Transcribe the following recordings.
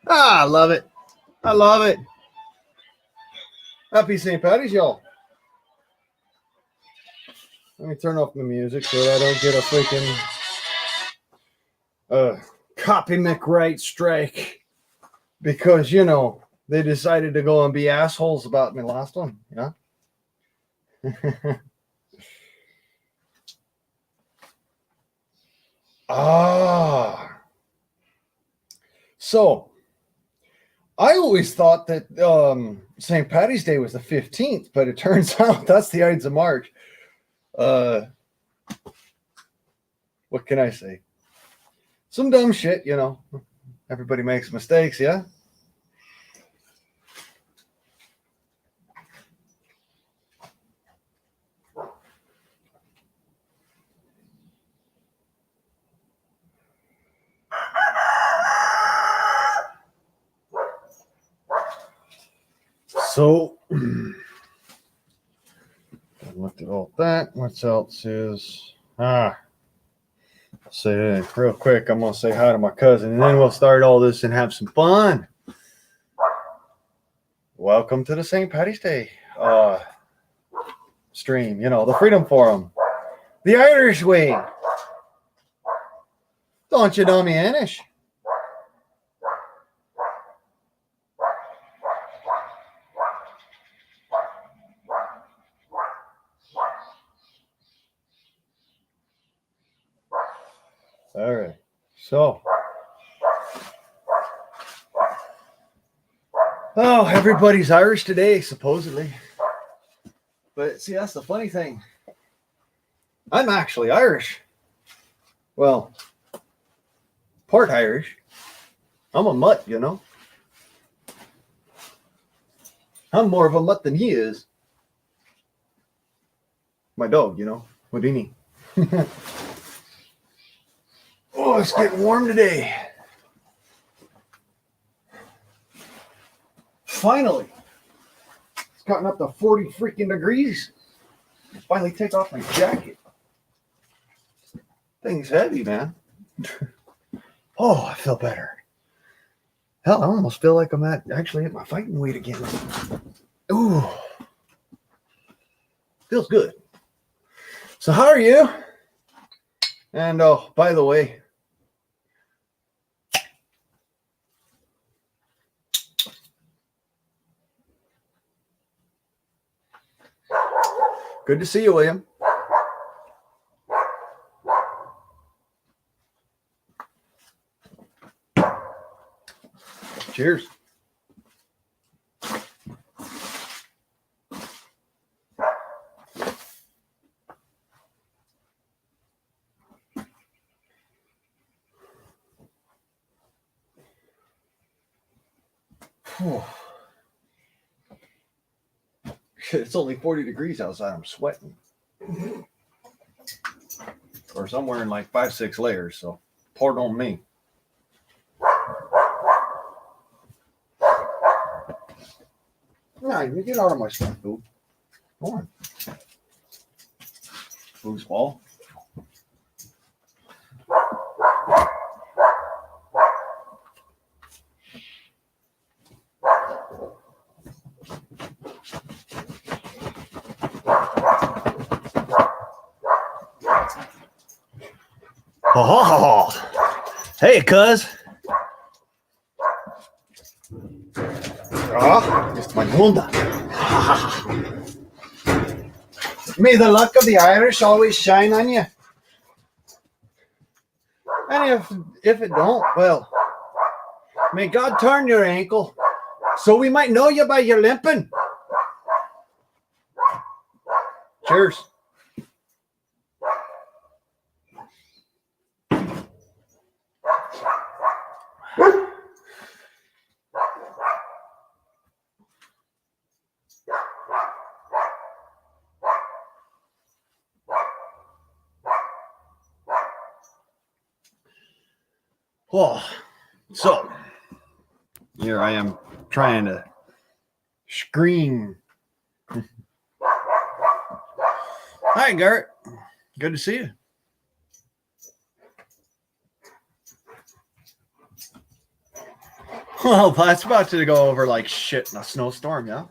I love it. I love it. Happy St. Patty's, y'all. Let me turn off the music so that I don't get a freaking copy McWright strike. Because, you know, they decided to go and be assholes about my last one. Yeah. So I always thought that St. Patty's Day was the 15th, but it turns out that's the Ides of March. What can I say? Some dumb shit, you know. Everybody makes mistakes, yeah? So, I looked at all that. What else is... say real quick, I'm going to say hi to my cousin, and then we'll start all this and have some fun. Welcome to the St. Patty's Day stream, you know, the Freedom Forum. The Irish way. Don't you know me, Anish? All right. So, oh, everybody's Irish today, supposedly. But see, that's the funny thing. I'm actually Irish. Well, part Irish. I'm a mutt, you know. I'm more of a mutt than he is. My dog, you know, Houdini. Oh, it's getting warm today. Finally. It's gotten up to 40 freaking degrees. Finally take off my jacket. Thing's heavy, man. Oh, I feel better. Hell, I almost feel like I'm actually at my fighting weight again. Ooh. Feels good. So how are you? And oh, by the way, good to see you, William. Cheers. Shit, it's only 40 degrees outside. I'm sweating. Of course, I'm wearing like 5-6 layers, so pardon me. Nah, you get out of my stuff, dude. Come on. Foosball. Oh, hey, cuz. Just my Honda. May the luck of the Irish always shine on you. And if it don't, well, may God turn your ankle so we might know you by your limping. Cheers. Oh, so here I am trying to screen Hi, Garrett. Good to see you. Well, that's about to go over like shit in a snowstorm, yeah?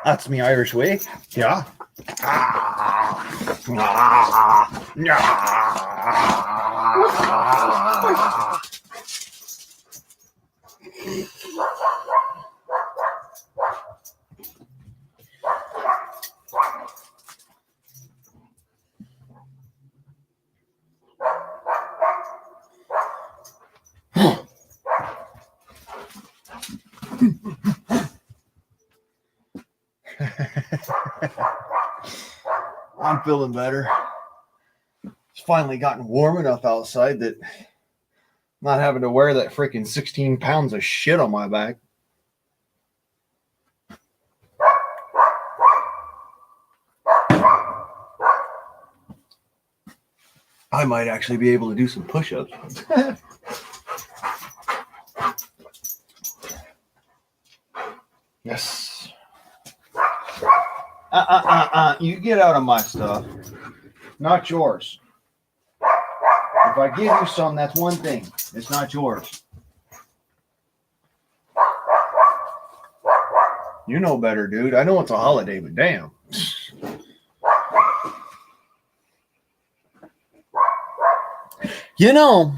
That's me Irish way. Yeah. I'm feeling better. It's finally gotten warm enough outside that I'm not having to wear that freaking 16 pounds of shit on my back. I might actually be able to do some push-ups. Yes. You get out of my stuff. Not yours. If I give you some, that's one thing. It's not yours. You know better, dude. I know it's a holiday, but damn. You know,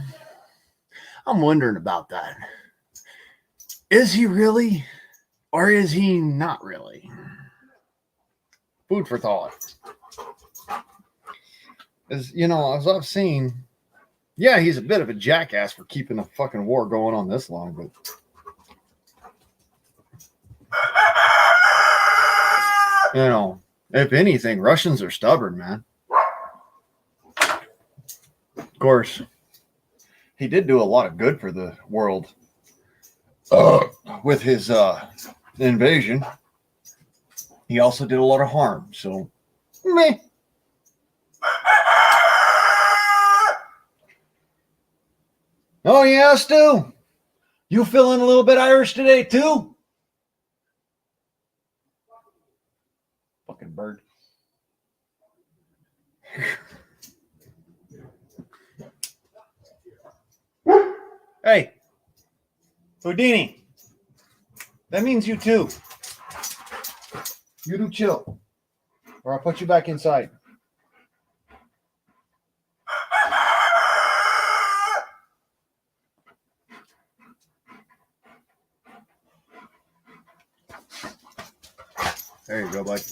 I'm wondering about that. Is he really, or is he not really? Food for thought. As you know, as I've seen, yeah, he's a bit of a jackass for keeping the fucking war going on this long, but you know, if anything, Russians are stubborn, man. Of course, he did do a lot of good for the world with his invasion. He also did a lot of harm, so meh. Oh yeah, Stu, you feeling a little bit Irish today too? Fucking bird. Hey, Houdini, that means you too. You do chill, or I'll put you back inside. There you go, bud.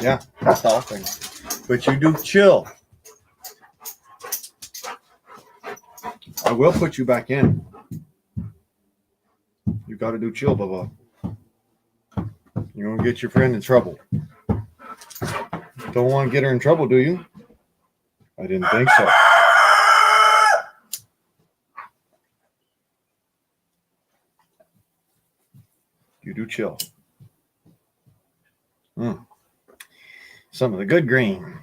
Yeah, that's the whole thing. But you do chill. I will put you back in. You got to do chill, Bubba. You don't get your friend in trouble. Don't want to get her in trouble, do you? I didn't think so. You do chill. Some of the good green.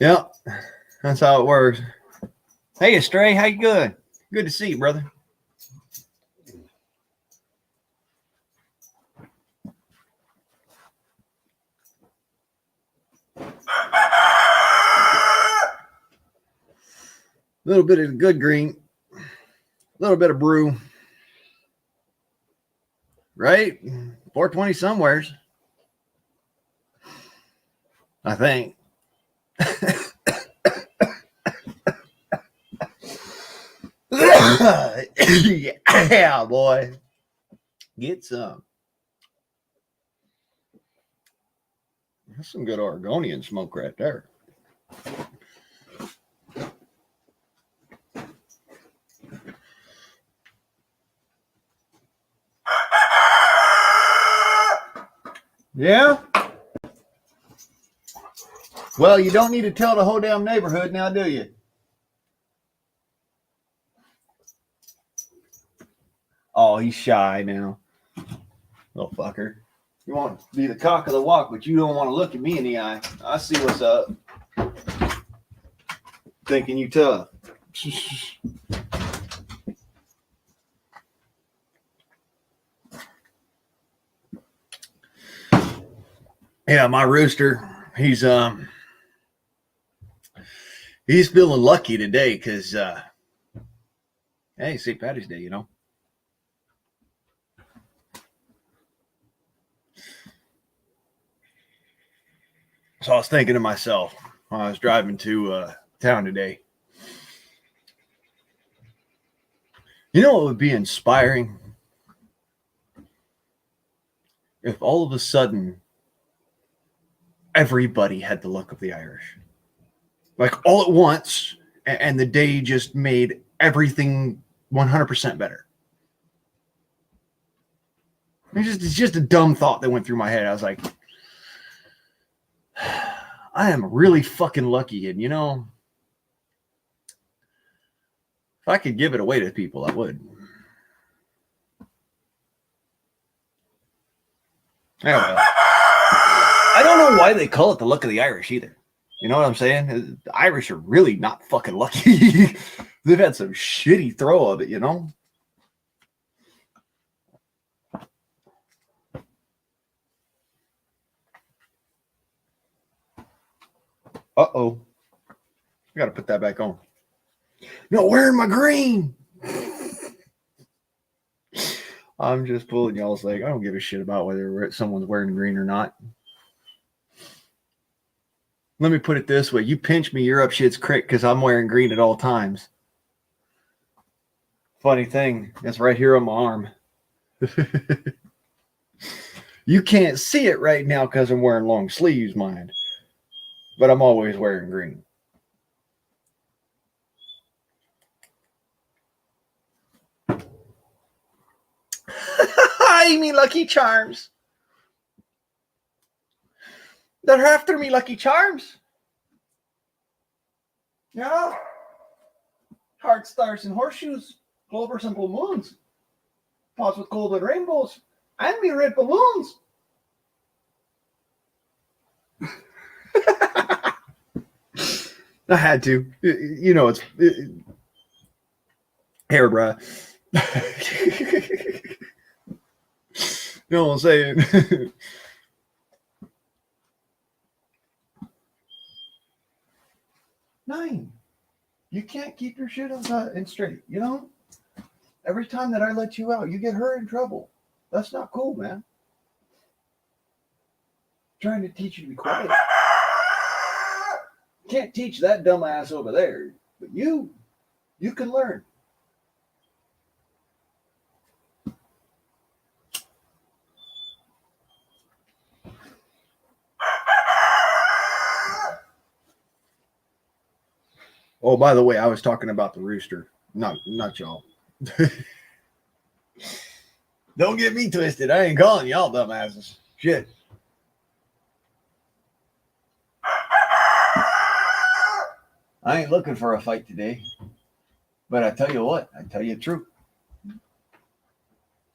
Yeah, that's how it works. Hey, Stray, how you good? Good to see you, brother. A little bit of the good green, a little bit of brew, right? 420 somewheres, I think. Yeah, boy. Get some. That's some good Oregonian smoke right there. Yeah? Well, you don't need to tell the whole damn neighborhood now, do you? Oh, he's shy now. Little fucker. You want to be the cock of the walk, but you don't want to look at me in the eye. I see what's up. thinking you tough. Yeah, my rooster, he's feeling lucky today because hey, St. Patty's Day, you know. So I was thinking to myself when I was driving to town today, you know what would be inspiring? If all of a sudden everybody had the luck of the Irish. Like all at once, and the day just made everything 100% better. It's just a dumb thought that went through my head. I was like, I am really fucking lucky. And, you know, if I could give it away to people, I would. Anyway, I don't know why they call it the luck of the Irish either. You know what I'm saying? The Irish are really not fucking lucky. They've had some shitty throw of it, you know? Uh-oh. I got to put that back on. No, wearing my green. I'm just pulling y'all's leg. I don't give a shit about whether someone's wearing green or not. Let me put it this way. You pinch me, you're up shit's creek because I'm wearing green at all times. Funny thing, that's right here on my arm. You can't see it right now because I'm wearing long sleeves, mind. But I'm always wearing green. Hi, me Lucky Charms. They're after me, Lucky Charms. Yeah. Heart stars and horseshoes, clovers and blue moons, pots with golden rainbows, and me red balloons. I had to. You know, it's hair, bruh. You know what I'm saying? Nine. You can't keep your shit in straight, you know? Every time that I let you out, you get her in trouble. That's not cool, man. I'm trying to teach you to be quiet. Can't teach that dumbass over there, but you can learn. Oh, by the way, I was talking about the rooster, not y'all. Don't get me twisted. I ain't calling y'all dumbasses. Shit. I ain't looking for a fight today. But I tell you what, I tell you the truth.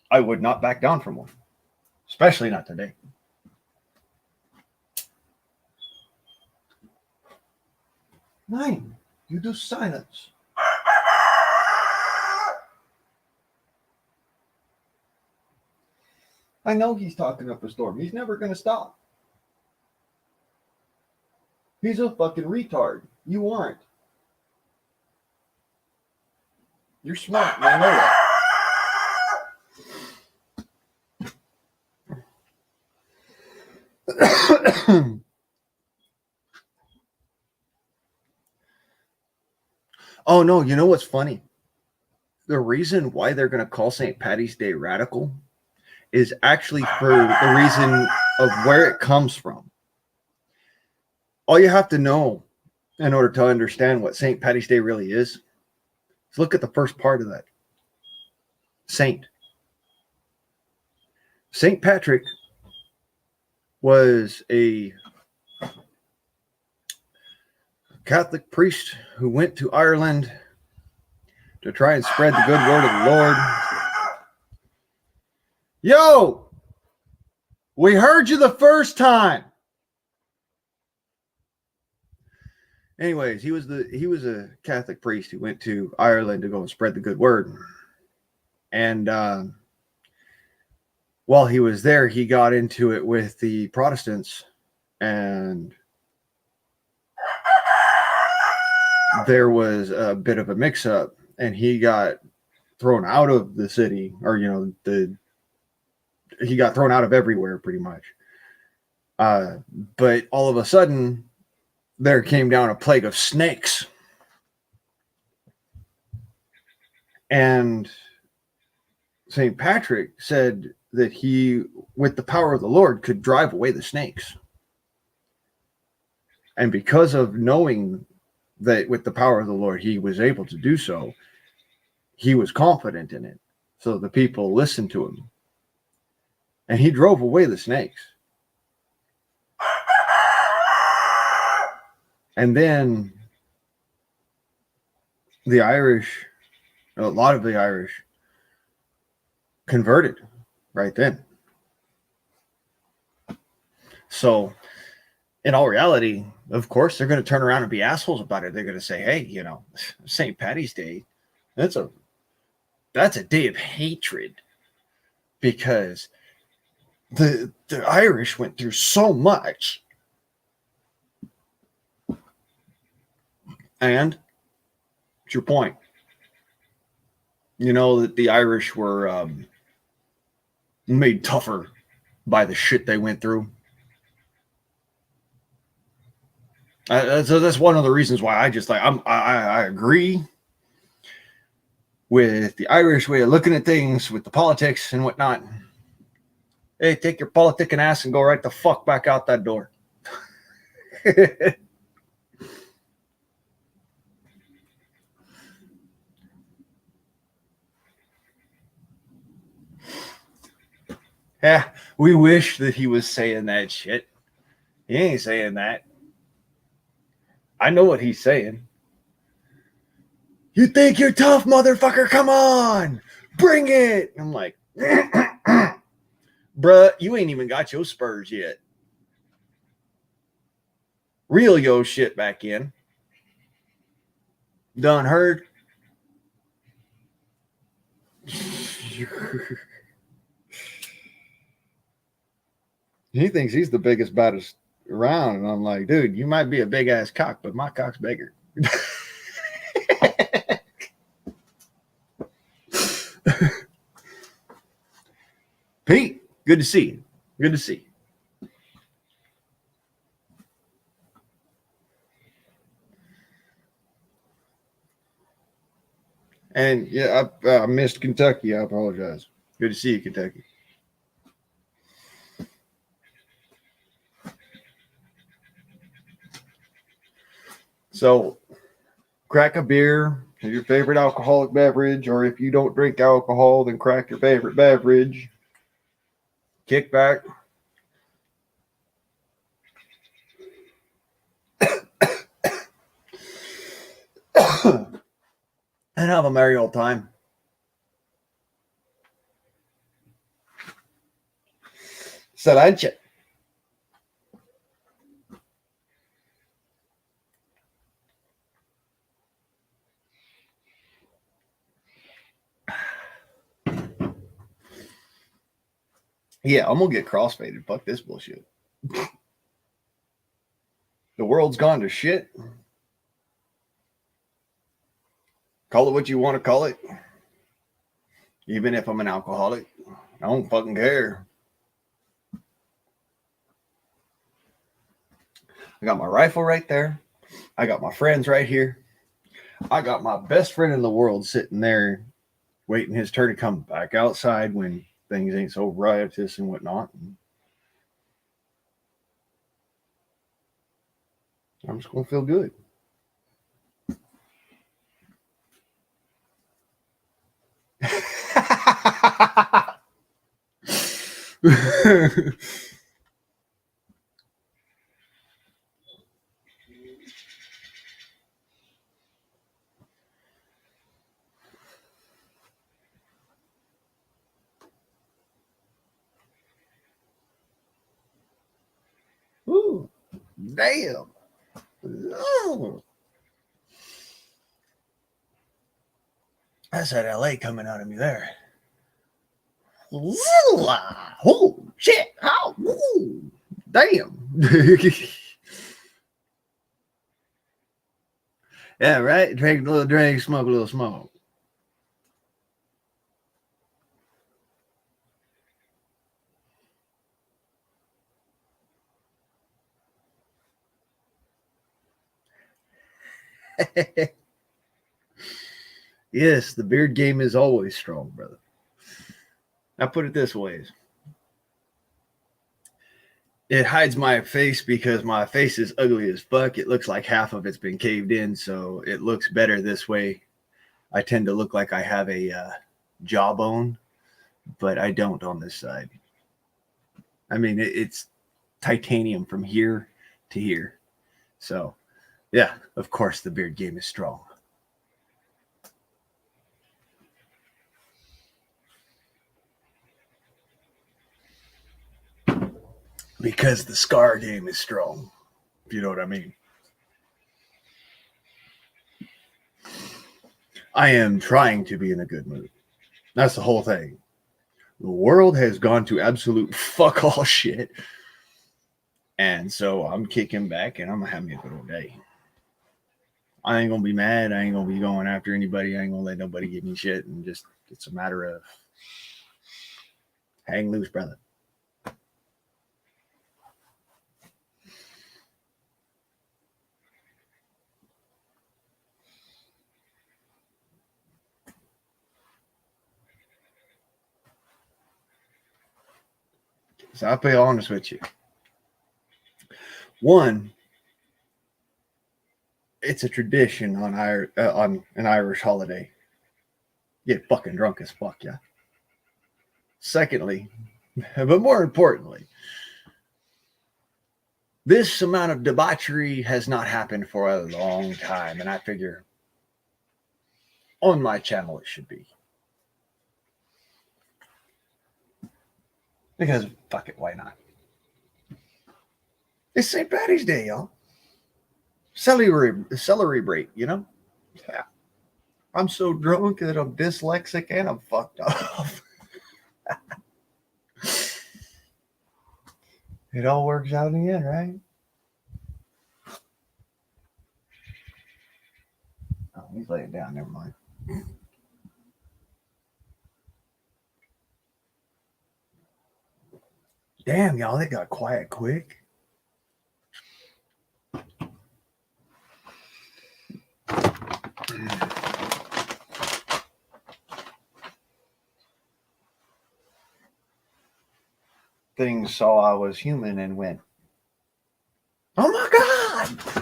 I would not back down from one. Especially not today. Nine. You do silence. I know he's talking up a storm. He's never going to stop. He's a fucking retard. You aren't. You're smart, and I know that. Oh, no, you know what's funny? The reason why they're going to call St. Patty's Day radical is actually for the reason of where it comes from. All you have to know in order to understand what St. Patty's Day really is look at the first part of that. Saint. St. Patrick was a Catholic priest who went to Ireland to try and spread the good word of the Lord. Yo, we heard you the first time. Anyways, he was a Catholic priest who went to Ireland to go and spread the good word. And while he was there, he got into it with the Protestants, and there was a bit of a mix-up, and he got thrown out of the city, or he got thrown out of everywhere pretty much. But all of a sudden, there came down a plague of snakes, and St. Patrick said that he, with the power of the Lord, could drive away the snakes. And because of knowing that with the power of the Lord, he was able to do so, he was confident in it. So the people listened to him. And he drove away the snakes. And then the Irish, a lot of the Irish, converted right then. So in all reality, of course, they're going to turn around and be assholes about it. They're going to say, hey, St. Patty's Day, that's a day of hatred, because the Irish went through so much. And it's your point. You know that the Irish were made tougher by the shit they went through. So that's one of the reasons why I agree with the Irish way of looking at things, with the politics and whatnot. Hey, take your politicking ass and go right the fuck back out that door. Yeah, we wish that he was saying that shit. He ain't saying that. I know what he's saying. You think you're tough, motherfucker? Come on, bring it. I'm like, bruh, you ain't even got your spurs yet. Reel your shit back in. Done heard? He thinks he's the biggest, baddest around. And I'm like, dude, you might be a big ass cock, but my cock's bigger. Pete, good to see you. Good to see you. And yeah, I missed Kentucky. I apologize. Good to see you, Kentucky. So, crack a beer, your favorite alcoholic beverage, or if you don't drink alcohol, then crack your favorite beverage. Kick back. And have a merry old time. Salancha. Yeah, I'm gonna get crossfaded. Fuck this bullshit. The world's gone to shit. Call it what you want to call it. Even if I'm an alcoholic, I don't fucking care. I got my rifle right there. I got my friends right here. I got my best friend in the world sitting there waiting his turn to come back outside when things ain't so riotous and whatnot. I'm just going to feel good. Ooh, damn. Oh. That's that LA coming out of me there. Zilla! Oh, shit! Oh, ooh, damn! Yeah, right? Drink a little drink, smoke a little smoke. Yes, the beard game is always strong, brother. I put it this way. It hides my face because my face is ugly as fuck. It looks like half of it's been caved in, so it looks better this way. I tend to look like I have a jawbone, but I don't on this side. I mean, it's titanium from here to here. So, yeah, of course, the beard game is strong. Because the scar game is strong, if you know what I mean. I am trying to be in a good mood. That's the whole thing. The world has gone to absolute fuck all shit. And so I'm kicking back and I'm going to have me a good old day. I ain't going to be mad. I ain't going to be going after anybody. I ain't going to let nobody give me shit. And just, it's a matter of hang loose, brother. So I'll be honest with you. One, it's a tradition on an Irish holiday. Get fucking drunk as fuck, yeah. Secondly, but more importantly, this amount of debauchery has not happened for a long time, and I figure on my channel it should be. Because fuck it, why not? It's St. Patty's Day, y'all. Celery break, you know? Yeah. I'm so drunk that I'm dyslexic and I'm fucked up. It all works out in the end, right? Oh, he's laying down, never mind. Damn, y'all, they got quiet quick. Things saw I was human and went, oh my God!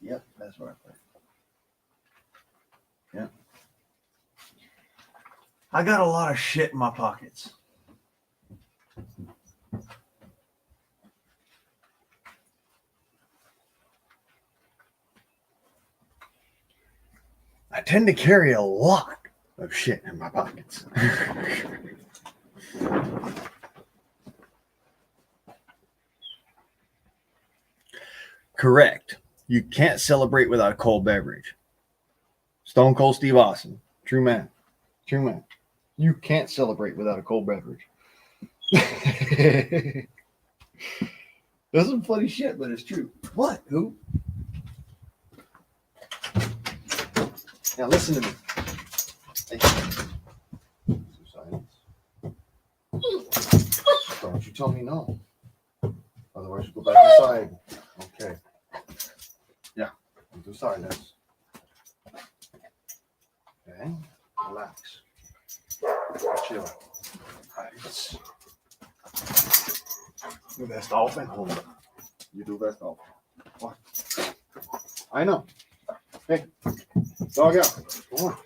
Yep, that's what I played. Yeah. I got a lot of shit in my pockets. I tend to carry a lot of shit in my pockets. Correct. You can't celebrate without a cold beverage. Stone Cold Steve Austin. True man. True man. You can't celebrate without a cold beverage. That's some funny shit, but it's true. What? Who? Now listen to me. Hey. Don't you tell me no. Otherwise you go back inside. Okay. Yeah. Do silence. Okay. Relax. Chill. Right. Du wärst auch ein Hund. Du wärst auch. What? I know. Hey. Dog out. Come on.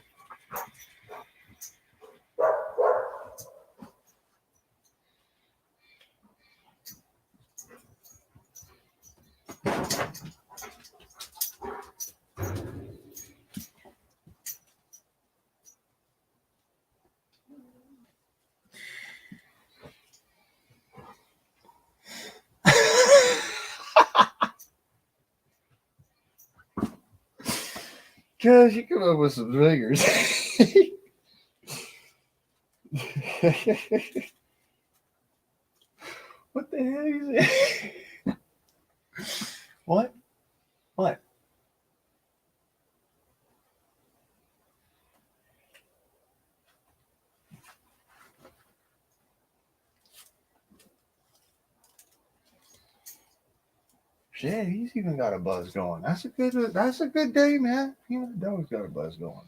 Cause you come up with some figures. What the hell is it? What? What? Shit, he's even got a buzz going. That's a good day, man. Even the dog's got a buzz going.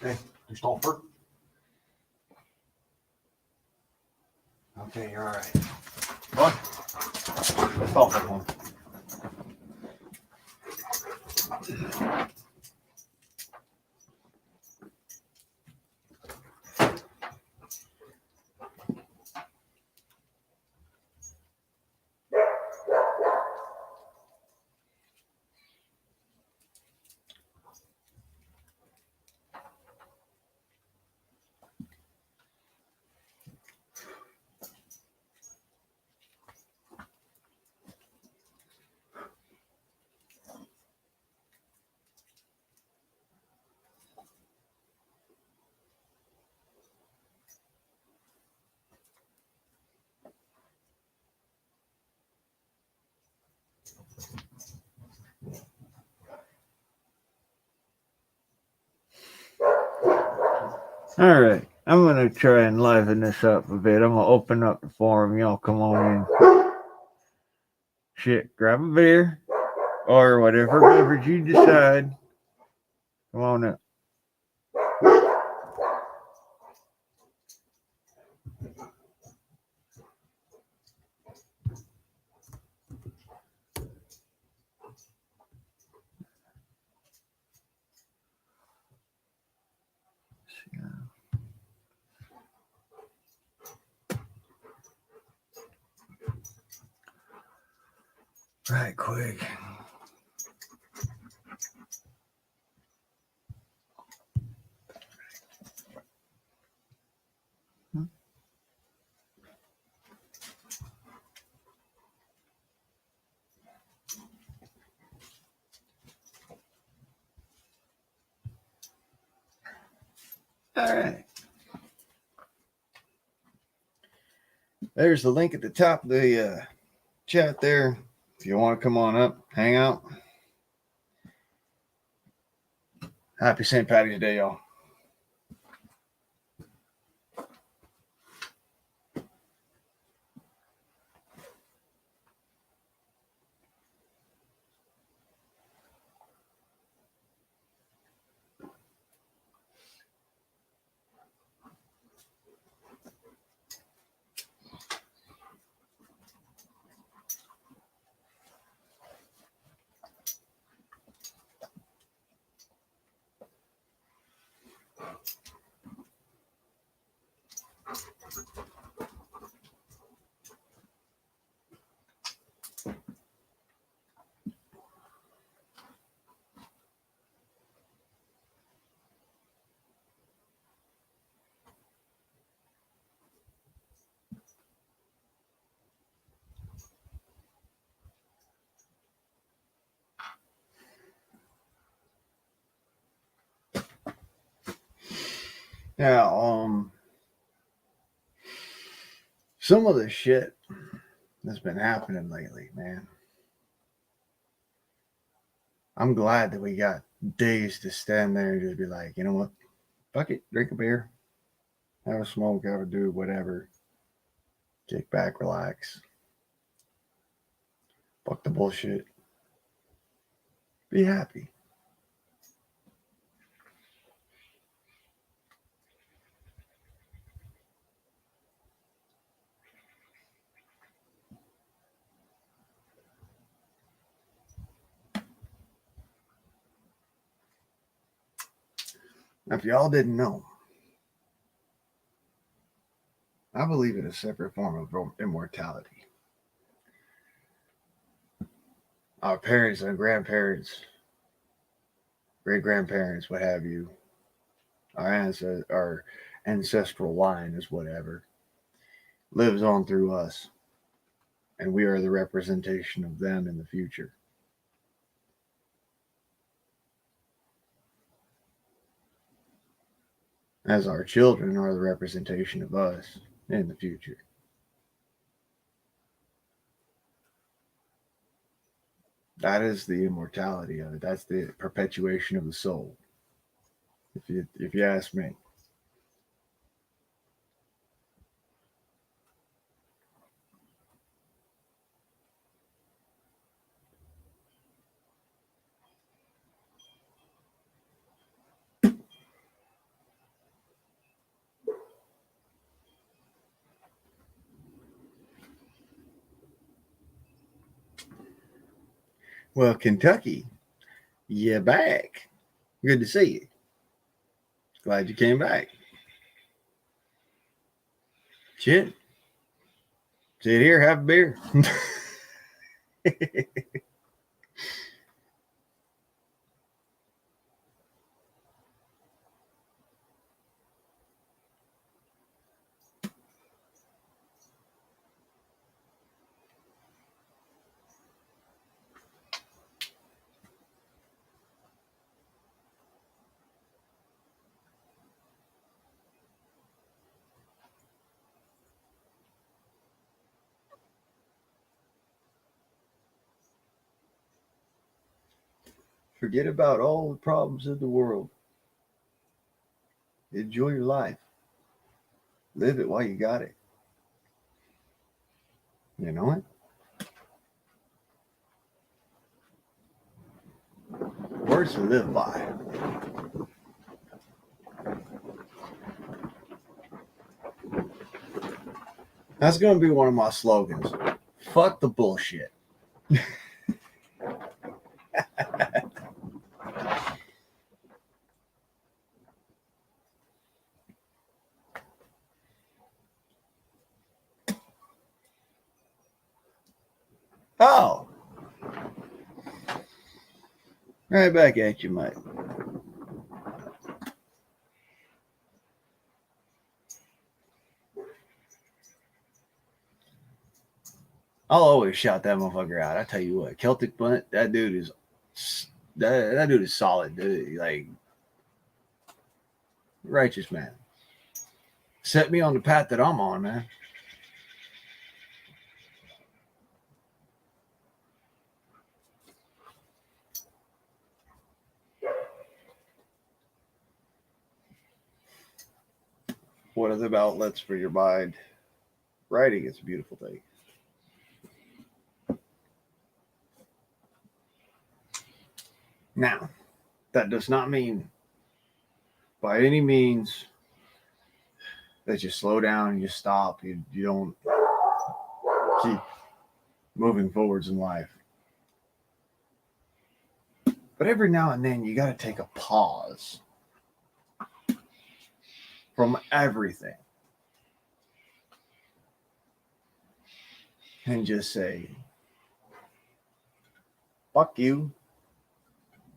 Hey, you stopper. Okay, you're all right. What? Stop that one. All right, I'm gonna try and liven this up a bit. I'm gonna open up the forum. Y'all come on in. Shit, grab a beer or whatever beverage you decide. Come on up. Right quick. All right. There's the link at the top of the chat there. If you want to come on up, hang out. Happy St. Patty's Day, y'all. Yeah, some of the shit that's been happening lately, man. I'm glad that we got days to stand there and just be like, you know what? Fuck it, drink a beer, have a smoke, have a do, whatever. Kick back, relax. Fuck the bullshit. Be happy. Now, if y'all didn't know, I believe in a separate form of immortality. Our parents and grandparents, great grandparents, what have you, our ancestral line is whatever, lives on through us, and we are the representation of them in the future. As our children are the representation of us in the future. That is the immortality of it. That's the perpetuation of the soul. If you ask me. Well, Kentucky, you're back. Good to see you. Glad you came back. Shit. Sit here, have a beer. Forget about all the problems in the world. Enjoy your life. Live it while you got it. You know it? Words to live by. That's going to be one of my slogans. Fuck the bullshit. Oh. Right back at you, mate. I'll always shout that motherfucker out. I tell you what, Celtic Blunt, that dude is that dude is solid, dude. Like righteous man. Set me on the path that I'm on, man. What are the outlets for your mind? Writing is a beautiful thing. Now, that does not mean by any means that you slow down, you stop, you don't keep moving forwards in life. But every now and then you got to take a pause from everything and just say, fuck you,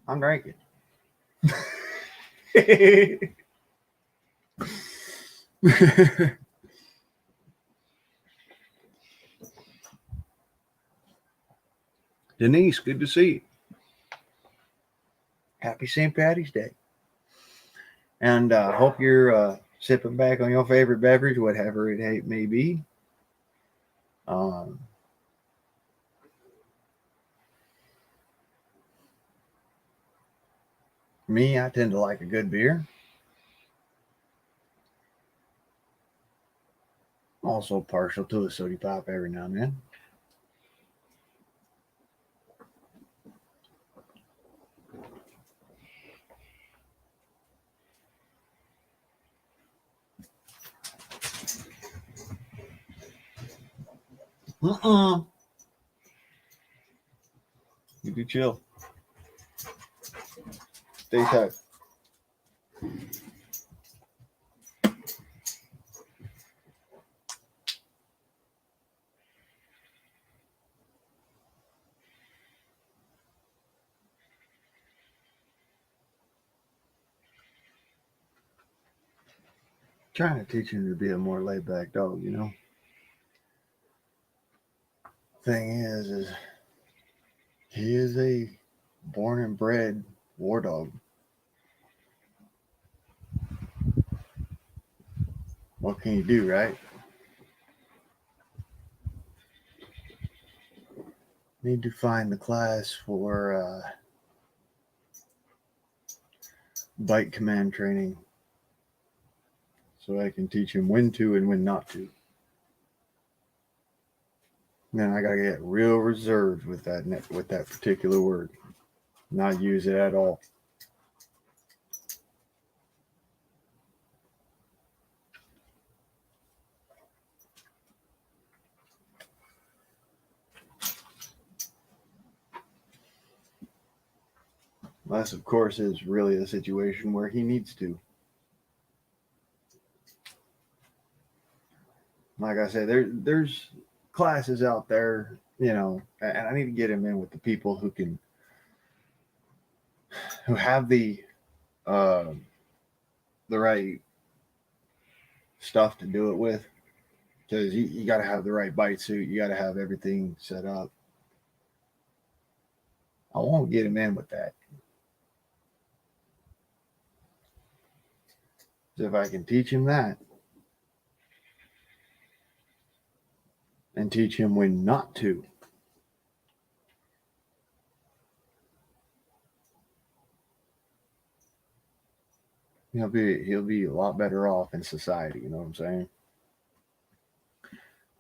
I'm drinking. Denise, good to see you. Happy St. Patty's Day. And hope you're sipping back on your favorite beverage, whatever it may be. Me, I tend to like a good beer. Also partial to a sody pop every now and then. You do chill. Stay tight. Trying to teach him to be a more laid back dog, you know. Thing is he is a born and bred war dog. What can you do, right? Need to find the class for bite command training so I can teach him when to and when not to. Then I gotta get real reserved with that particular word, not use it at all. Unless, of course, is really a situation where he needs to. Like I said, there's classes out there, you know, and I need to get him in with the people who have uh, the right stuff to do it with. Because you got to have the right bite suit, you got to have everything set up. I won't get him in with that. So if I can teach him that and teach him when not to, he'll be a lot better off in society. You know what I'm saying?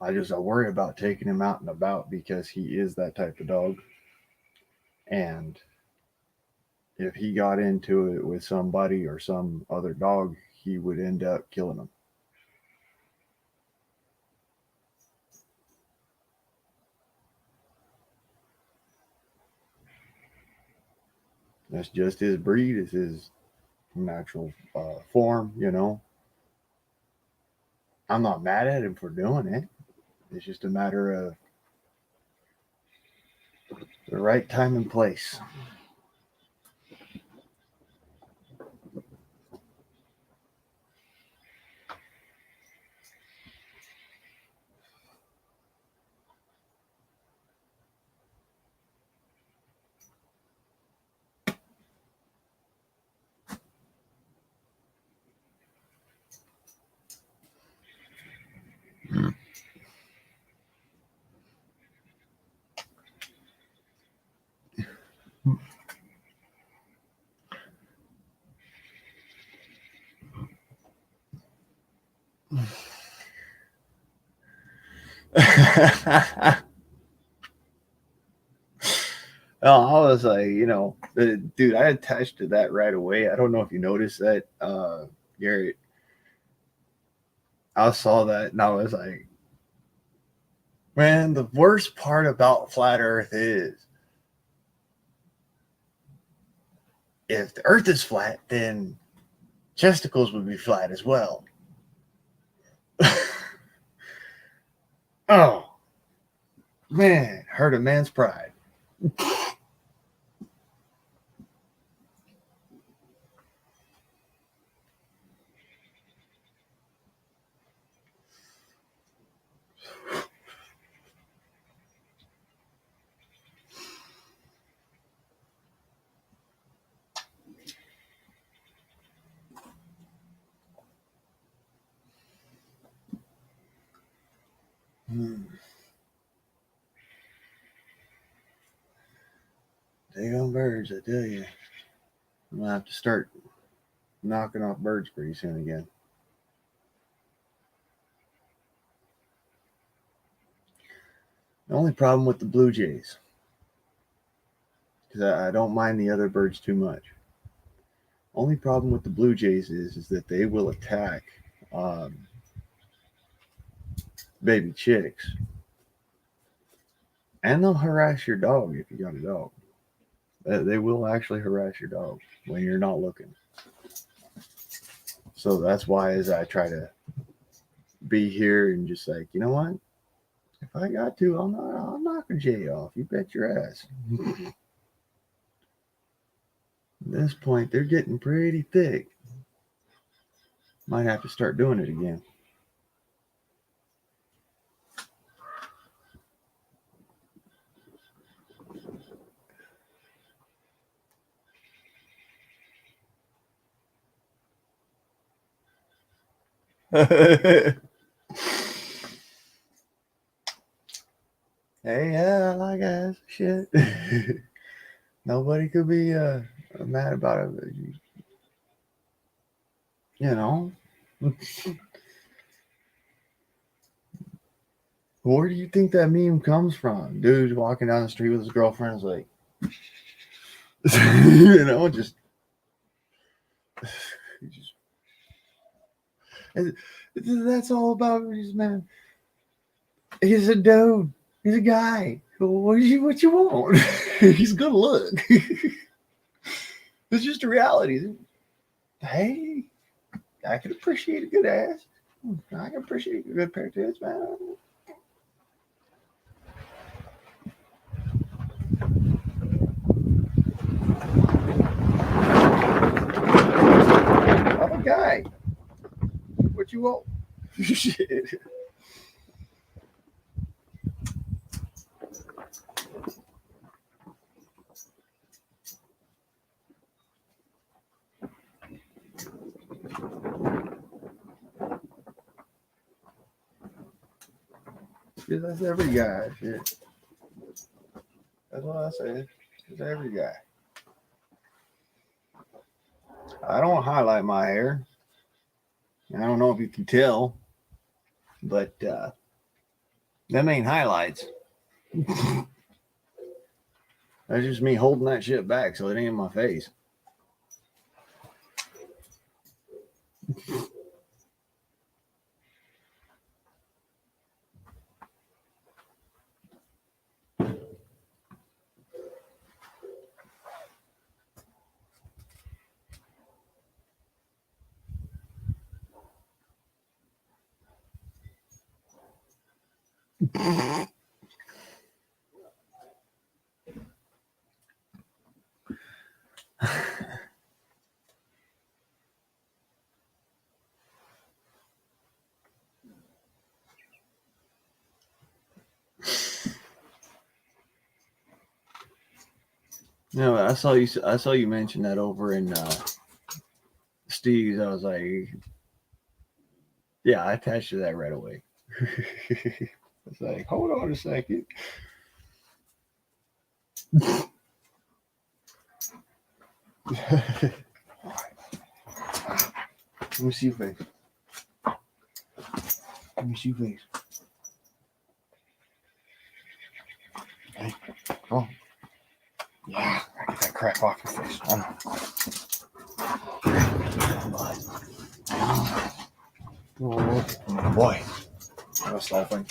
I worry about taking him out and about because he is that type of dog, and if he got into it with somebody or some other dog, he would end up killing them. That's just his breed. It's his natural form. You know, I'm not mad at him for doing it. It's just a matter of the right time and place. I was like, dude, I attached to that right away. I don't know if you noticed that, Garrett. I saw that and I was like, man, the worst part about flat Earth is if the Earth is flat, then chesticles would be flat as well. Oh, man, hurt a man's pride. Daggone birds, I tell you. I'm going to have to start knocking off birds pretty soon again. The only problem with the Blue Jays, because I don't mind the other birds too much. Only problem with the Blue Jays is that they will attack um, baby chicks, and they'll harass your dog if you got a dog. They will actually harass your dog when you're not looking. So that's why, as I try to be here and just like, you know what? If I got to, I'll knock a Jay off. You bet your ass. At this point, they're getting pretty thick. Might have to start doing it again. Hey, yeah, I like ass shit. Nobody could be mad about it. But you know, where do you think that meme comes from? Dude's walking down the street with his girlfriend, is like, you know, just that's all about this man. He's a dude. He's a guy. What you want? He's good look. It's just a reality. Hey, I can appreciate a good ass. I can appreciate a good pair of tits, man. I'm a guy. What you want? Shit. That's every guy. Shit. That's what I say. It's every guy. I don't highlight my hair. I don't know if you can tell, but them ain't highlights. That's just me holding that shit back so it ain't in my face. No, I saw you. I saw you mention that over in Steve's. I was like, yeah, I attached to that right away. It's like, hold on a second. Let me see your face. Let me see your face. Hey, oh, yeah, I get that crap off your face. Oh, boy, that's laughing.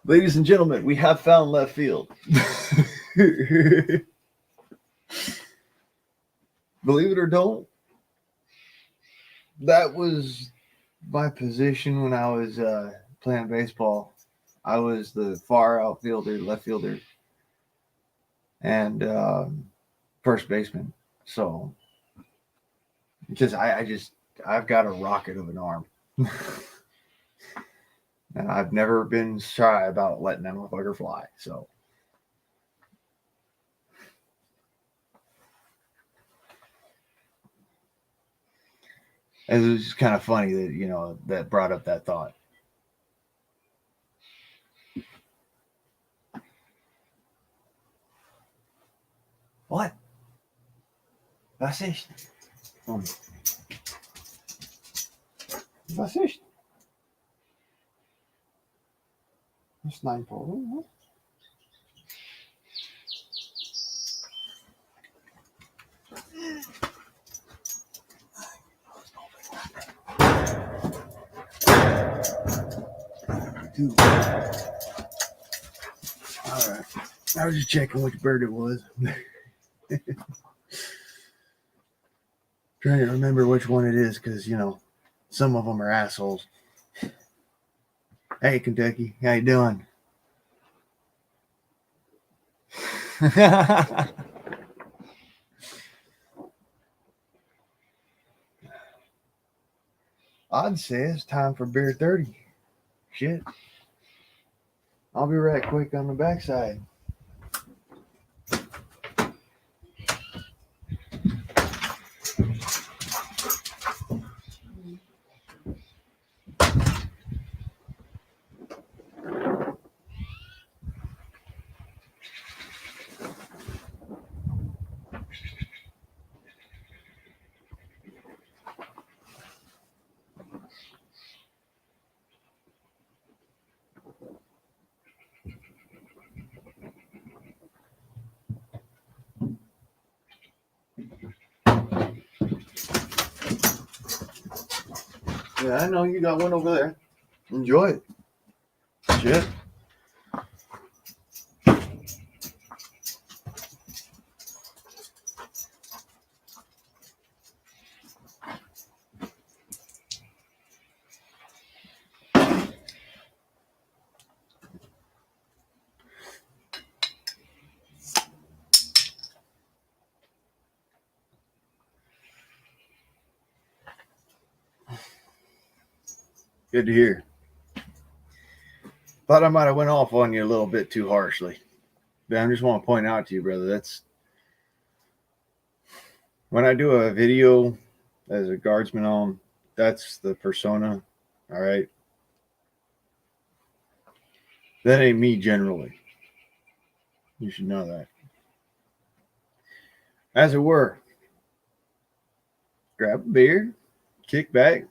Ladies and gentlemen, we have found left field. Believe it or don't, that was my position when I was playing baseball. I was the far outfielder, left fielder, and first baseman. So, because I've got a rocket of an arm. And I've never been shy about letting that motherfucker fly. So it was just kind of funny that, that brought up that thought. What? Was ist? Was ist? Das ist ein Problem. Dude. All right. I was just checking which bird it was. Trying to remember which one it is because, you know, some of them are assholes. Hey, Kentucky. How you doing? I'd say it's time for beer 30. Shit. I'll be right quick on the backside. Yeah, I know you got one over there. Enjoy it. Shit. Good to hear. Thought I might have went off on you a little bit too harshly. But I just want to point out to you, brother, that's when I do a video as a guardsman on, that's the persona. All right. That ain't me generally. You should know that. As it were, grab a beer, kick back.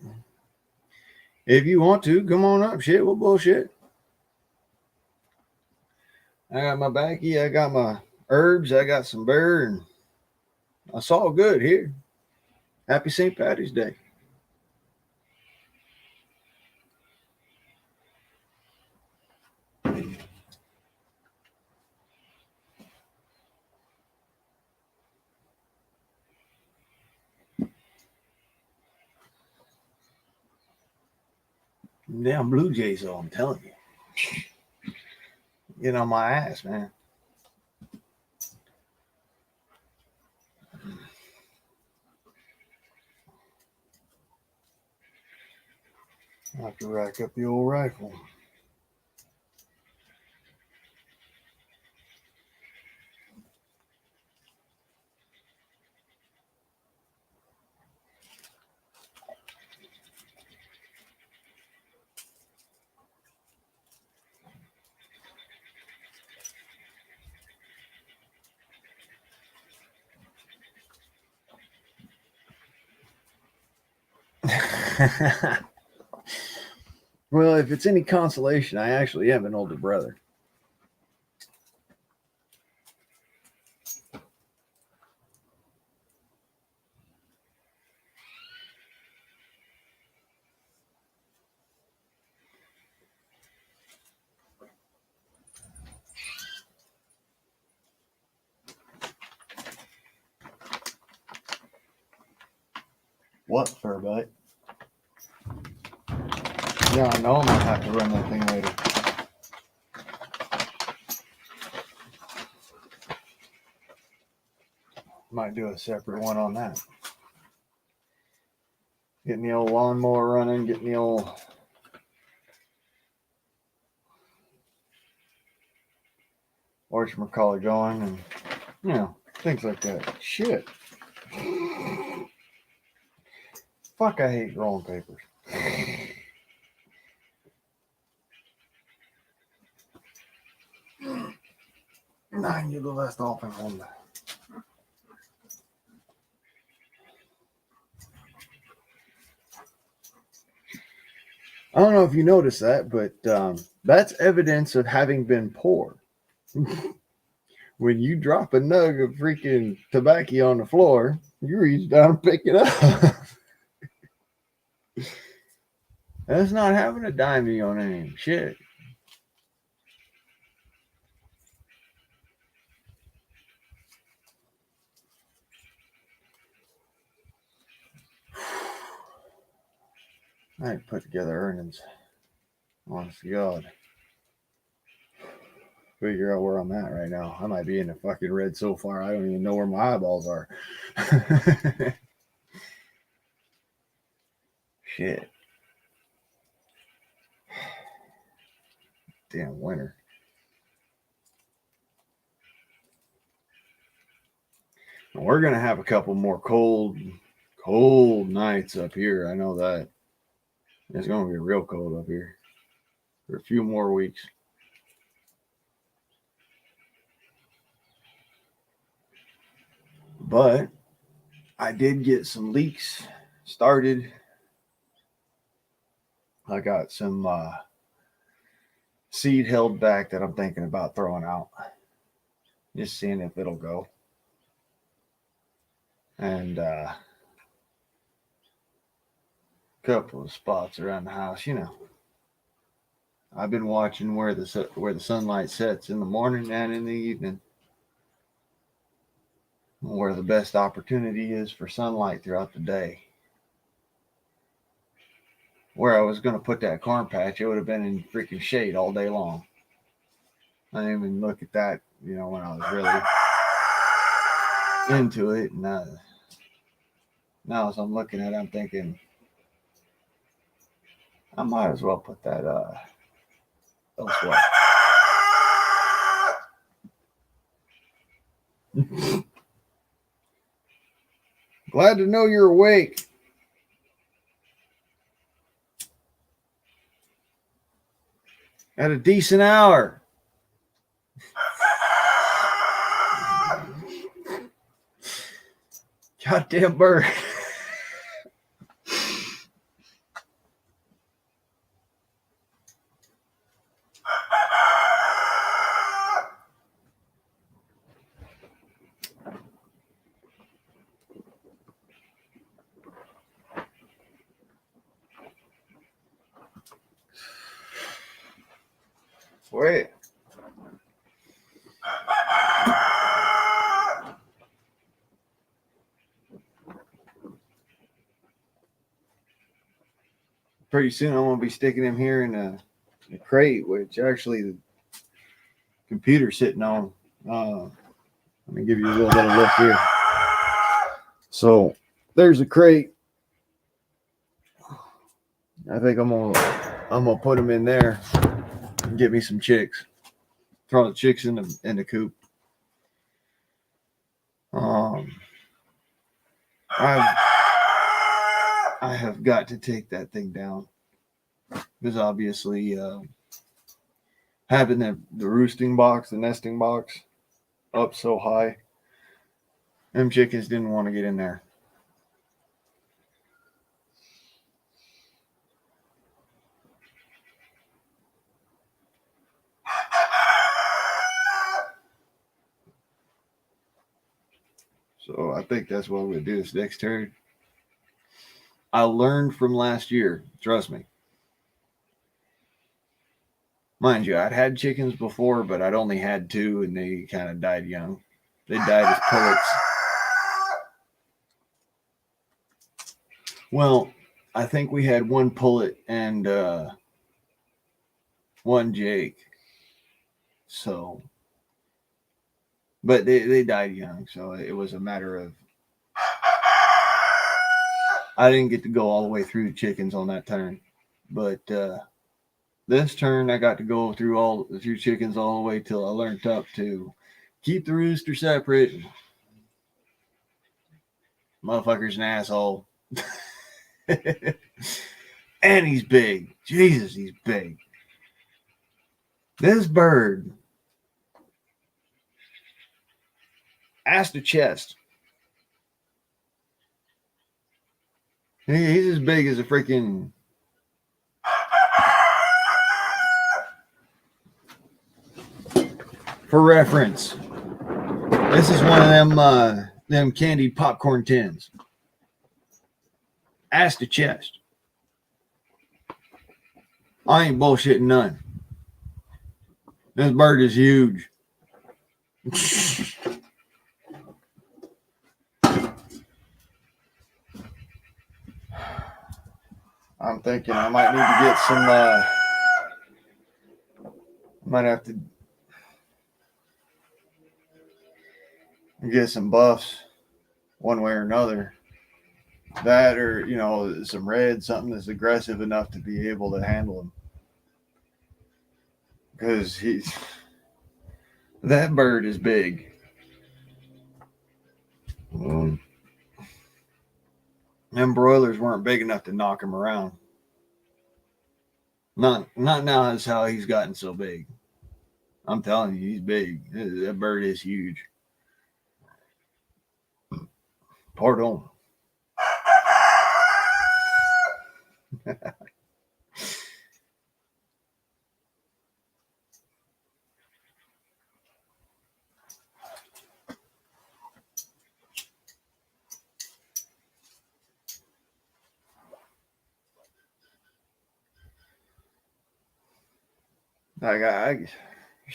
If you want to, come on up. Shit, we'll bullshit. I got my backy, I got my herbs, I got some beer, and it's all good here. Happy St. Patty's Day. Damn Blue Jays, though, I'm telling you. Get on my ass, man. I have to rack up the old rifle. Well, if it's any consolation, I actually have an older brother. What, Furbutt? Yeah, I know I'm gonna have to run that thing later. Might do a separate one on that. Getting the old lawnmower running, getting the old whatchamacallit going, and you know, things like that. Shit. Fuck, I hate rolling papers. Nein, you the last open one. I don't know if you noticed that, but that's evidence of having been poor. When you drop a nug of freaking tobacco on the floor, you reach down and pick it up. That's not having a dime to your name. Shit. I ain't put together earnings. Honest to God. Figure out where I'm at right now. I might be in the fucking red so far, I don't even know where my eyeballs are. Shit. Damn winter. And we're gonna have a couple more cold nights up here. I know that. It's gonna be real cold up here for a few more weeks. But I did get some leeks started. I got some seed held back that I'm thinking about throwing out. Just seeing if it'll go. And a couple of spots around the house, you know. I've been watching where the sunlight sets in the morning and in the evening. Where the best opportunity is for sunlight throughout the day. Where I was going to put that corn patch, it would have been in freaking shade all day long. I didn't even look at that, when I was really into it. And now as I'm looking at it, I'm thinking, I might as well put that elsewhere. Glad to know you're awake. At a decent hour. Goddamn bird. Wait. Pretty soon I'm going to be sticking him here in a crate, which actually the computer's sitting on. Let me give you a little bit of look here. So there's a crate. I think I'm gonna put them in there and get me some chicks. Throw the chicks in the coop. I have got to take that thing down because obviously having the roosting box, the nesting box up so high, them chickens didn't want to get in there. So I think that's what we'll do this next turn. I learned from last year. Trust me. Mind you, I'd had chickens before, but I'd only had 2, and they kind of died young. They died as pullets. Well, I think we had 1 pullet and 1 Jake. So, but they died young, so it was a matter of I didn't get to go all the way through the chickens on that turn, but this turn I got to go through chickens all the way till I learned up to keep the rooster separate. Motherfucker's an asshole. And he's big. Jesus, he's big. This bird, ass to chest. He's as big as a freaking for reference, this is one of them candied popcorn tins. Ass to chest. I ain't bullshitting none. This bird is huge. I'm thinking I might need to get some, might have to get some buffs one way or another. That or, you know, some red, something that's aggressive enough to be able to handle him. Because that bird is big. Them broilers weren't big enough to knock him around. Not now. That's how he's gotten so big. I'm telling you, he's big. That bird is huge. Pardon.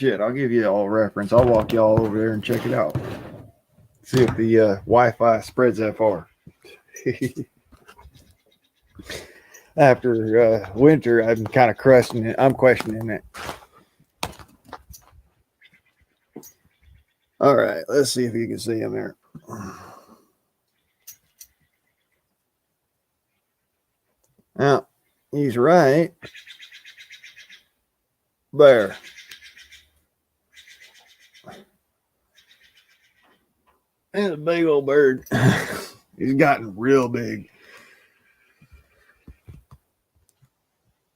I'll give you all reference. I'll walk y'all over there and check it out. See if the Wi-Fi spreads that far. After winter, I'm kind of questioning it. I'm questioning it. All right, let's see if you can see him there. Now, he's right there. And a big old bird. He's gotten real big.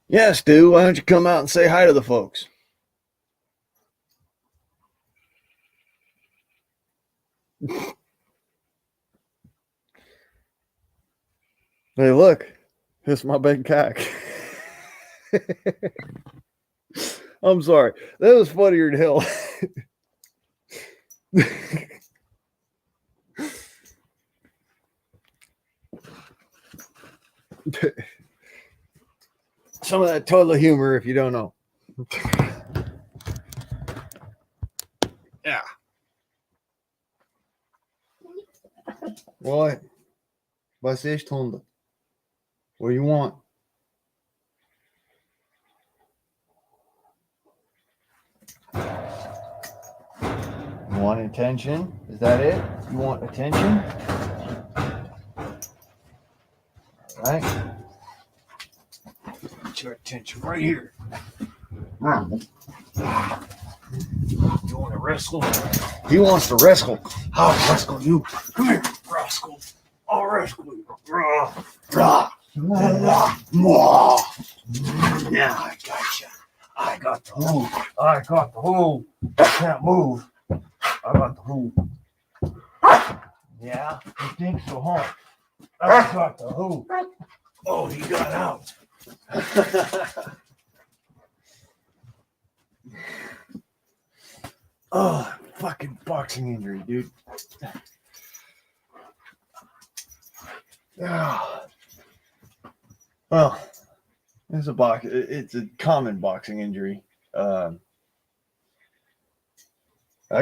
Yeah, Stu, why don't you come out and say hi to the folks? Hey, look, it's my big cock. I'm sorry. That was funnier than hell. Some of that toilet humor, if you don't know. Yeah. What? Was ist Hunde? What do you want? You want attention? Is that it? You want attention? All right. Get your attention right here. You want to wrestle? He wants to wrestle. I'll wrestle you. Come here, rascal. I'll wrestle you. Yeah, I got you. I got the move. I got the move. I can't move. I got the move. Yeah, you think so, huh? I got the who. Oh, he got out. Oh, fucking boxing injury, dude. Oh. Well, it's a common boxing injury. I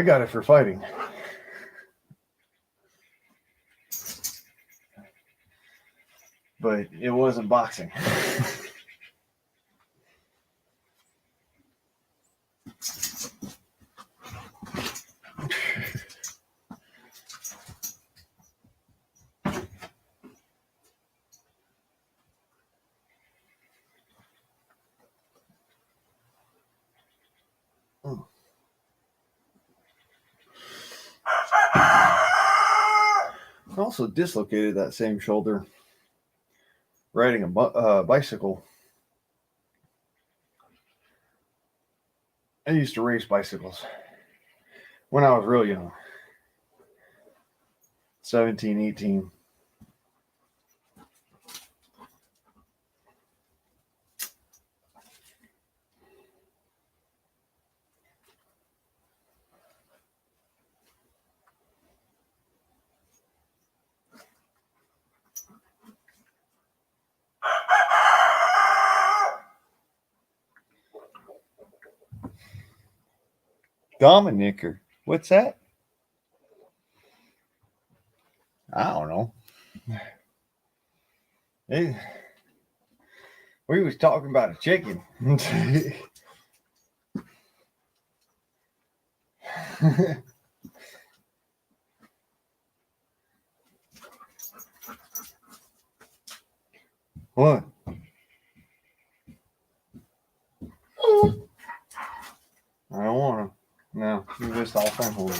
got it for fighting. But it wasn't boxing. I also dislocated that same shoulder riding a bicycle. I used to race bicycles when I was real young. 17, 18. Dominicker. What's that? I don't know. We was talking about a chicken. What? I don't want to. No, you just all fine holding.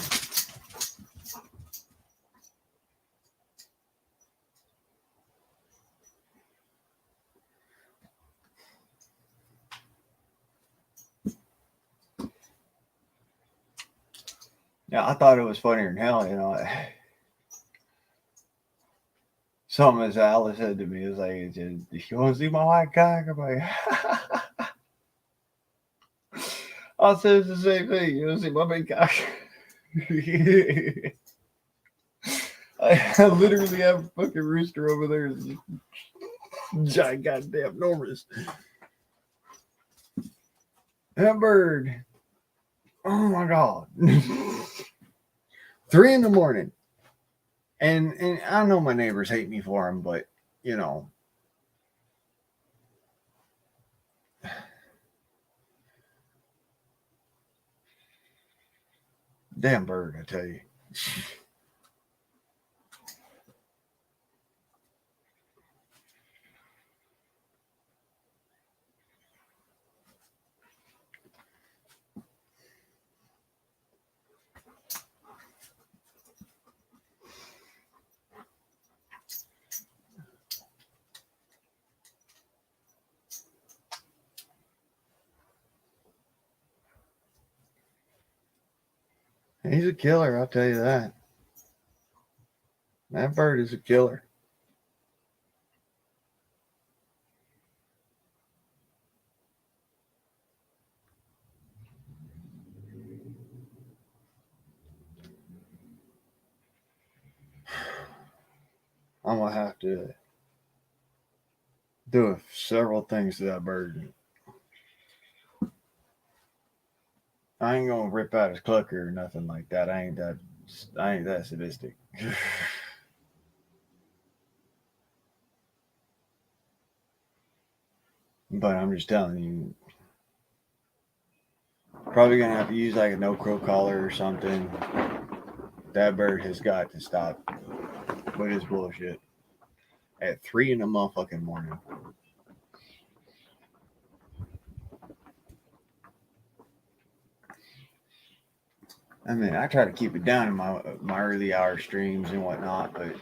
Yeah, I thought it was funnier than hell, you know. Something as Alice said to me is like, "You want to see my white cock?" I'm like, I said the same thing. You want to see my big cock? I literally have a fucking rooster over there. Giant goddamn enormous. That bird. Oh my god. 3 a.m. And I know my neighbors hate me for them, but you know. Damn bird, I tell you. He's a killer, I'll tell you that. That bird is a killer. I'm gonna have to do several things to that bird. I ain't gonna rip out his clucker or nothing like that. I ain't that sadistic. But I'm just telling you, probably gonna have to use like a no crow collar or something. That bird has got to stop with his bullshit at 3 in the motherfucking morning. I mean, I try to keep it down in my early hour streams and whatnot, but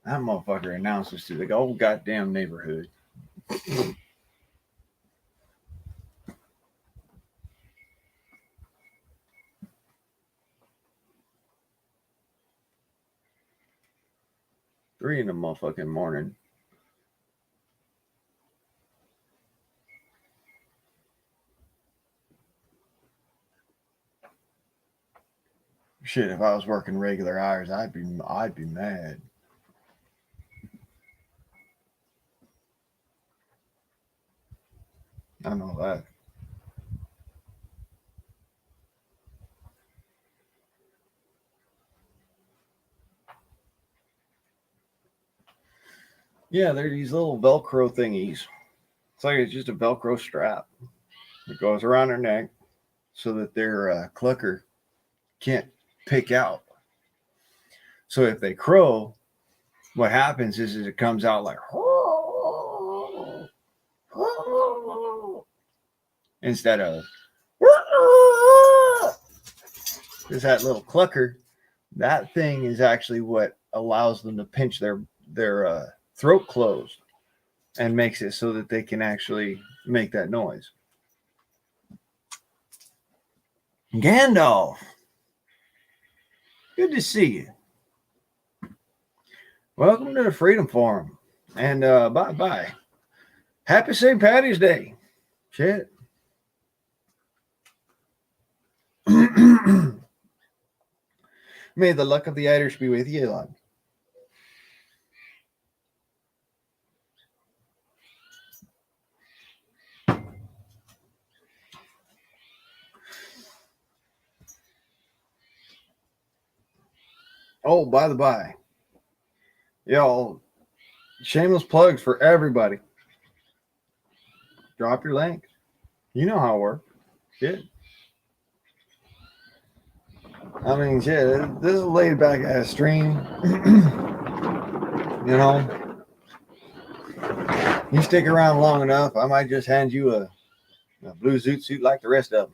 that motherfucker announces to the whole goddamn neighborhood. 3 in the motherfucking morning. Shit, if I was working regular hours, I'd be mad. I know that. Yeah, they're these little Velcro thingies. It's like it's just a Velcro strap that goes around their neck so that their clucker can't pick out. So if they crow, what happens is it comes out like instead of is that little clucker. That thing is actually what allows them to pinch their throat closed and makes it so that they can actually make that noise. Gandalf, good to see you. Welcome to the Freedom Forum, and bye. Happy St. Patty's Day. Shit. May the luck of the Irish be with you, lad. Oh, by the by, y'all, shameless plugs for everybody. Drop your link. You know how it works. Shit. I mean, shit, this is a laid back ass stream. You know, you stick around long enough, I might just hand you a blue zoot suit like the rest of them.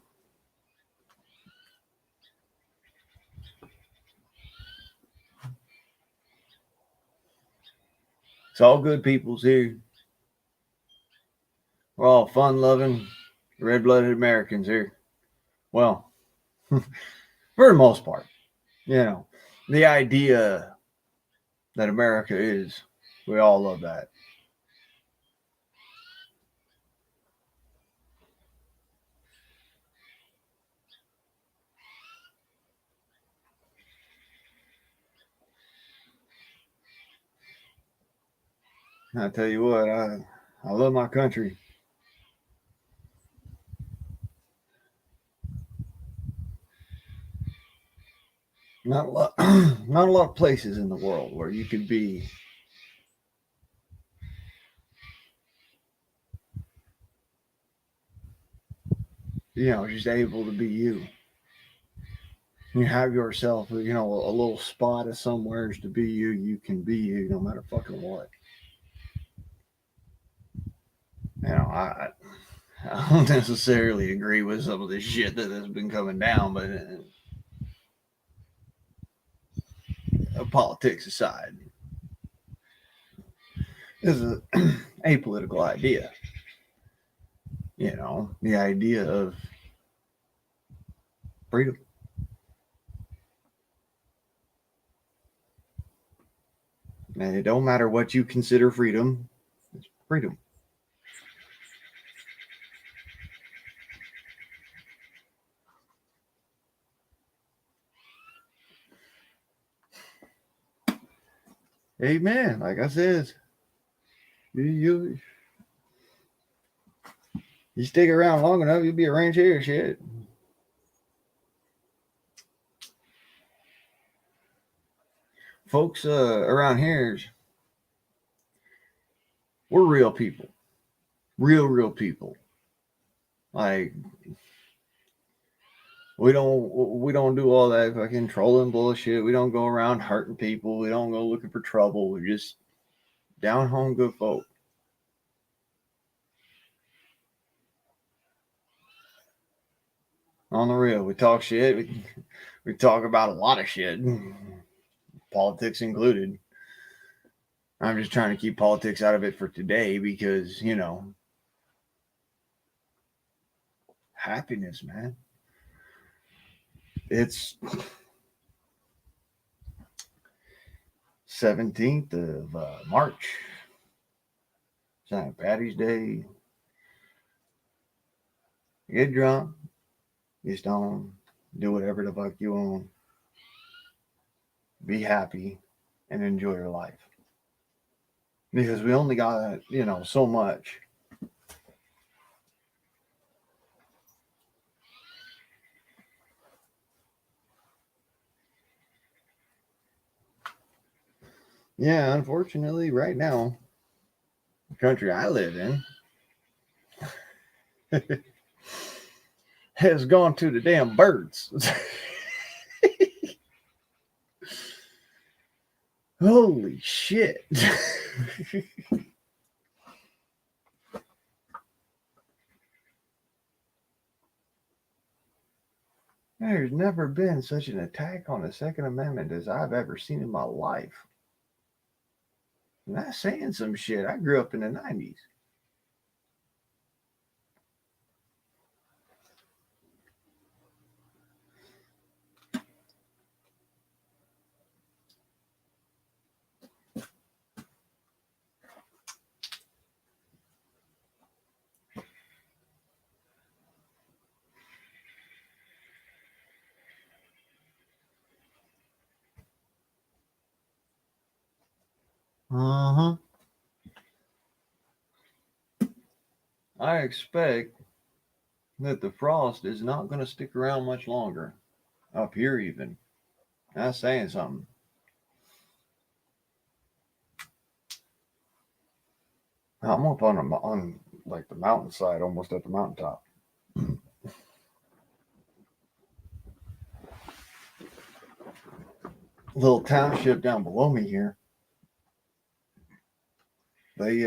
It's all good peoples here. We're all fun loving, red blooded Americans here. Well, for the most part, you know, the idea that America is, we all love that. I tell you what, I love my country. Not a lot, not a lot of places in the world where you could be, just able to be you. You have yourself, a little spot of somewheres to be you. You can be you no matter fucking what. I don't necessarily agree with some of the shit that has been coming down, but politics aside, this is a apolitical idea. The idea of freedom. And it don't matter what you consider freedom, it's freedom. Amen. Like I said, you stick around long enough, you'll be a rancher. Shit. Folks around here, we're real people. Real people. Like we don't do all that fucking trolling bullshit. We don't go around hurting people. We don't go looking for trouble. We're just down home good folk. On the real, we talk shit. We talk about a lot of shit, politics included. I'm just trying to keep politics out of it for today because happiness, man. It's 17th of March. St. Patty's Day. Get drunk, get stoned, do whatever the fuck you want. Be happy and enjoy your life. Because we only got, so much. Yeah, unfortunately, right now, the country I live in has gone to the damn birds. Holy shit. There's never been such an attack on the Second Amendment as I've ever seen in my life. I'm not saying some shit. I grew up in the 90s. Uh-huh. I expect that the frost is not going to stick around much longer. Up here, even. That's saying something. I'm up on like the mountainside, almost at the mountaintop. Little township down below me here. They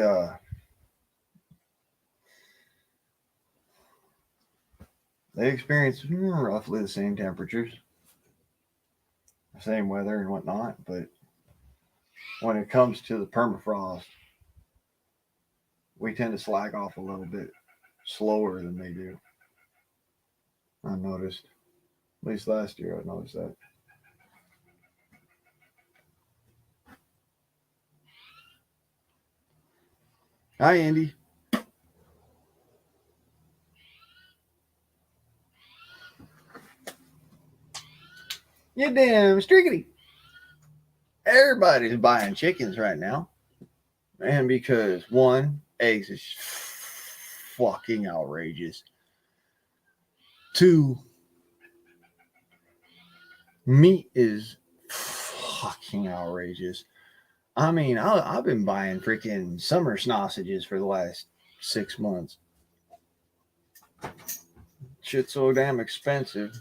they experience roughly the same temperatures, same weather and whatnot, but when it comes to the permafrost, we tend to slack off a little bit slower than they do. I noticed. At least last year, I noticed that. Hi, Andy. You damn strickety. Everybody's buying chickens right now. And because one, eggs is fucking outrageous. Two, meat is fucking outrageous. I mean, I've been buying freaking summer sausages for the last 6 months. Shit's so damn expensive.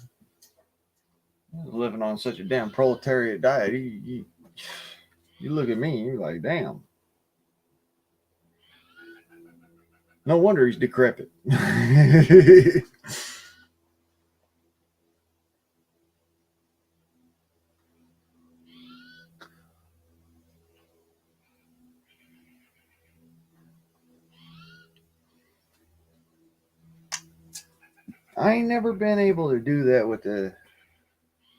Living on such a damn proletariat diet, you look at me, you're like, damn. No wonder he's decrepit. I ain't never been able to do that with the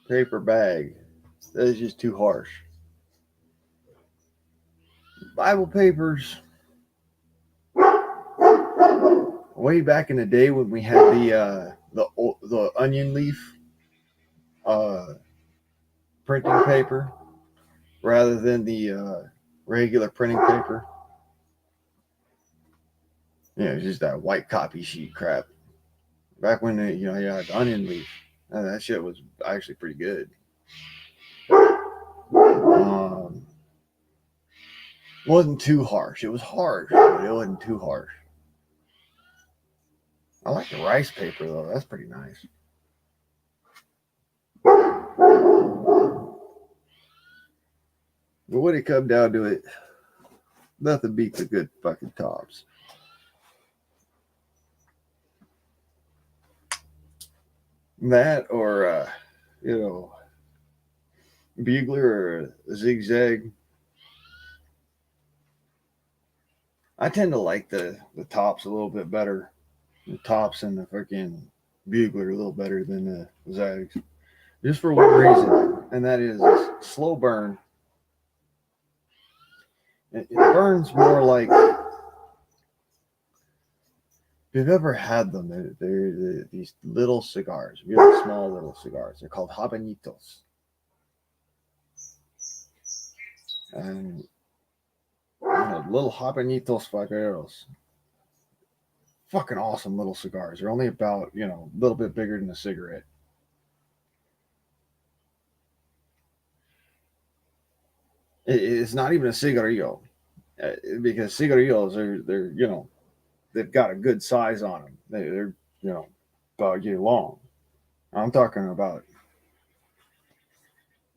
paper bag. That's just too harsh. Bible papers. Way back in the day when we had the onion leaf uh, printing paper rather than the regular printing paper. Yeah, it's just that white copy sheet crap. Back when you had the onion leaf, that shit was actually pretty good. Wasn't too harsh. It was harsh, but it wasn't too harsh. I like the rice paper though. That's pretty nice. But when it come down to it, nothing beats the good fucking tops. That or bugler or zigzag. I tend to like the tops a little bit better. The tops and the freaking bugler a little better than the zags. Just for one reason, and that is slow burn. It burns more like. If you've ever had them, they're these little cigars, really small little cigars. They're called habanitos. And little habanitos vaqueros. Fucking awesome little cigars. They're only about, a little bit bigger than a cigarette. It's not even a cigarillo. Because cigarillos they're they've got a good size on them. They're about a year long. I'm talking about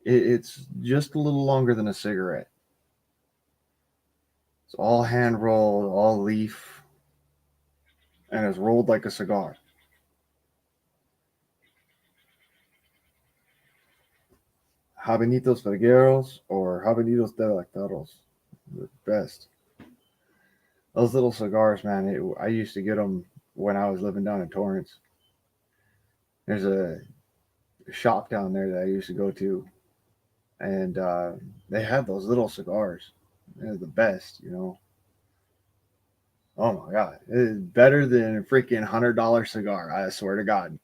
it's just a little longer than a cigarette. It's all hand rolled, all leaf, and it's rolled like a cigar. Habanitos Vergueros or Habanitos Delectados. The best. Those little cigars, man, I used to get them when I was living down in Torrance. There's a shop down there that I used to go to, and they had those little cigars. They're the best. Oh my god, it's better than a freaking $100 cigar. I swear to God,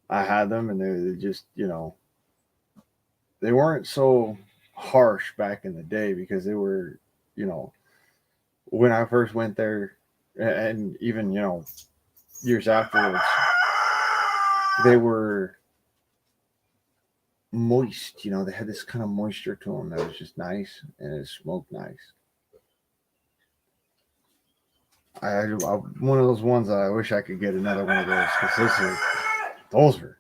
I had them, and they just they weren't so harsh back in the day because they were when I first went there, and even years afterwards, they were moist. They had this kind of moisture to them that was just nice, and it smoked nice. one of those ones that I wish I could get another one of those because those were.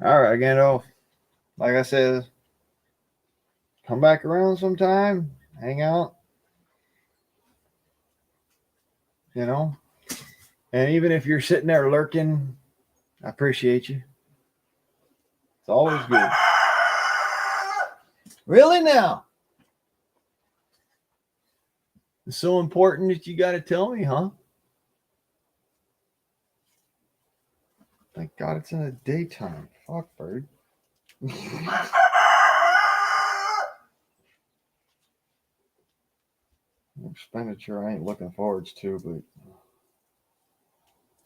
All right, Gandalf. Like I said, come back around sometime, hang out, you know. And even if you're sitting there lurking, I appreciate you. It's always good. Really now? It's so important that you got to tell me, huh? Thank God it's in the daytime. Fuck, bird. Expenditure I ain't looking forward to, but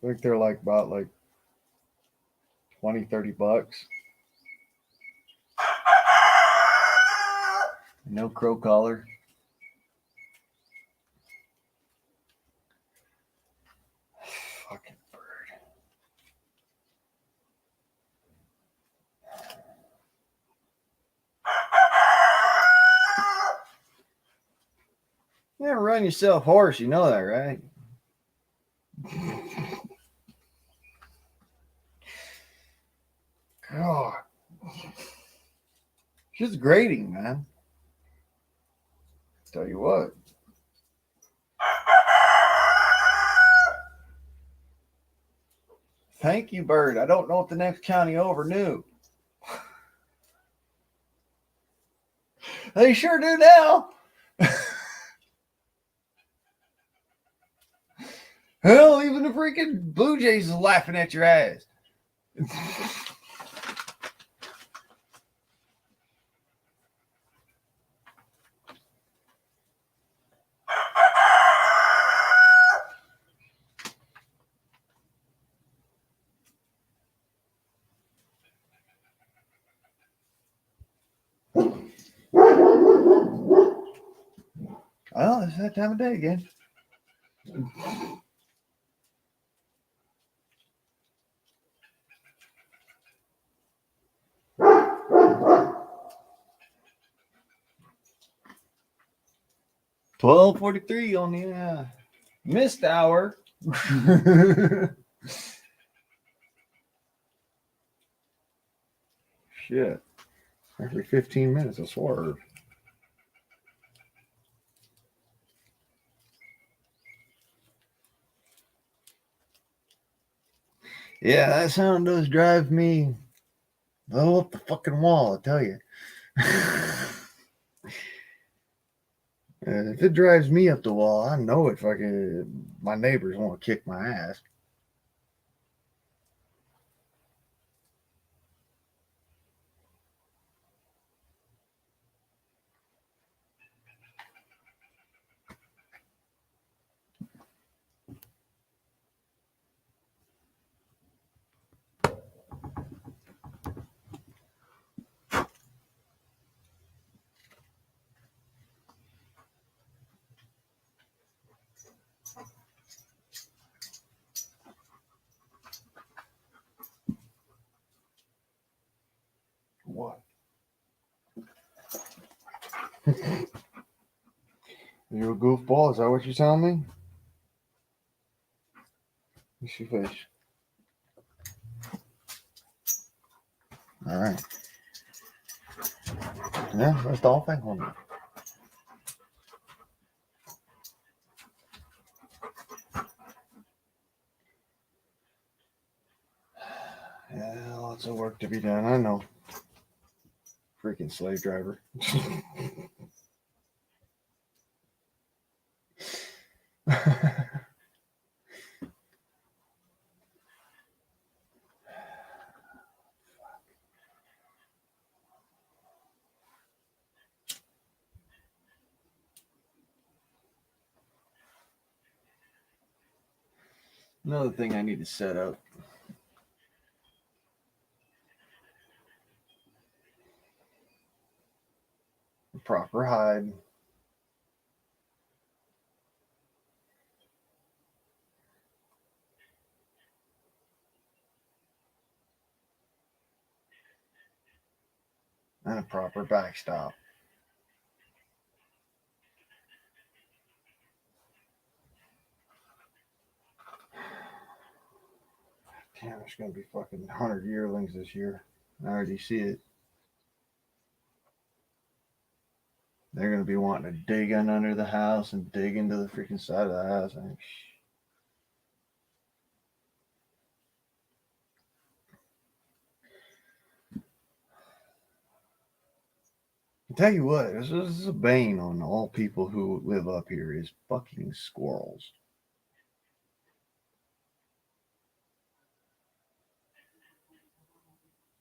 I think they're like about like 20-30 bucks. No crow collar. Fucking bird. You never run yourself hoarse, you know that, right? God. She's grating, man. Tell you what. Thank you, bird. I don't know if the next county over knew. They sure do now. Hell, even the freaking Blue Jays is laughing at your ass. Well, it's that time of day again. 12:43 on the missed hour. Shit. Every 15 minutes, a swerve. Yeah, that sound does drive me up the fucking wall, I tell you. If it drives me up the wall, I know it fucking my neighbors want to kick my ass. What? You a goofball? Is that what you're telling me? What's your face? All right. Yeah, that's the whole thing on me. Yeah, lots of work to be done. I know. Freaking slave driver. Another thing I need to set up. A proper hide. and a proper backstop. Damn, there's gonna be fucking 100 yearlings this year. I already see it. They're gonna be wanting to dig in under the house and dig into the freaking side of the house. I tell you what, this is a bane on all people who live up here is fucking squirrels.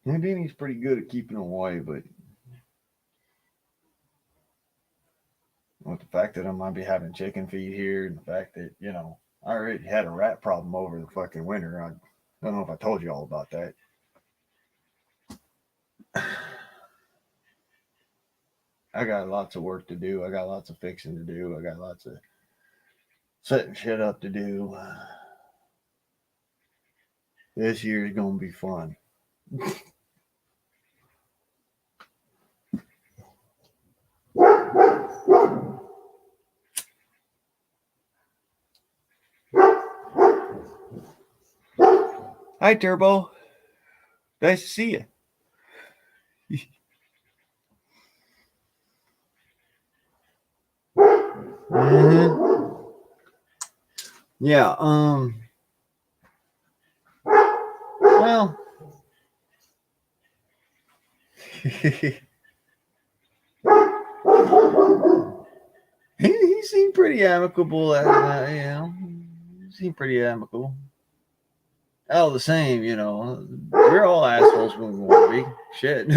Houdini's pretty good at keeping them away, but with the fact that I might be having chicken feed here and the fact that, I already had a rat problem over the fucking winter. I don't know if I told you all about that. I got lots of work to do. I got lots of fixing to do. I got lots of setting shit up to do. This year is going to be fun. Hi, Turbo. Nice to see you. Mm-hmm. Yeah, well, he seemed pretty amicable. He seemed pretty amicable. All the same, we're all assholes when we want to be. Shit.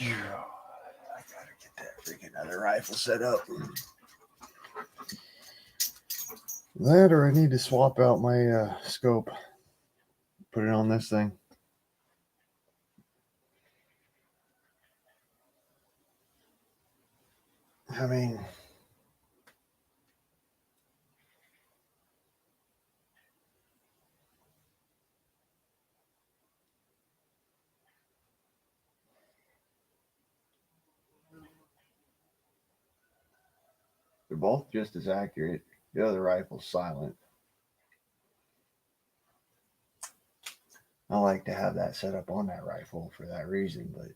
I gotta get that freaking other rifle set up. That, or I need to swap out my scope. Put it on this thing. I mean, they're both just as accurate. The other rifle's silent. I like to have that set up on that rifle for that reason, but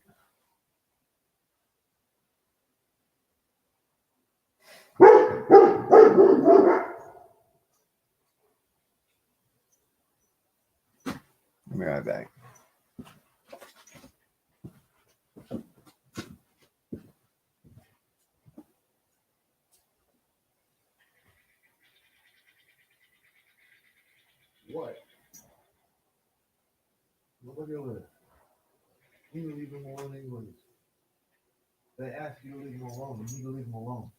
I'll be right back. What? Nobody over there. You leave them alone anyways. They ask you to leave them alone. You need to leave them alone.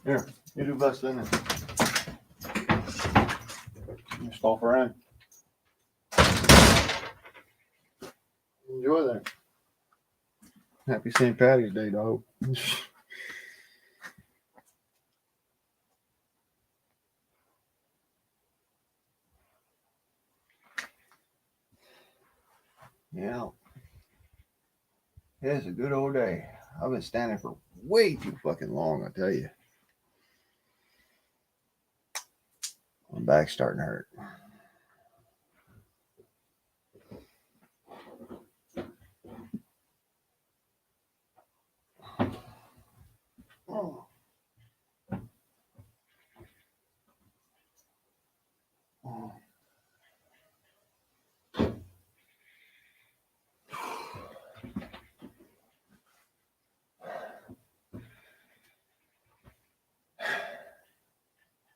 Here, you do best in it. You stomp around. Enjoy that. Happy St. Patty's Day, dog. Yeah. It's a good old day. I've been standing for way too fucking long, I tell you. My back's starting to hurt. Oh. Oh.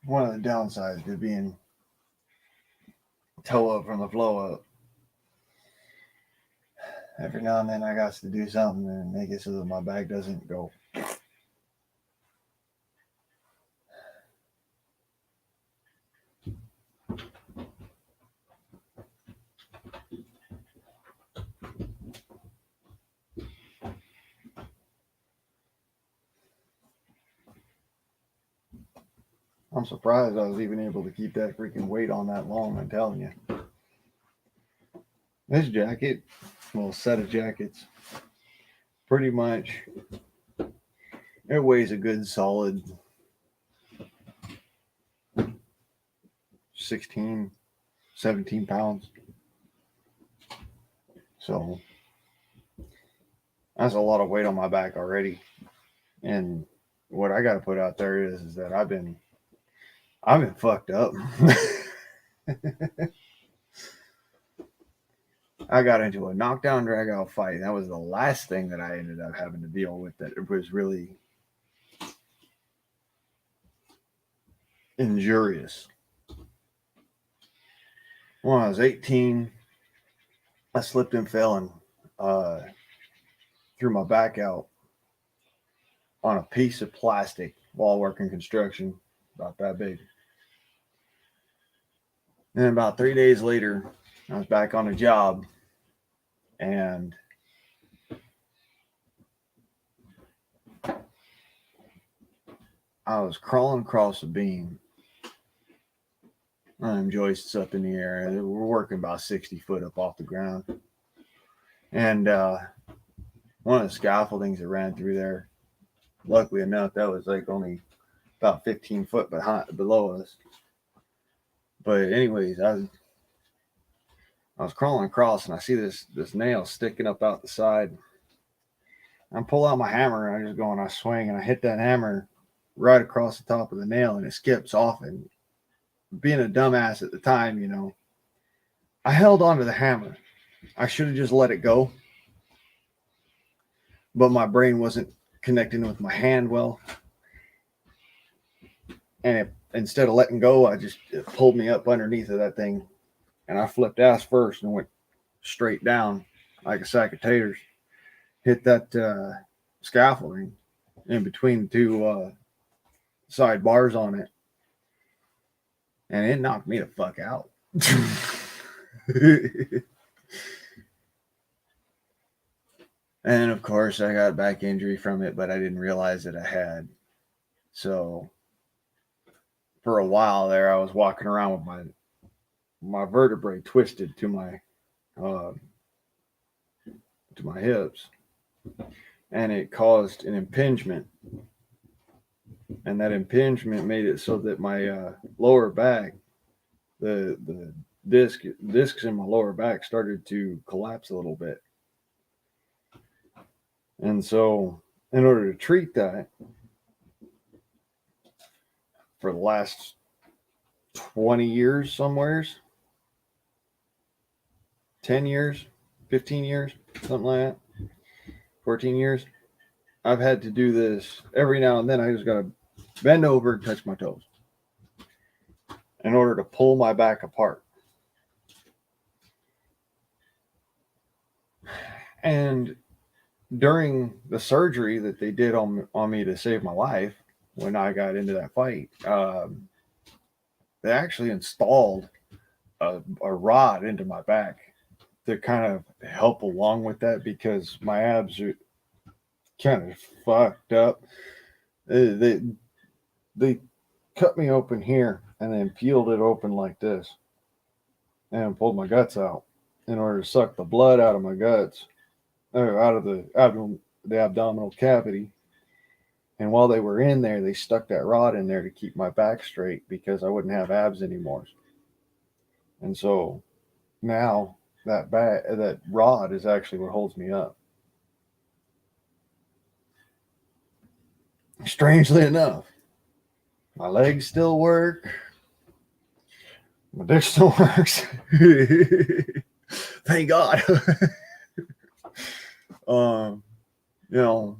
One of the downsides to being toe up from the flow up. Every now and then I got to do something and make it so that my bag doesn't go. I'm surprised I was even able to keep that freaking weight on that long, I'm telling you. This jacket, well, set of jackets, pretty much, it weighs a good solid 16, 17 pounds. So that's a lot of weight on my back already. And what I got to put out there is that I've been fucked up. I got into a knockdown drag out fight. That was the last thing that I ended up having to deal with that was really injurious. When I was 18, I slipped and fell and threw my back out on a piece of plastic while working construction, about that big. And then about 3 days later, I was back on a job and I was crawling across a beam. I'm joists up in the air. We're working about 60 foot up off the ground. And one of the scaffoldings that ran through there, luckily enough, that was like only about 15 foot below us. But anyways, I was crawling across and I see this nail sticking up out the side. I pull out my hammer and I just go and I swing and I hit that hammer right across the top of the nail and it skips off. And being a dumbass at the time, you know, I held onto the hammer. I should have just let it go. But my brain wasn't connecting with my hand well. And instead of letting go, it pulled me up underneath of that thing. And I flipped ass first and went straight down like a sack of taters. Hit that scaffolding in between the two side bars on it. And it knocked me the fuck out. And of course, I got back injury from it, but I didn't realize that I had. So for a while there, I was walking around with my vertebrae twisted to my hips, and it caused an impingement. And that impingement made it so that my lower back, the discs in my lower back started to collapse a little bit. And so, in order to treat that, for the last 20 years, somewheres, 10 years, 15 years, something like that, 14 years, I've had to do this every now and then. I just got to bend over and touch my toes in order to pull my back apart. And during the surgery that they did on me to save my life, when I got into that fight, they actually installed a rod into my back to kind of help along with that because my abs are kind of fucked up. They cut me open here and then peeled it open like this and pulled my guts out in order to suck the blood out of my guts, out of the abdominal cavity. And while they were in there, they stuck that rod in there to keep my back straight because I wouldn't have abs anymore. And so now that rod is actually what holds me up. Strangely enough, my legs still work. My dick still works. Thank God. You know,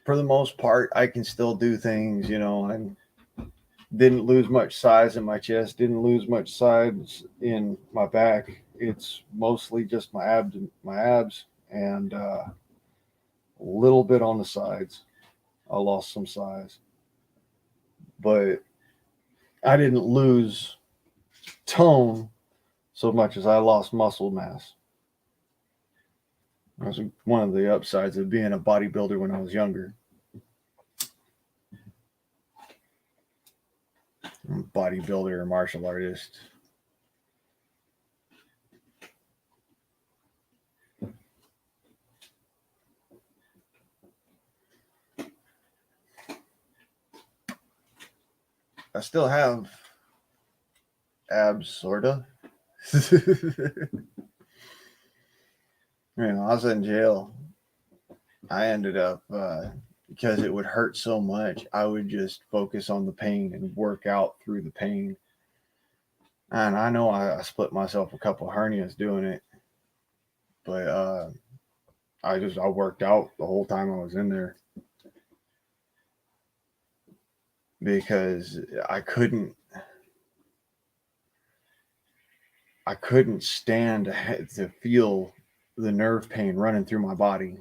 for the most part, I can still do things. You know, Didn't lose much size in my chest, didn't lose much size in my back. It's mostly just my abs and a little bit on the sides. I lost some size, but I didn't lose tone so much as I lost muscle mass. That was one of the upsides of being a bodybuilder when I was younger. Bodybuilder or martial artist. I still have abs, sorta. I was in jail. I ended up because it would hurt so much. I would just focus on the pain and work out through the pain. And I know I split myself a couple hernias doing it, but I worked out the whole time I was in there because I couldn't stand to feel the nerve pain running through my body,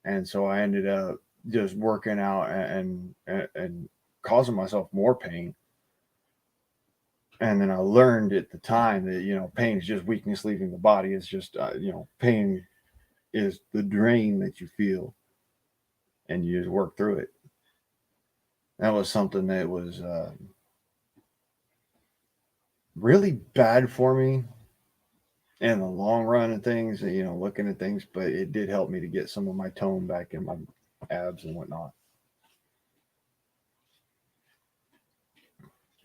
and so I ended up just working out and causing myself more pain. And then I learned at the time that pain is just weakness leaving the body. It's just pain is the drain that you feel, and you just work through it. That was something that was really bad for me in the long run and things, looking at things, but it did help me to get some of my tone back in my abs and whatnot.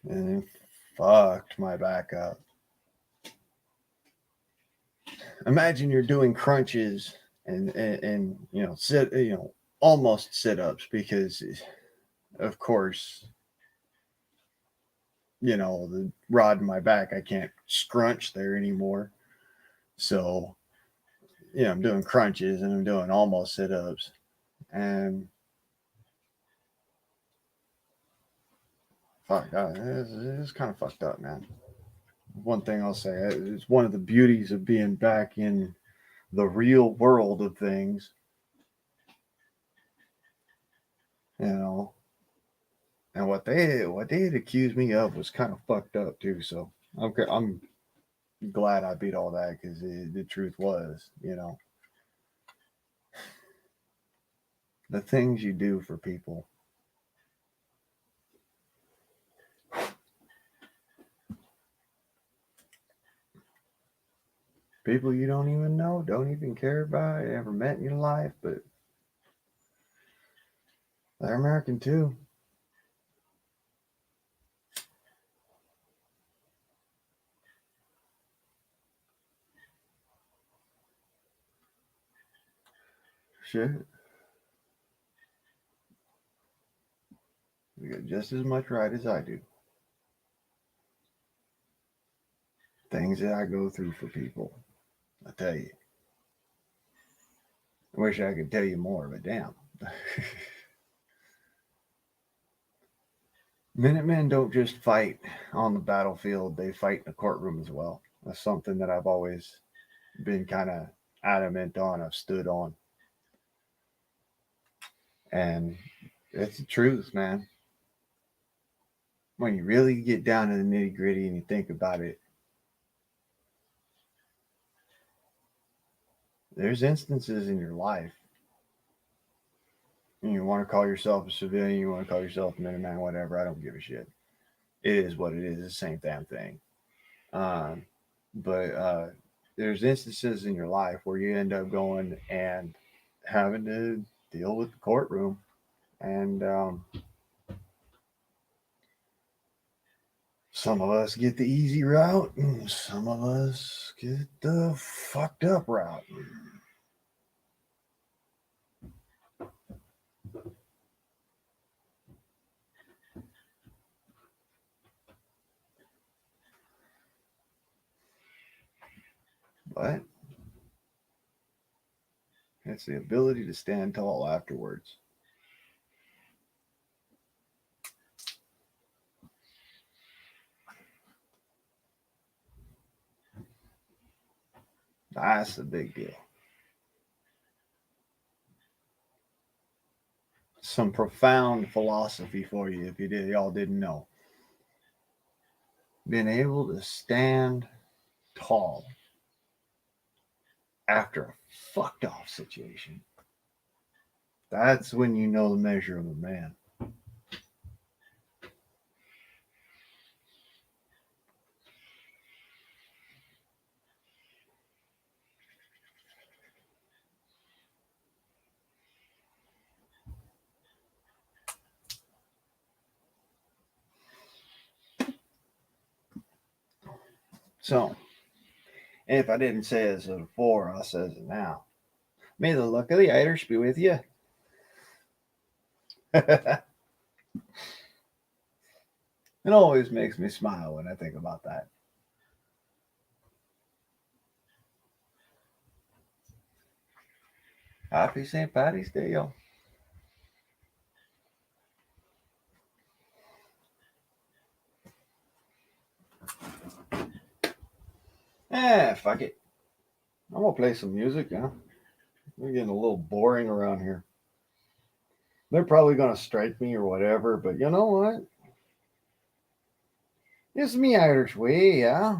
And it fucked my back up. Imagine you're doing crunches and sit, almost sit-ups because of course, the rod in my back, I can't scrunch there anymore. So, I'm doing crunches and I'm doing almost sit-ups. And fuck, it's kind of fucked up, man. One thing I'll say, it's one of the beauties of being back in the real world of things, you know. And what they had accused me of was kind of fucked up too. So I'm glad I beat all that because the truth was, the things you do for people. People you don't even know, don't even care about, ever met in your life, but they're American too. Shit. You got just as much right as I do. Things that I go through for people. I tell you. I wish I could tell you more, but damn. Minutemen don't just fight on the battlefield, they fight in the courtroom as well. That's something that I've always been kind of adamant on, I've stood on. And it's the truth, man. When you really get down to the nitty gritty and you think about it, there's instances in your life. You want to call yourself a civilian, you want to call yourself a Minuteman, whatever, I don't give a shit. It is what it is, it's the same damn thing. Um, but there's instances in your life where you end up going and having to deal with the courtroom, and some of us get the easy route, and some of us get the fucked up route. But it's the ability to stand tall afterwards. That's the big deal. Some profound philosophy for you if y'all didn't know. Being able to stand tall after a fucked off situation. That's when you know the measure of a man. So, if I didn't say this before, I'll say it now. May the luck of the Irish be with you. It always makes me smile when I think about that. Happy St. Patty's Day, y'all. Fuck it. I'm gonna play some music, yeah. We're getting a little boring around here. They're probably gonna strike me or whatever, but you know what? It's me Irish way, yeah.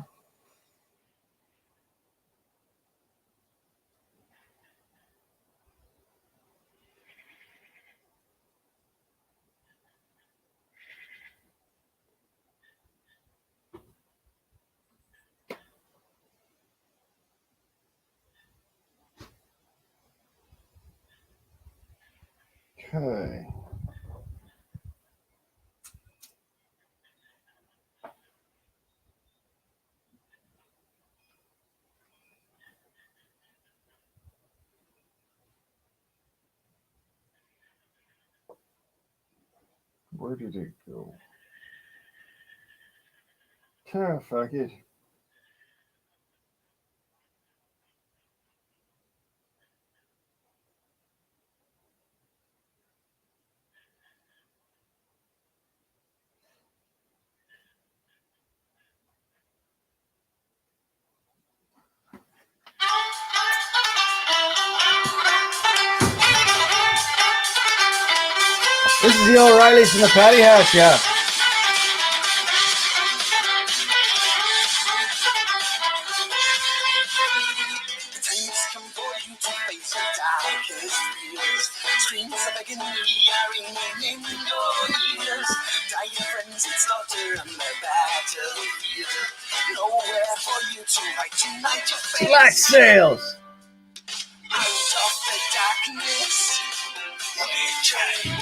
Okay. Where did it go? Fuck it. This is the O'Reillys in the Patty House, yeah. Screams of agony are ringing in your ears. Dying friends in slaughter on the battlefield. Nowhere for you to hide tonight. Your face. Black sails. Out of the darkness, we came.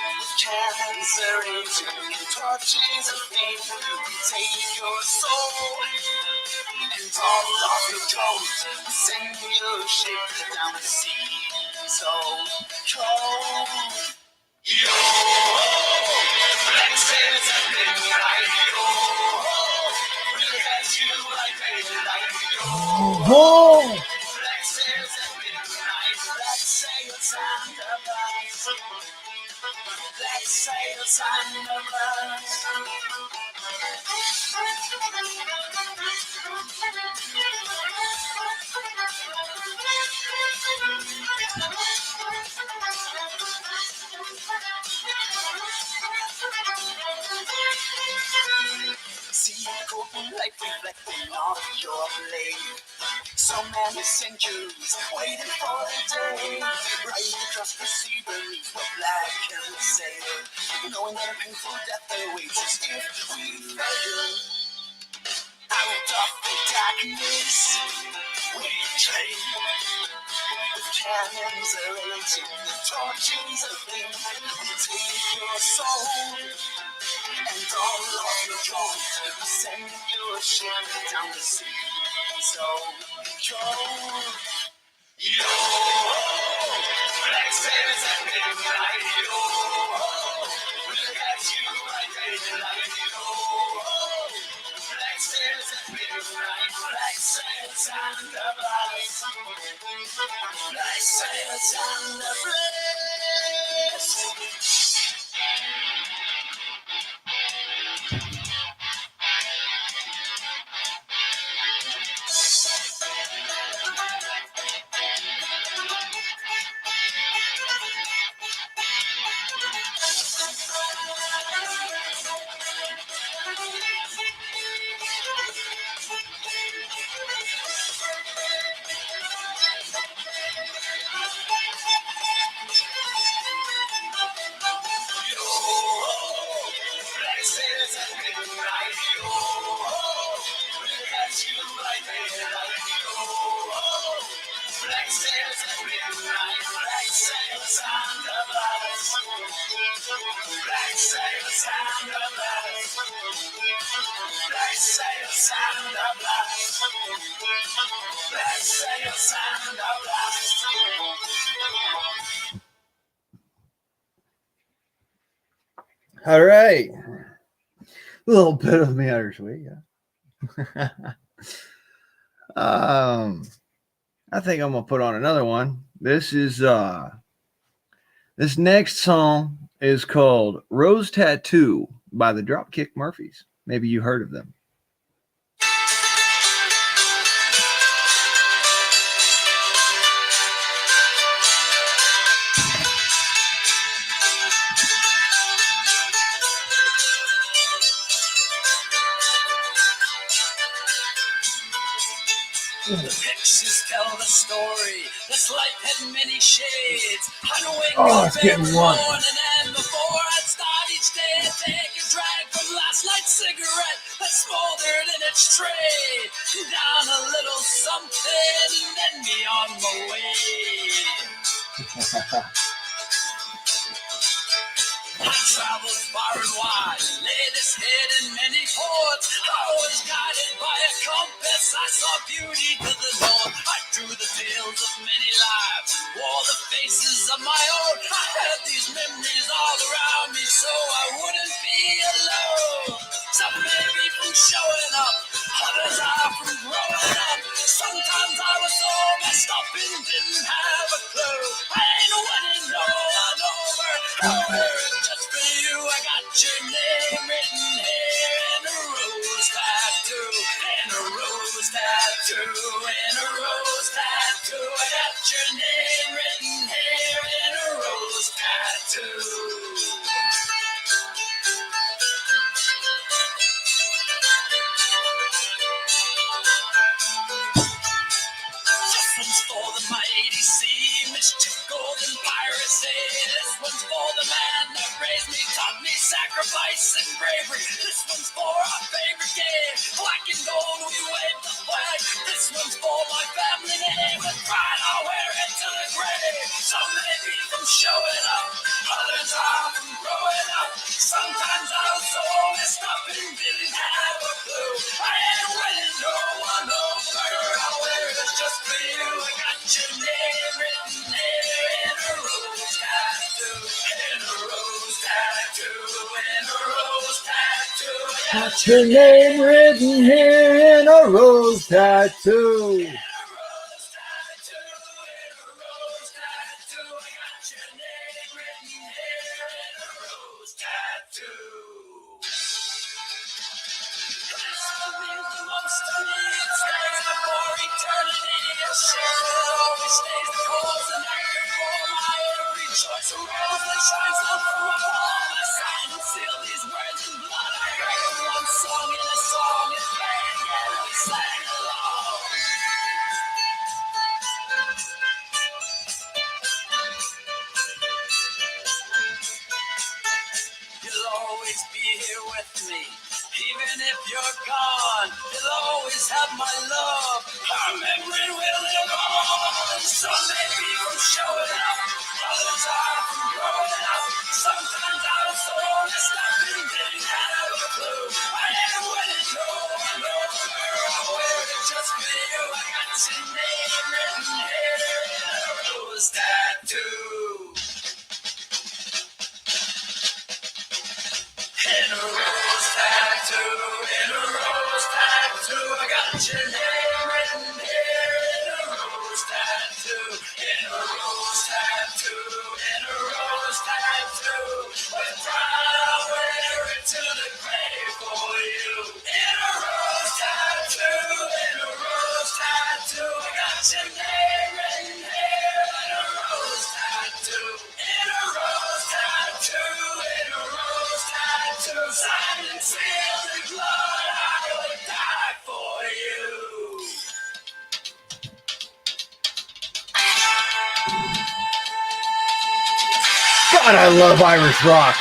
With cannons raging and torches of flame, we take your soul and all of your gold. We send your ship down the sea so cold. Yo, black sails at midnight. Yo, we'll catch you like daylight. Yo, black sails at midnight. Black sails and the lights. Black sails and the lights. See golden light reflecting off your blade. So many centuries waiting for the day. Right across the sea beneath the blackened sail, knowing that a painful death awaits us if we fail. Out of the darkness, we came. With cannons raging, the torches of flame, we take your soul and all of your gold. We send your ship down the sea so cold. Yo, black sails at midnight. Yo, we'll catch you by daylight. Yo, black sails at midnight. Black sails and the lights. Black sails and the blaze. sound of life. Let's say a sound of life. All right. A little bit of the Irish way, yeah. I think I'm gonna put on another one. This next song is called Rose Tattoo by the Dropkick Murphys. Maybe you heard of them. The pictures tell the story. This life had many shades. It's getting warm. And before I'd start each day, I'd take a drag from last night's cigarette that smoldered in its tray. Down a little something, then be on my way. I traveled far and wide, laid his head in many ports. I was guided by a compass, I saw beauty to the north. I drew the tales of many lives, wore the faces of my own. I had these memories all around me, so I wouldn't be alone. Some may be from showing up, others are from growing up. Sometimes I was so messed up and didn't have a clue. I ain't winning, no, I'm over. Just for you, I got your name written here in a rose tattoo. In a rose tattoo, in a rose tattoo. I got your name written here in a rose tattoo. This one's for the mighty sea, mischief, golden piracy. This one's for the man that raised me, taught me sacrifice and bravery. This one's for our favorite game, black and gold, we wave the flag. This one's for my family name, with pride I'll wear it to the grave. Some may be from showing up, others are from growing up. Sometimes I was so messed up and didn't have a clue. I ain't winning, no one over. I'll wear it just for you. I got your name written here in a rose tattoo. In a rose tattoo. In a rose tattoo. Got your name written here in a rose tattoo. You'll always be here with me, even if you're gone. You'll always have my love. Our memory will live on. Some may be from showing up, others are from growing up. Sometimes I was so messed up and didn't have a clue. I ain't winning, no, I'm over. I'll wear it just for you. I got your name written here in a rose tattoo. In a rose tattoo, in a rose tattoo, I got your name written here in a rose tattoo. In a rose tattoo, in a rose tattoo, with pride I'll wear it to the grave for you. In a rose tattoo, in a rose tattoo, I got your name written here in a rose tattoo. In a rose tattoo, in a rose tattoo, signed and sealed in blood, I would die for you. God, I love Irish rock.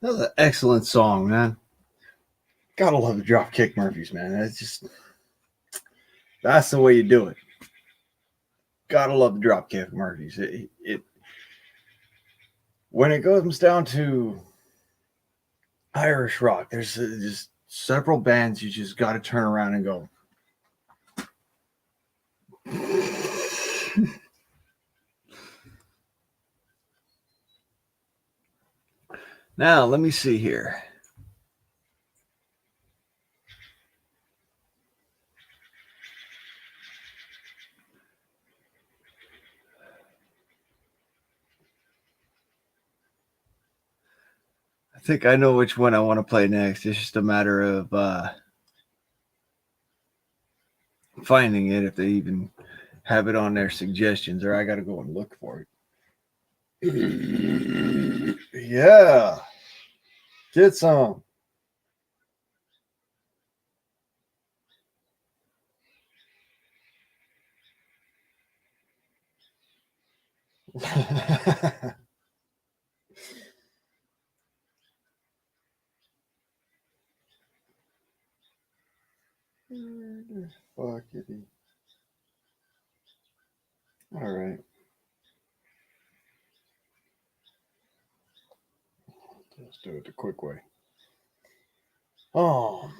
That was an excellent song, man. Gotta love the Dropkick Murphys, man. That's the way you do it. Gotta love the Dropkick Murphys. When it comes down to Irish rock, there's just several bands you just got to turn around and go. Now, let me see here. I think I know which one I want to play next. It's just a matter of finding it, if they even have it on their suggestions, or I got to go and look for it. Yeah. Get some. Fuck it. All right. Let's do it the quick way. Oh.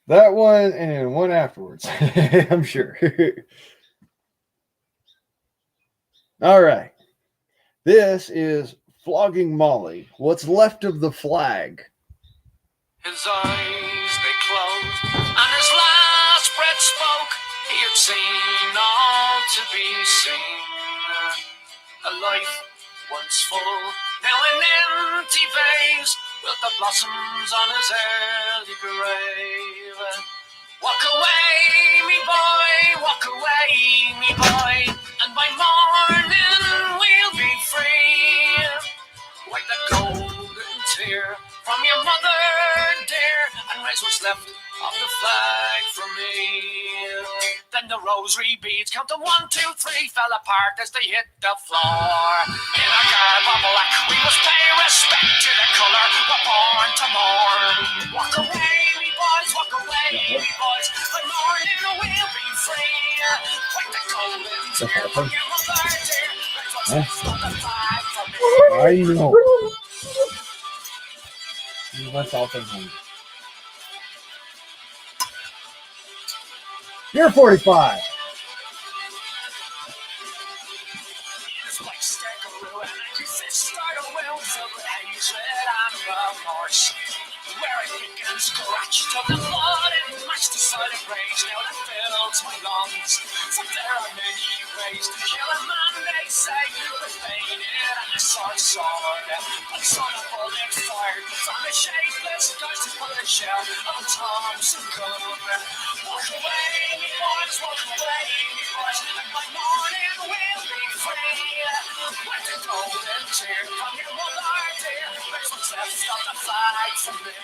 That one and one afterwards, I'm sure. All right. This is Flogging Molly. What's left of the flag. His eyes, they closed, and his last breath spoke. He had seen all to be seen. A life once full, now an empty vase, with the blossoms on his early grave. Walk away, me boy, walk away, me boy, and by morning we'll be free. Wipe that golden tear from your mother dear, and raise what's left of the flag for me. Then the rosary beads, count to 1, 2, 3, fell apart as they hit the floor. In a garb of black, we must pay respect to the colour we're born to mourn. Walk away, me boys, walk away, me boys, by morning we'll be free. Wipe the golden tear from your mother dear, raise what's left of the flag for me. I know. What's all things on? You're 45. Where it begins, scratched of the blood and mashed aside a rage now that fills my lungs. So there are many ways to kill a man, they say, with painted and a sword. But son of bullet fired from a shapeless ghost for the shell of Thompson gun. Walk away, me boys, walk away, me boys, and by morning we'll be free. With the golden tear from your mother dear, raise what's left of the flag for me.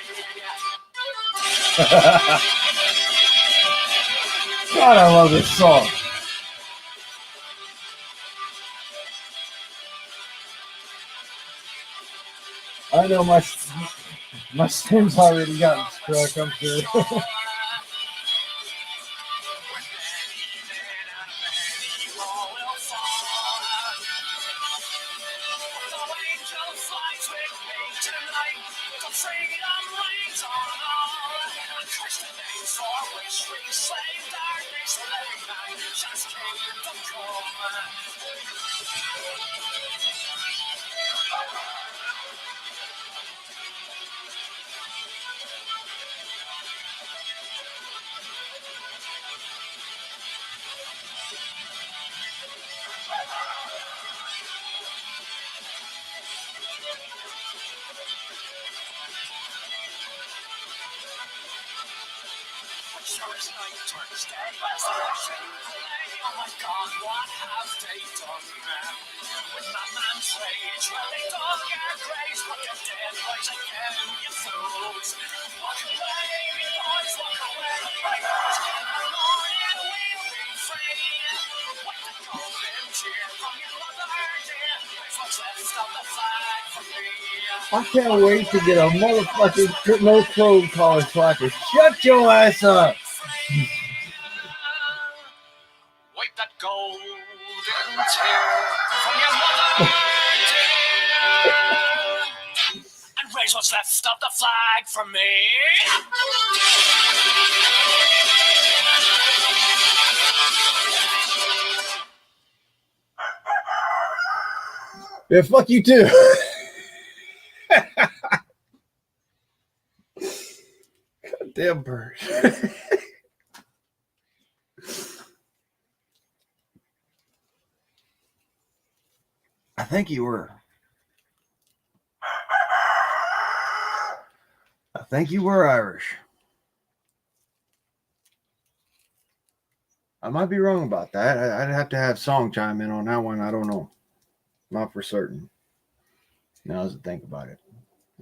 God, I love this song. I know my Stim's already gotten struck, I'm sure. night turns day. Oh my God, what have they done? With that man's rage, well, they dug our graves, but they're dead right again, you fools. Walk away, you boys, walk away. In the morning we'll be free. With the golden cheer from your mother dear, there's what's left of the flag for me. I can't wait to get a motherfucking no clothes collar so I can shut your ass up. Wipe that golden tear from your mother dear, and raise what's left of the flag for me. Yeah, fuck you too. Goddamn bird. I think you were Irish. I might be wrong about that. I'd have to have Song chime in on that one. I don't know. Not for certain. Now, as I think about it,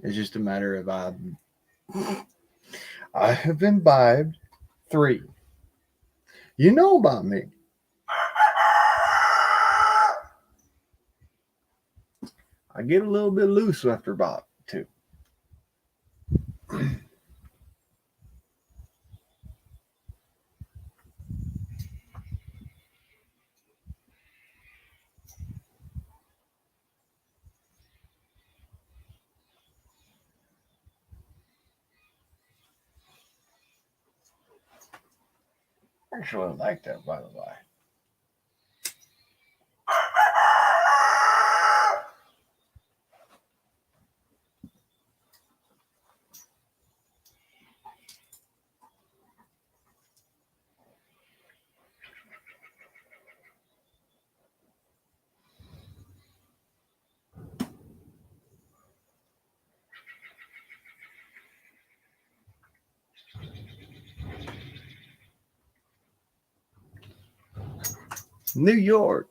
it's just a matter of I have imbibed 3. You know about me. I get a little bit loose after about 2. Actually, I like that, by the way. New York.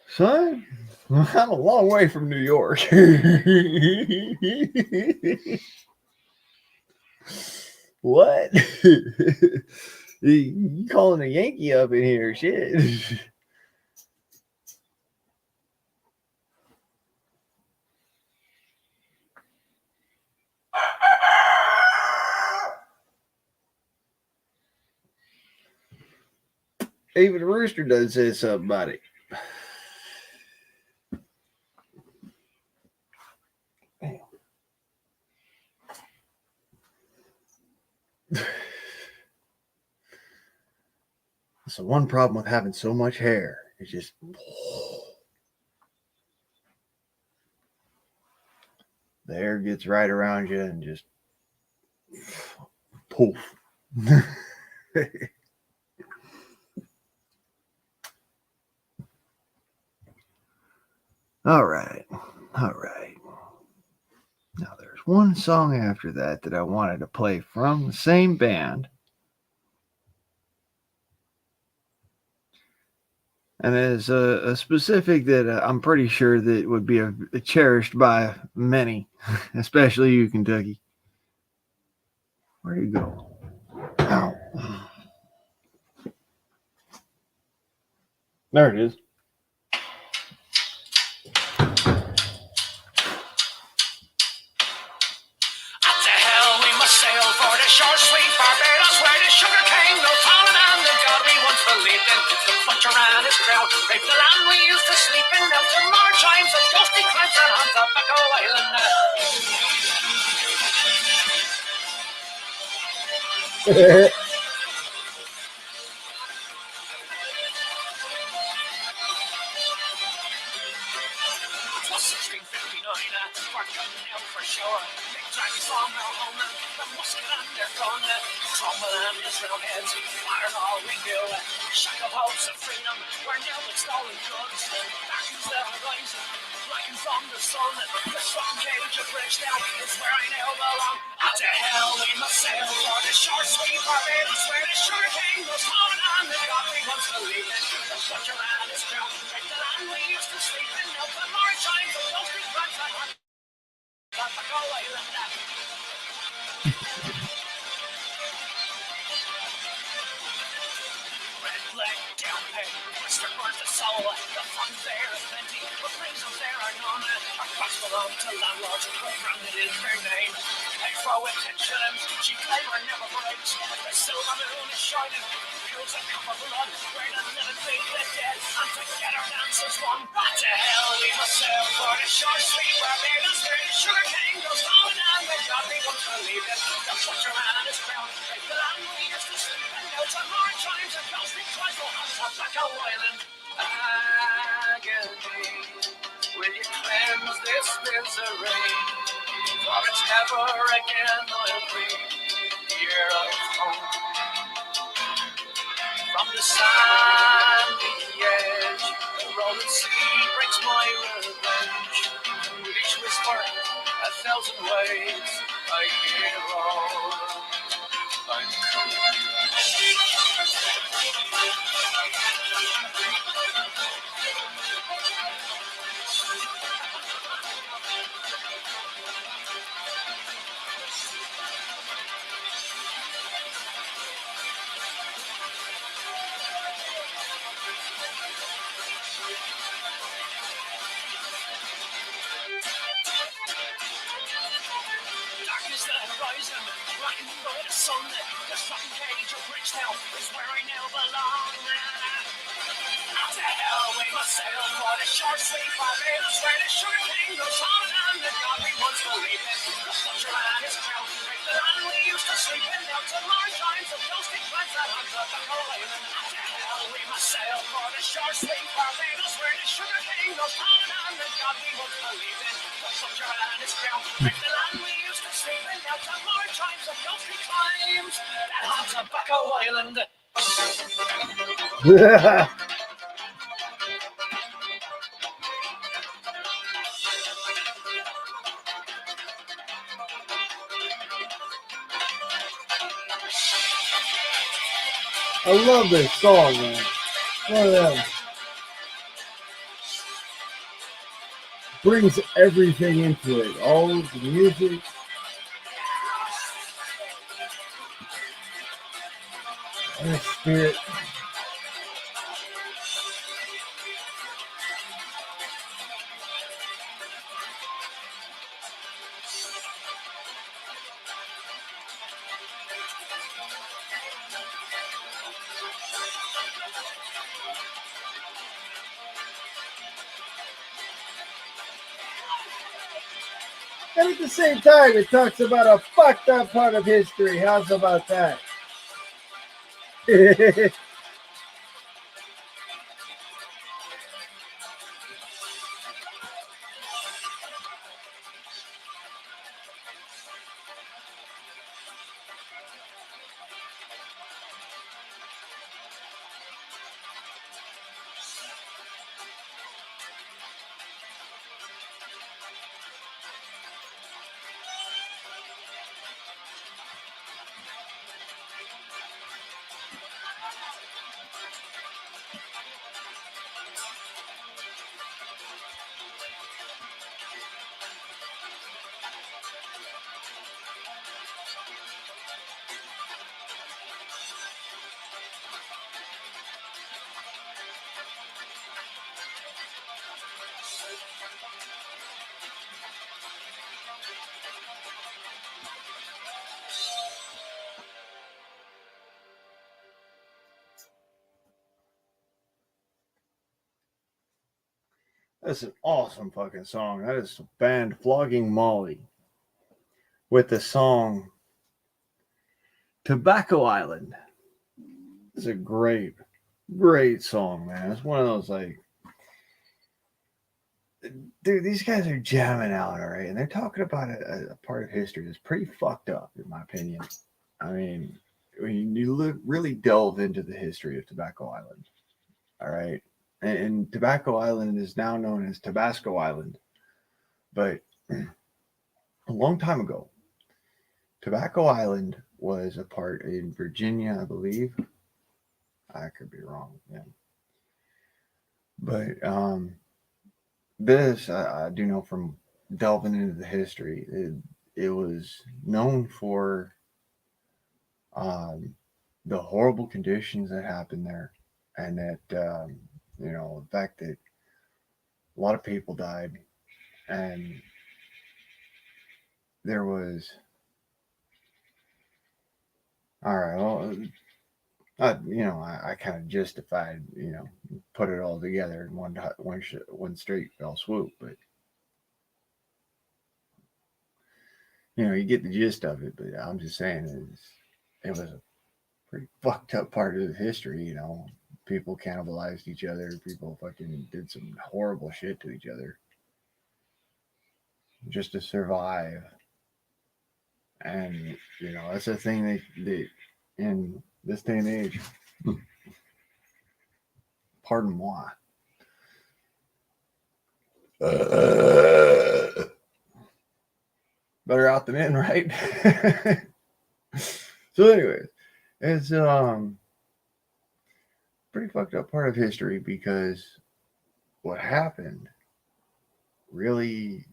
Son, I'm a long way from New York. What? You calling a Yankee up in here? Shit. Even the rooster does say something about it. Damn. That's the one problem with having so much hair. It's just the hair gets right around you and just poof. All right. Now there's one song after that I wanted to play from the same band. And there's a specific that I'm pretty sure that would be cherished by many, especially you, Kentucky. Where do you go? Ow. There it is. Sail for the short, sweet Barbados, where the sugar cane grows tall and the God we once believed in. The butcher and his crowd raped the land we used to sleep in. Now to more chimes of ghostly crimes and on Tobacco Island. It was 1659, mine. We're cutting out for sure. Big dragons from our home, the musket and their gun. Cromwell and his round heads, fired all we do. Shackle hopes of freedom, we're now with stolen goods. Darkens the horizon, lighting from the sun. The strong cage of Bridgetown is where I now belong. Out to hell we must sail for the shore sweet Barbados, where the sure king was home and the God we once believed in. The butcher and his crown, take the land we used to sleep in. Now the Lord shines the those big bands that hunt. But the go away with that. Red flag down pay, Mr. burns the soul. The funds there is plenty, but prisons there are none. Our crops belong to landlords, but branded is their name. Pay for with 10 shillings, cheap labour never breaks. The silver moon is shining, pools of copper blood, where the living feed the dead, and together dance as one. What to hell we must sail for the shore sweet Barbados, where the sugar cane goes on and the God we once believed in. The butcher and his crown, take the land we used to sleep in. Now to more chimes and ghostly cries will hunt us back a island. Agony, will you cleanse this misery? For it's never again I'll be here I'm home. From the sandy edge, the rolling sea brings my revenge. With each whisper, a thousand ways I hear all. I'm coming. Dark is the horizon, blackened by the sun. The fucking cage of Bridgetown is where I now belong. Out to hell we must sail for the shore sweet Barbados, where the sugar cane goes on and the God we once believed in. The butcher and his crown, break the land we used to sleep in. Now to more shines of ghostly plants that hunt up the whole island. Out to hell we must sail for the shore sweet Barbados, where the sugar cane goes on and the God we once believed in. The butcher and his crown, break the land we used to sleep in. Now to more chimes of ghostly climes that hunt up Bucko Island. I love this song, man. One of them. Brings everything into it. All of the music. And the spirit. And at the same time, it talks about a fucked up part of history. How's about that? That's an awesome fucking song. That is the band Flogging Molly with the song Tobacco Island. It's a great, great song, man. It's one of those, like, dude, these guys are jamming out, all right, and they're talking about a part of history that's pretty fucked up, in my opinion. I mean, when you really delve into the history of Tobacco Island, all right, and Tobacco Island is now known as Tabasco Island, but a long time ago, Tobacco Island was a part in Virginia, I believe. I could be wrong, yeah, but this I do know from delving into the history. It was known for um, the horrible conditions that happened there, and that the fact that a lot of people died, and there was all right. Well, I kind of justified, put it all together in one straight fell swoop, but you get the gist of it. But I'm just saying it was a pretty fucked up part of history. People cannibalized each other. People fucking did some horrible shit to each other just to survive. And that's the thing that in this day and age, pardon moi, better out than in, right? So anyways, it's pretty fucked up part of history, because what happened really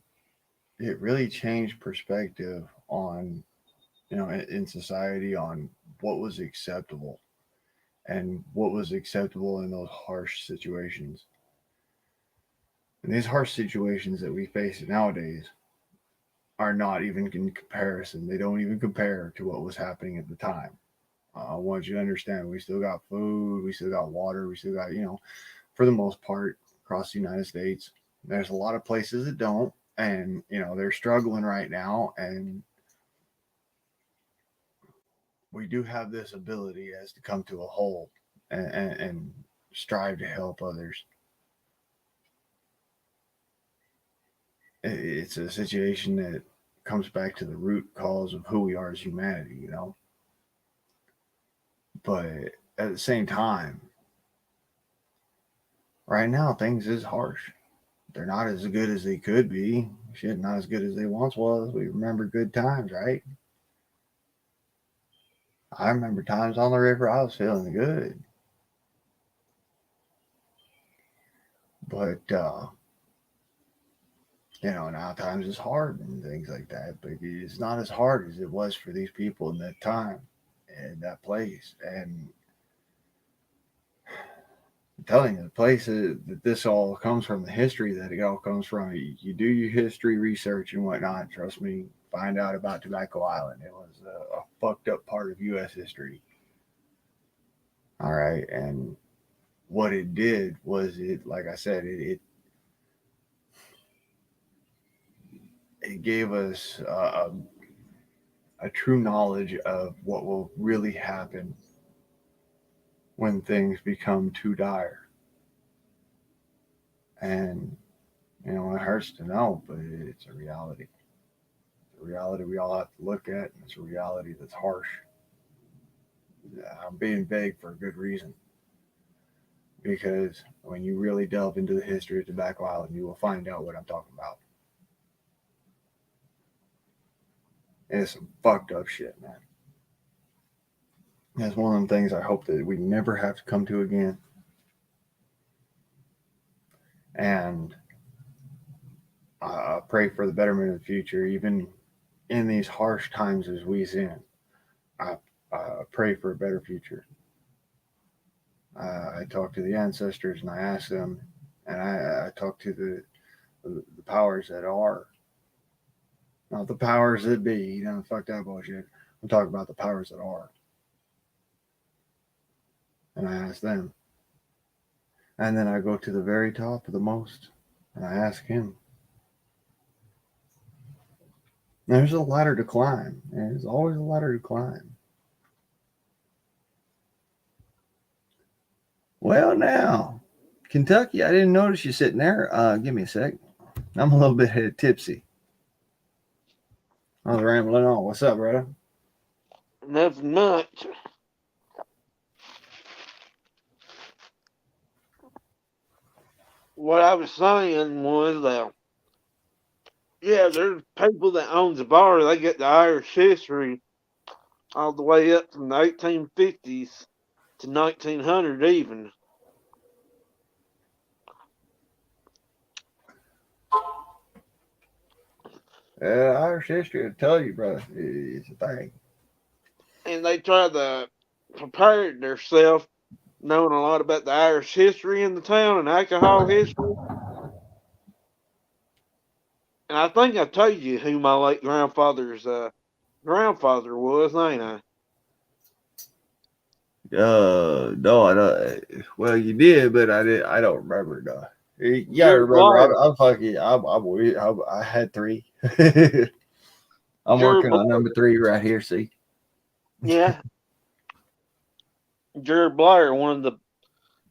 it really changed perspective on in society on what was acceptable and what was acceptable in those harsh situations. And these harsh situations that we face nowadays are not even in comparison. They don't even compare to what was happening at the time. I want you to understand, we still got food, we still got water, we still got, for the most part, across the United States. There's a lot of places that don't, and they're struggling right now. And we do have this ability as to come to a whole and strive to help others. It's a situation that comes back to the root cause of who we are as humanity, But at the same time, right now things is harsh. They're not as good as they could be. Shit, not as good as they once was. We remember good times, right? I remember times on the river I was feeling good. But now times is hard and things like that. But it's not as hard as it was for these people in that time and that place. And I'm telling you, the place that this all comes from, the history that it all comes from, you do your history research and whatnot. Trust me, find out about Tobacco Island. It was a fucked up part of U.S. history. All right. And what it did was like I said, it gave us a true knowledge of what will really happen when things become too dire. And, it hurts to know, but it's a reality. It's a reality we all have to look at, and it's a reality that's harsh. I'm being vague for a good reason. Because when you really delve into the history of Tobacco Island, you will find out what I'm talking about. It's some fucked up shit, man. That's one of them things I hope that we never have to come to again. And I pray for the betterment of the future, even in these harsh times as we in. I pray for a better future. I talk to the ancestors and I ask them, and I talk to the powers that are, not the powers that be. Fuck that bullshit. I'm talking about the powers that are, and I ask them, and then I go to the very top of the most, and I ask him. There's a ladder to climb. There's always a ladder to climb. Well, now, Kentucky, I didn't notice you sitting there. Give me a sec. I'm a little bit tipsy. I was rambling on. What's up, brother? Nothing much. What I was saying was yeah, there's people that owns a bar, they get the Irish history all the way up from the 1850s to 1900 even. Irish history will tell you, brother. It's a thing. And they try to prepare themselves knowing a lot about the Irish history in the town and alcohol history. And I think I told you who my late grandfather's grandfather was, ain't I? No, I don't. Well, you did, but I did. I don't remember. No, you gotta Jared remember. Blair. I'm fucking. I'm weird. I had three. I'm Jared working on Blair. number 3 right here. See. Yeah. Jared Blair, one of the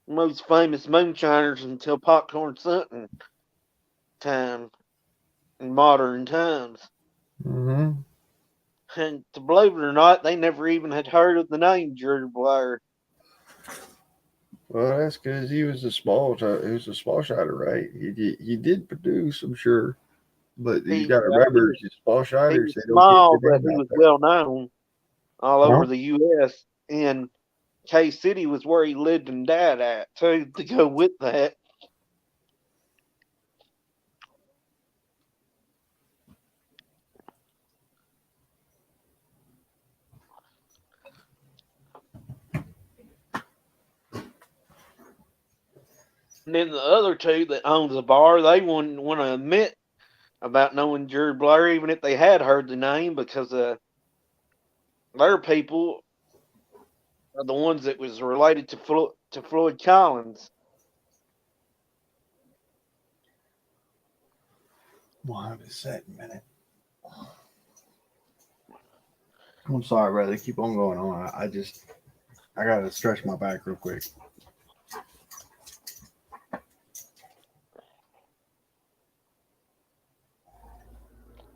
most famous moonshiners until popcorn Sutton time in modern times. Mm-hmm. And to believe it or not, they never even had heard of the name Jared Blair. Well, that's because he was a small. He was a small shotter, right? He did produce, I'm sure, but you got to Well, remember, these small he shotters was they don't get small, their but name he out was there. well known all Huh? over the U.S. And K City was where he lived and died at, too, to go with that. And then the other two that owns the bar, they wouldn't want to admit about knowing Jared Blair, even if they had heard the name, because their people are the ones that was related to Floyd Collins. Well, have a second minute. I'm sorry, brother. Keep on going on. I gotta stretch my back real quick.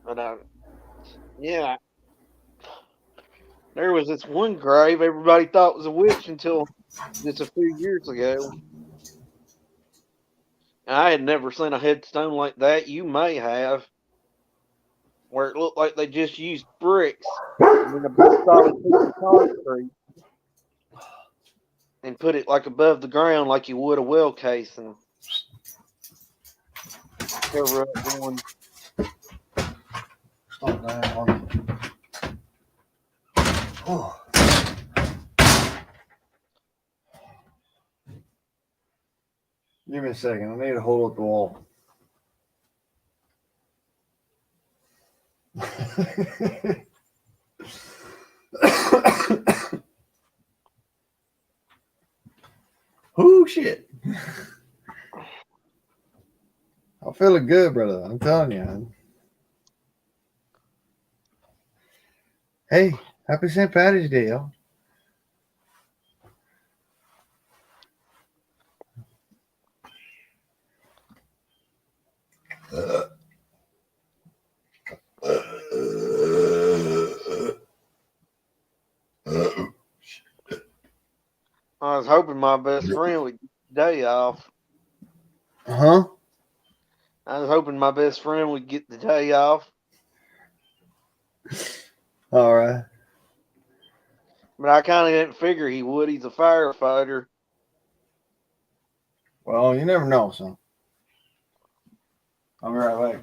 But yeah, there was this one grave everybody thought was a witch until just a few years ago. I had never seen a headstone like that. You may have, where it looked like they just used bricks and then a big solid piece of concrete and put it like above the ground, like you would a well casing. Cover up one. Stop that one. Oh. Give me a second. I need to hold up the wall. Oh shit! I'm feeling good, brother. I'm telling you. Hey, happy St. Patty's Day, y'all. I was hoping my best friend would get the day off. Huh? I was hoping my best friend would get the day off. All right. But I kind of didn't figure he would. He's a firefighter. Well, you never know, son. I'll be right back.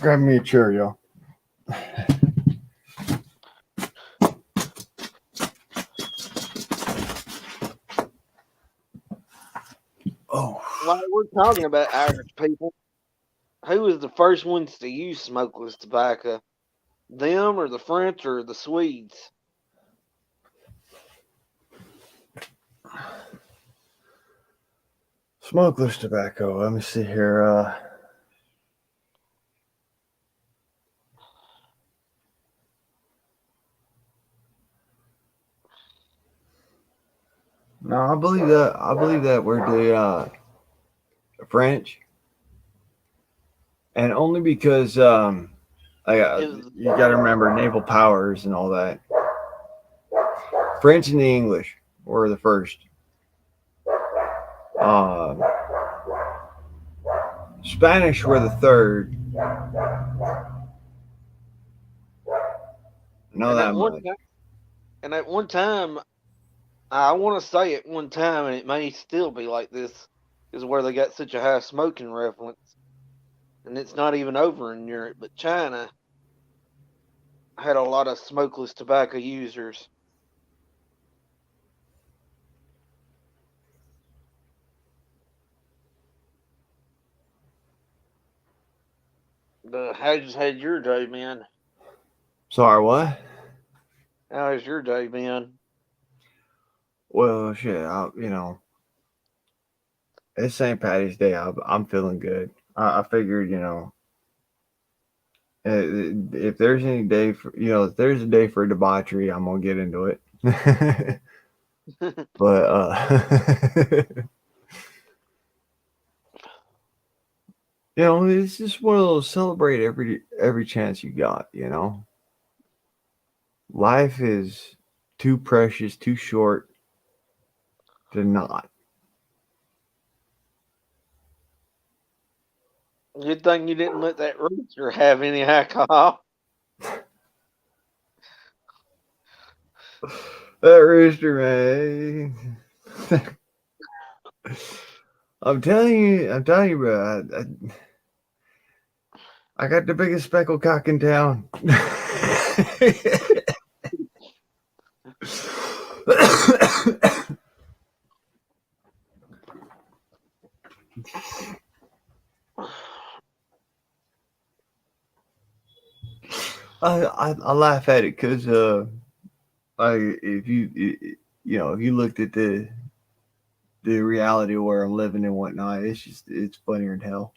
Grab me a chair, y'all. Oh. Like we're talking about Irish people. Who was the first ones to use smokeless tobacco? Them or the French or the Swedes? Smokeless tobacco. Let me see here. No, I believe that. I believe that we're the French, and only because It was, you got to remember naval powers and all that. French and the English were the first. Um, Spanish were the third. Know and that at one much. time, and at one time, I want to say at one time, and it may still be like this, is where they got such a high smoking prevalence, and it's not even over in Europe, but China had a lot of smokeless tobacco users. But how's had your day been? Sorry, what? How has your day been? Well, shit. It's St. Patty's Day. I'm feeling good. I figured, if there's any day for, if there's a day for debauchery, I'm gonna get into it. But it's just one of those celebrate every chance you got. Life is too precious, too short to not. Good thing you didn't let that rooster have any alcohol. That rooster, man. I'm telling you, bro. I got the biggest speckled cock in town. I laugh at it because if you looked at the reality where I'm living and whatnot, it's funnier than hell.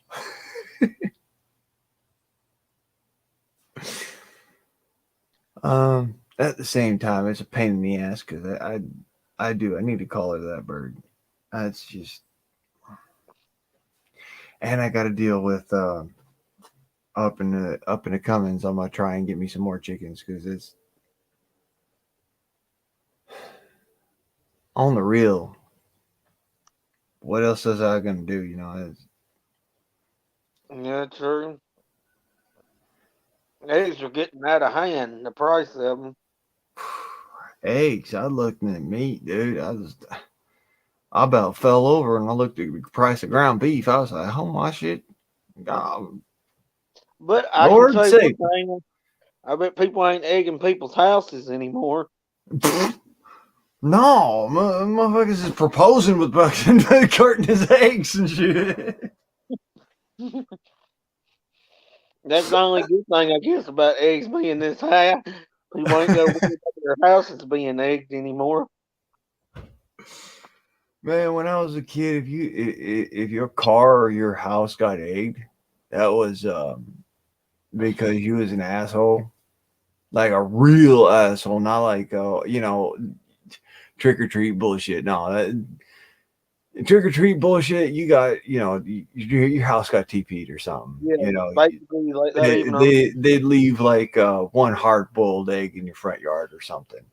At the same time, it's a pain in the ass because I need to call her that bird. It's just, and I got to deal with up in the Cummins. I'm gonna try and get me some more chickens because it's on the real. What else is I gonna do? Yeah, true. Eggs are getting out of hand. The price of them. Eggs. I looked at meat, dude. I about fell over and I looked at the price of ground beef. I was like, oh my shit. God, But I can Lord say one sake. thing. I bet people ain't egging people's houses anymore. No, motherfuckers is proposing with bucks and carting his eggs and shit. That's the only good thing I guess about eggs being this high. People ain't gonna worry about their houses being egged anymore. Man, when I was a kid, if your car or your house got egged, that was because you was an asshole, like a real asshole, not like trick or treat bullshit. No, trick or treat bullshit. You got your house got TP'd or something. Yeah, basically like that. Even on They'd leave like one hard boiled egg in your front yard or something.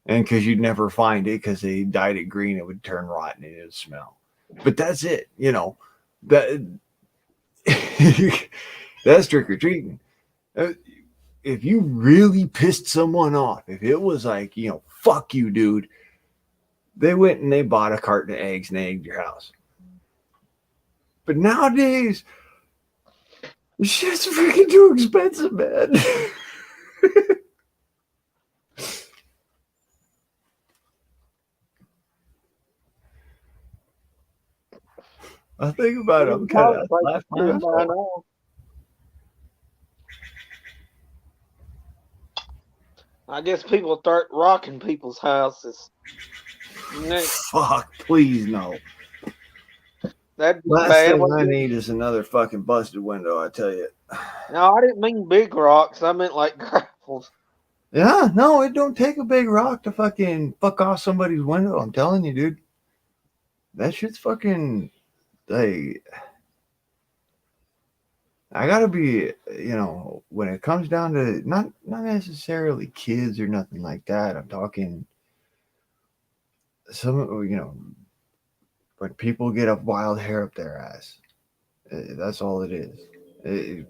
And because you'd never find it because they dyed it green, it would turn rotten and it would smell. But that's it, that that's trick or treating. If you really pissed someone off, if it was like, fuck you, dude, they went and they bought a carton of eggs and they egged your house. But nowadays, shit's freaking too expensive, man. I think about it. I'm kind of laughing. I guess people start rocking people's houses. Next. Fuck, please no. That'd be Last bad. thing I need is another fucking busted window, I tell you. No, I didn't mean big rocks. I meant like grapples. Yeah, no, it don't take a big rock to fucking fuck off somebody's window. I'm telling you, dude. That shit's fucking like I gotta be, when it comes down to not necessarily kids or nothing like that. I'm talking some, when people get a wild hair up their ass. That's all it is.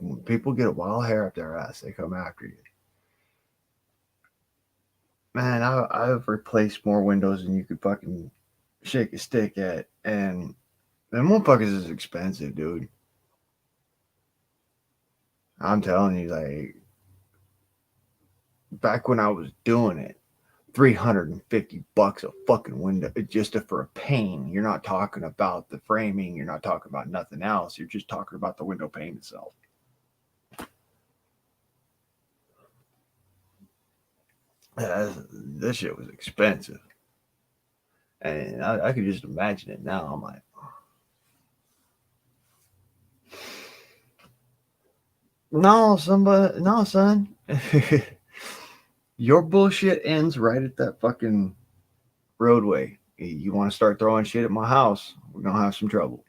When people get a wild hair up their ass, they come after you. Man, I've replaced more windows than you could fucking shake a stick at, and them motherfuckers is expensive, dude. I'm telling you, like back when I was doing it, $350 a fucking window just for a pane. You're not talking about the framing. You're not talking about nothing else. You're just talking about the window pane itself. This shit was expensive, and I could just imagine it now. I'm like, no, son. Your bullshit ends right at that fucking roadway. You want to start throwing shit at my house, we're gonna have some trouble.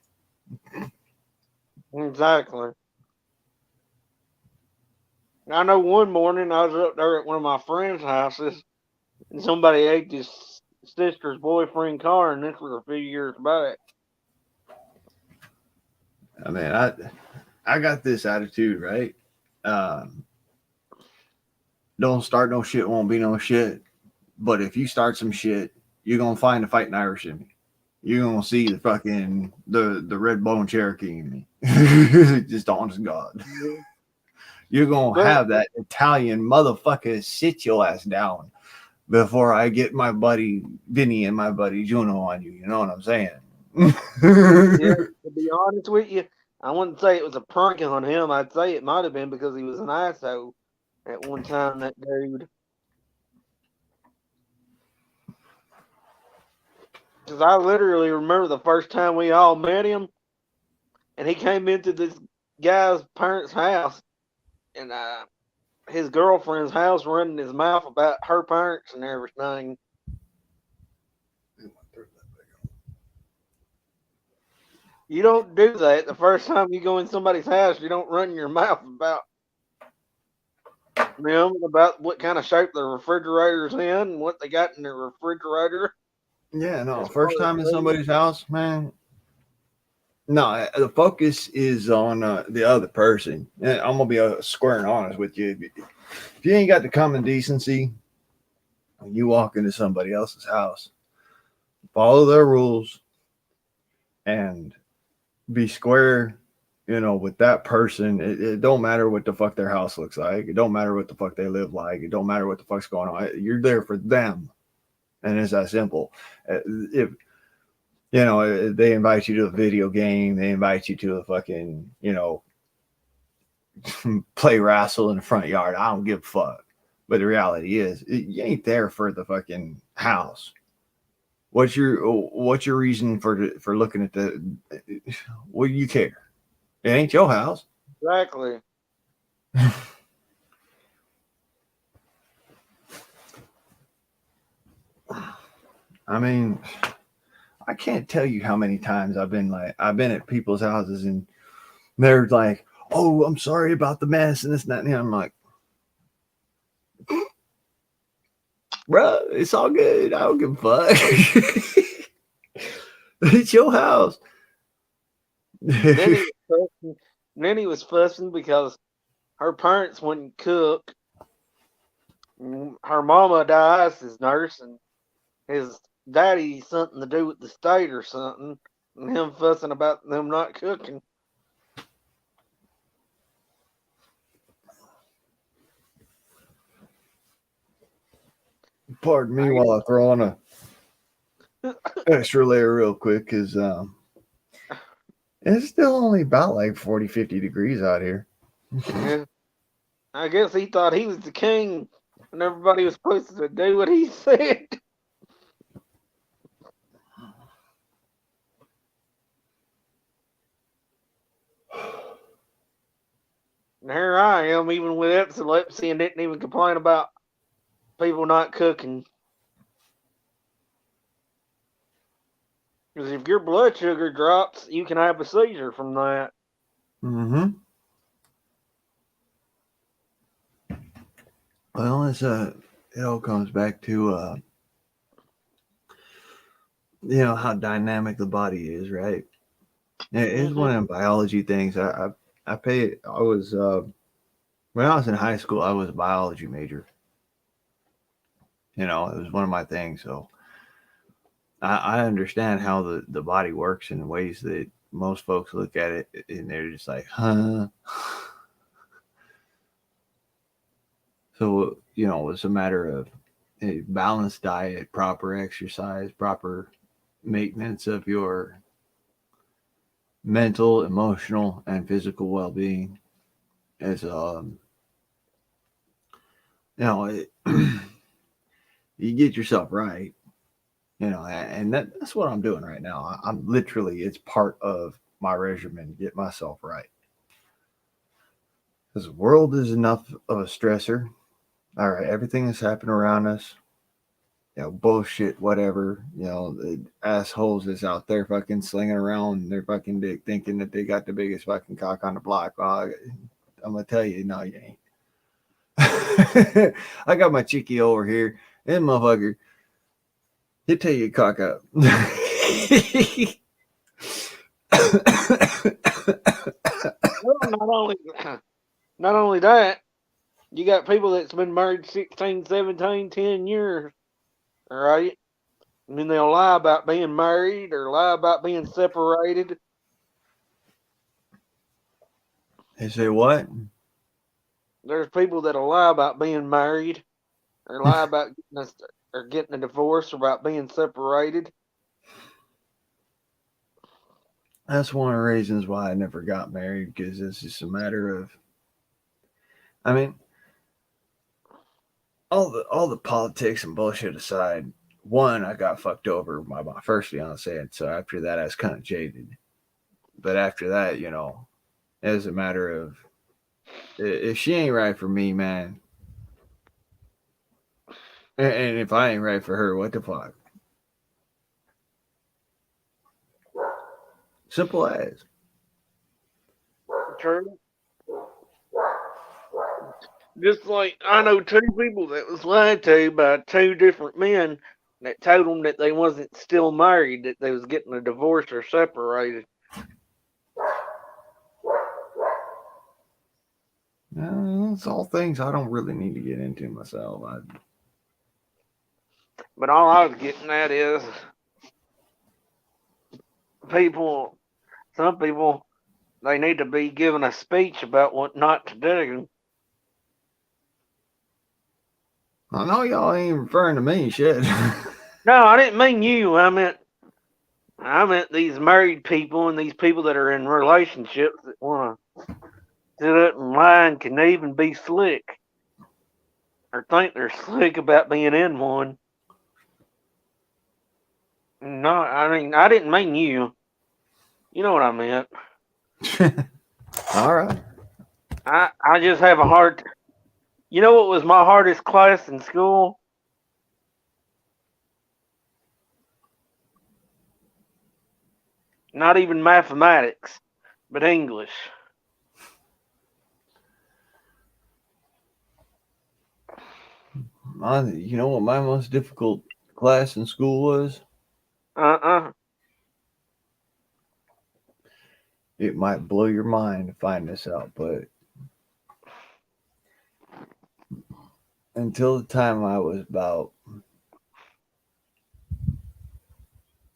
Exactly. I know one morning I was up there at one of my friends' houses, and somebody ate his sister's boyfriend car, and this was a few years back. I mean, I got this attitude, right? Don't start no shit, won't be no shit. But if you start some shit, you're gonna find a fighting Irish in me. You're gonna see the fucking the red bone Cherokee in me. Just honest God. You're gonna have that Italian motherfucker sit your ass down before I get my buddy Vinny and my buddy Juno on you. You know what I'm saying? Yeah, to be honest with you, I wouldn't say it was a prank on him. I'd say it might have been because he was an asshole at one time, that dude. Because I literally remember the first time we all met him, and he came into this guy's parents' house, and his girlfriend's house, running his mouth about her parents and everything. You don't do that the first time you go in somebody's house. You don't run your mouth about them, about what kind of shape the refrigerator's in, and what they got in their refrigerator. Yeah, no. First time in somebody's house, man. No, the focus is on the other person. And I'm gonna be square and honest with you. If you ain't got the common decency, when you walk into somebody else's house, follow their rules and be square, with that person. It don't matter what the fuck their house looks like. It don't matter what the fuck they live like. It don't matter what the fuck's going on. You're there for them. And it's that simple. If they invite you to a video game, they invite you to a fucking, play wrestle in the front yard. I don't give a fuck. But the reality is, you ain't there for the fucking house. What's your reason for looking at the? What do you care? It ain't your house. Exactly. I mean, I can't tell you how many times I've been at people's houses and they're like, "Oh, I'm sorry about the mess and this and that." And I'm like, "Bro, it's all good. I don't give a fuck. It's your house." Then he was fussing because her parents wouldn't cook. Her mama dies as nurse, and his daddy something to do with the state or something, and him fussing about them not cooking. Pardon me while I throw on a extra layer real quick, because it's still only about like 40, 50 degrees out here. Yeah. I guess he thought he was the king, and everybody was supposed to do what he said. am, even with epilepsy, and didn't even complain about people not cooking. Because if your blood sugar drops, you can have a seizure from that. Mm-hmm. Well, it all comes back to how dynamic the body is, right? It's one of them biology things. I was when I was in high school, I was a biology major. It was one of my things. So I understand how the body works in ways that most folks look at it and they're just like, huh? So, it's a matter of a balanced diet, proper exercise, proper maintenance of your mental, emotional, and physical well-being. As you get yourself right, and that's what I'm doing right now. I'm literally, it's part of my regimen, get myself right. Because the world is enough of a stressor. All right, everything that's happening around us, bullshit, whatever, the assholes that's out there fucking slinging around their fucking dick thinking that they got the biggest fucking cock on the block. Well, I'm going to tell you, no, you ain't. I got my chickie over here, and motherfucker, he'll tell you to cock up. Well, not only that, you got people that's been married 16, 17, 10 years, all right? And then they'll lie about being married or lie about being separated. They say what? There's people that'll lie about being married or lie about getting a divorce or about being separated. That's one of the reasons why I never got married, because it's just a matter of, I mean, all the politics and bullshit aside, one, I got fucked over by my first fiance, and so after that, I was kind of jaded. But after that, it was a matter of, if she ain't right for me, man, and if I ain't right for her, what the fuck? Simple as. True. Just like I know two people that was lied to by two different men that told them that they wasn't still married, that they was getting a divorce or separated. It's all things I don't really need to get into myself. But all I was getting at is some people, they need to be given a speech about what not to do. I know y'all ain't referring to me, shit. No, I didn't mean you. I meant these married people and these people that are in relationships that want to sit up and lie and can even be slick or think they're slick about being in one. No, I mean, I didn't mean you. You know what I meant. All right. I just have a hard. You know what was my hardest class in school? Not even mathematics, but English. You know what my most difficult class in school was? It might blow your mind to find this out, but until the time I was about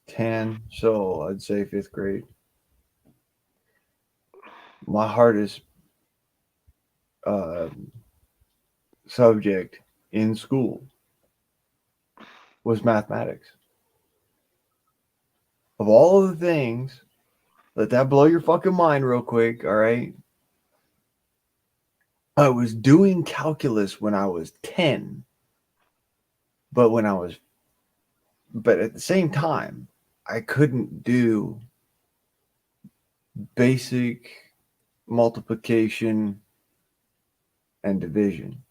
10, so I'd say 5th grade, my hardest subject in school was mathematics. Of all of the things, let that blow your fucking mind real quick, all right? I was doing calculus when I was 10, but at the same time, I couldn't do basic multiplication and division.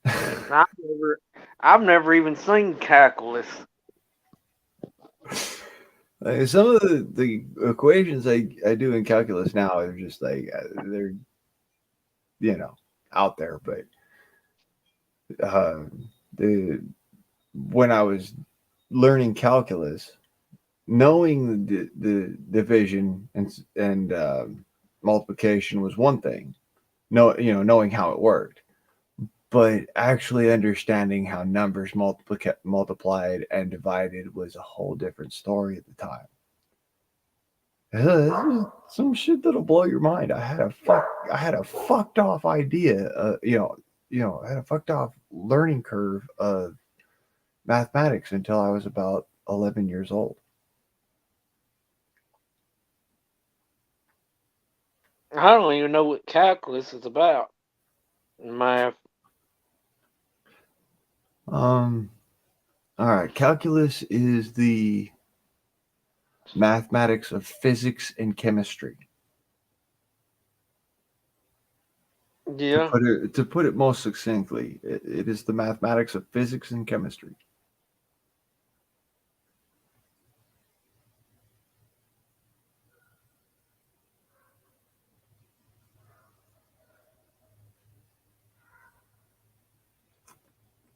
I've never even seen calculus. Like, some of the equations I do in calculus now are just like they're out there, but uh, the when I was learning calculus, knowing the division and multiplication was one thing. Knowing how it worked, but actually understanding how numbers multiplied and divided was a whole different story at the time. This is some shit that'll blow your mind. I had a fucked off idea. I had a fucked off learning curve of mathematics until I was about 11 years old. I don't even know what calculus is about. Math. All right. Calculus is the mathematics of physics and chemistry. Yeah. To put it most succinctly, it is the mathematics of physics and chemistry.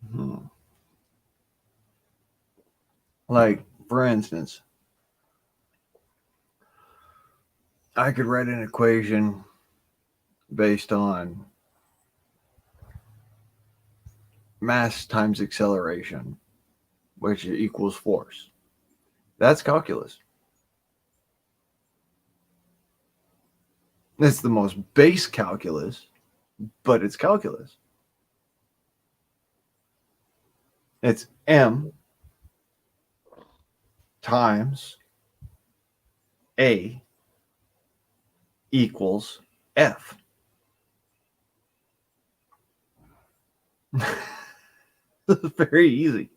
Hmm. Like, for instance, I could write an equation based on mass times acceleration, which equals force. That's calculus. It's the most base calculus, but it's calculus. It's M times A equals F. It's very easy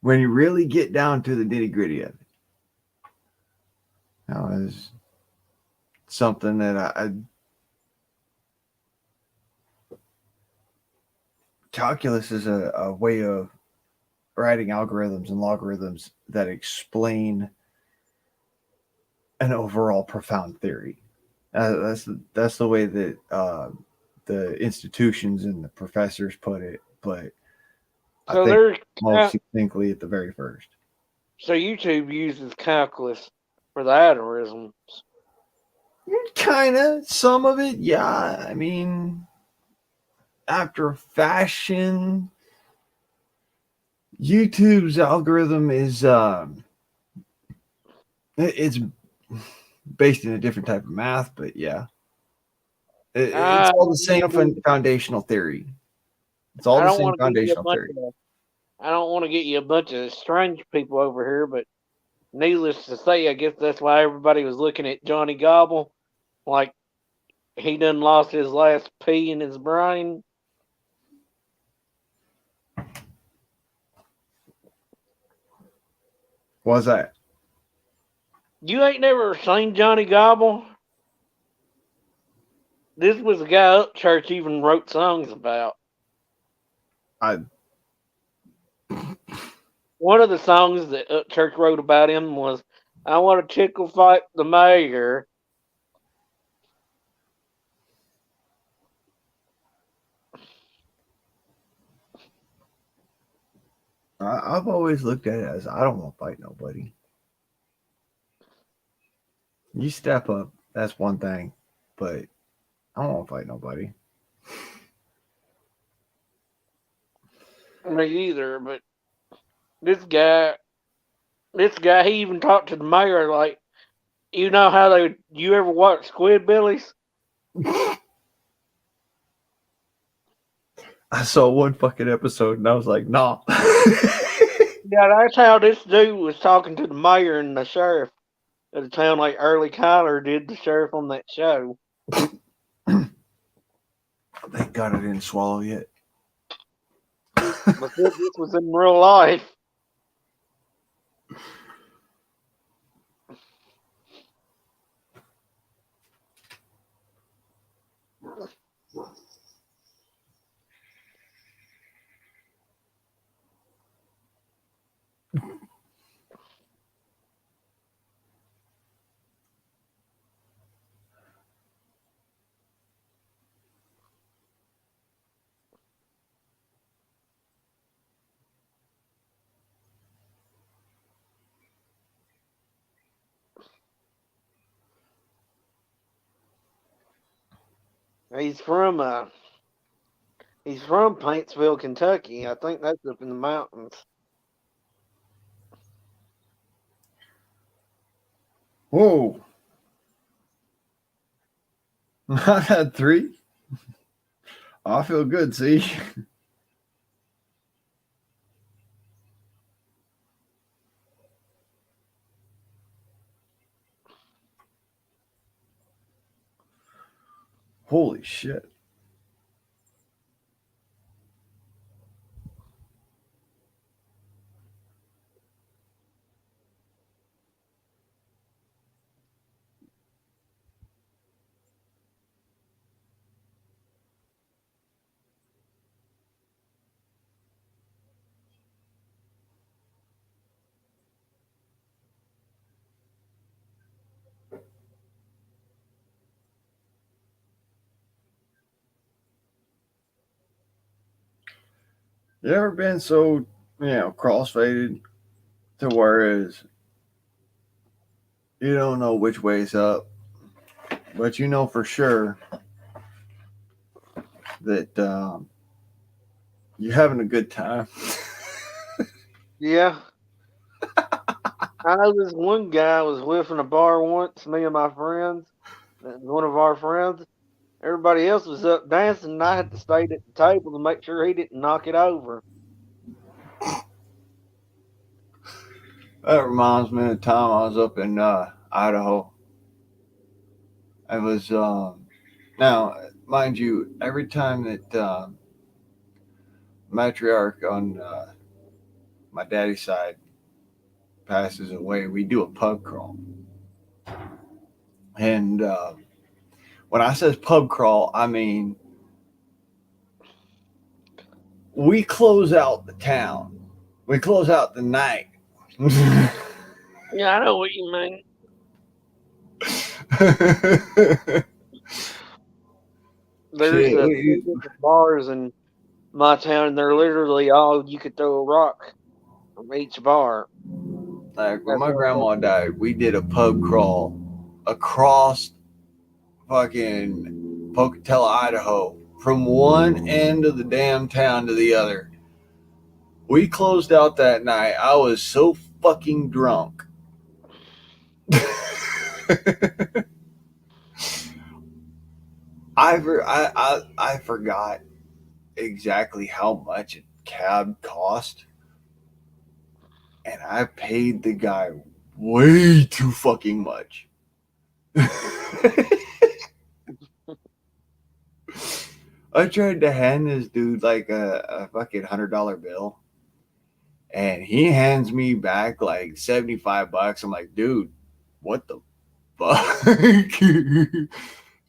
when you really get down to the nitty gritty of it. That was something that calculus is a way of writing algorithms and logarithms that explain an overall profound theory. That's the way that the institutions and the professors put it, but I So think there's most succinctly at the very first. so YouTube uses calculus for the algorithms. Kind of, some of it, yeah. I mean, after a fashion, YouTube's algorithm is it's based in a different type of math, but yeah, it's all the same foundational theory. It's all the same foundational theory. I don't want to get you a bunch of strange people over here, but needless to say, I guess that's why everybody was looking at Johnny Gobble like he done lost his last P in his brain. What's that? You ain't never seen Johnny Gobble? This was a guy Upchurch even wrote songs about. One of the songs that Upchurch wrote about him was, I want to tickle fight the mayor. I've always looked at it as I don't want to fight nobody. You step up, that's one thing, but I don't want to fight nobody. Me either, but this guy, he even talked to the mayor like, you know how you ever watch Squidbillies? I saw one fucking episode and I was like, nah. Yeah, that's how this dude was talking to the mayor and the sheriff of the town, like Early Kyler did the sheriff on that show. Thank God I didn't swallow yet. But this was in real life. He's from Paintsville, Kentucky. I think that's up in the mountains. Whoa. I had 3. I feel good, see? Holy shit. You ever been so, crossfaded to whereas you don't know which way's up, but you know for sure that you're having a good time? Yeah. I know this one guy was whiffing a bar once, me and my friends, and one of our friends. Everybody else was up dancing, and I had to stay at the table to make sure he didn't knock it over. That reminds me of the time I was up in Idaho. I was, now, mind you, every time that matriarch on my daddy's side passes away, we do a pub crawl. And when I says pub crawl, I mean we close out the town. We close out the night. Yeah, I know what you mean. There's Shit, two different bars in my town, and they're literally all you could throw a rock from each bar. like when That's my what grandma died, we did a pub crawl across fucking Pocatello, Idaho, from one end of the damn town to the other. We closed out that night. I was so fucking drunk. I forgot exactly how much a cab cost, and I paid the guy way too fucking much. I tried to hand this dude like a fucking $100 bill, and he hands me back like $75. I'm like, dude, what the fuck?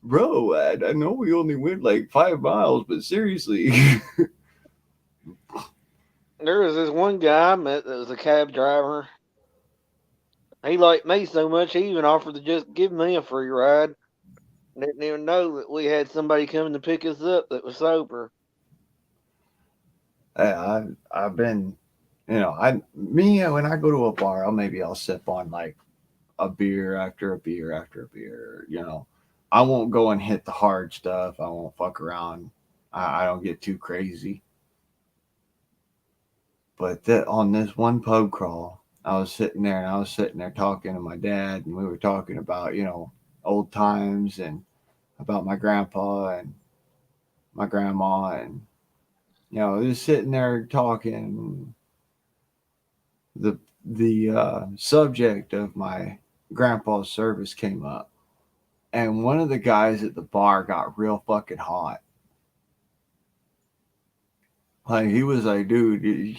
Bro, I know we only went like 5 miles, but seriously. there was this one guy I met that was a cab driver. He liked me so much he even offered to just give me a free ride. Didn't even know that we had somebody coming to pick us up that was sober. I've been, when I go to a bar, I'll sip on like a beer after a beer after a beer. I won't go and hit the hard stuff. I won't fuck around. I don't get too crazy. But on this one pub crawl, I was sitting there talking to my dad, and we were talking about old times and about my grandpa and my grandma, and just sitting there talking. The subject of my grandpa's service came up, and one of the guys at the bar got real fucking hot. Like he was like, dude,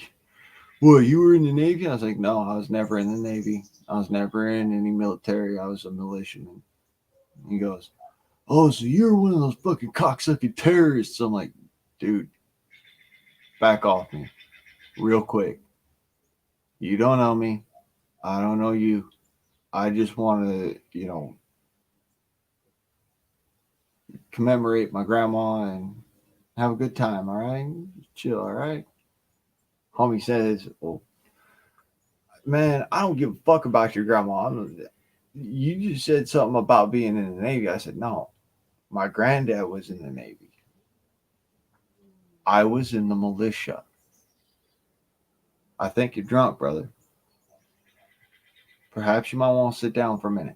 what, you were in the Navy? I was like, no, I was never in the Navy. I was never in any military. I was a militiaman. He goes, oh, so you're one of those fucking cocksucking terrorists. I'm like, dude, back off me real quick. You don't know me. I don't know you. I just want to, commemorate my grandma and have a good time. All right. Chill. All right. Homie says, well, man, I don't give a fuck about your grandma. You just said something about being in the Navy. I said, no, My granddad was in the Navy. I was in the militia. I think you're drunk, brother. Perhaps you might want to sit down for a minute,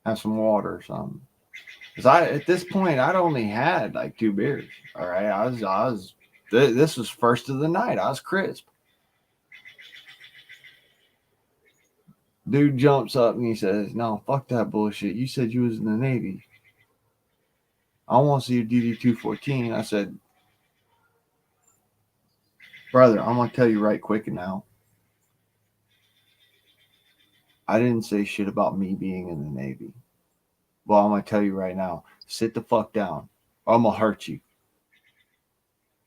have some water or something. Because at this point, I'd only had like 2 beers. All right, this was first of the night. I was crisp. Dude jumps up and he says, "No, fuck that bullshit. You said you was in the Navy. I want to see your DD-214." I said, "Brother, I'm going to tell you right quick now. I didn't say shit about me being in the Navy. Well, I'm going to tell you right now. Sit the fuck down or I'm going to hurt you.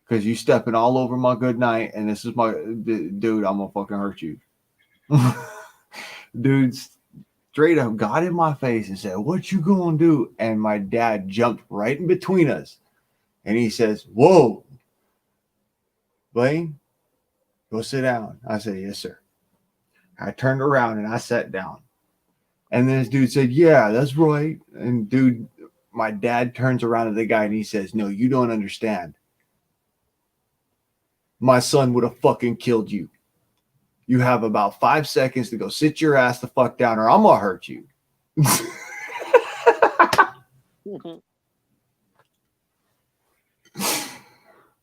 Because you stepping all over my good night and this is my... Dude, I'm going to fucking hurt you." Dude straight up got in my face and said, "What you gonna do?" And my dad jumped right in between us. And he says, "Whoa, Blaine, go sit down." I said, "Yes, sir." I turned around and I sat down. And then this dude said, "Yeah, that's right." And dude, my dad turns around to the guy and he says, "No, you don't understand. My son would have fucking killed you. You have about 5 seconds to go sit your ass the fuck down or I'm going to hurt you."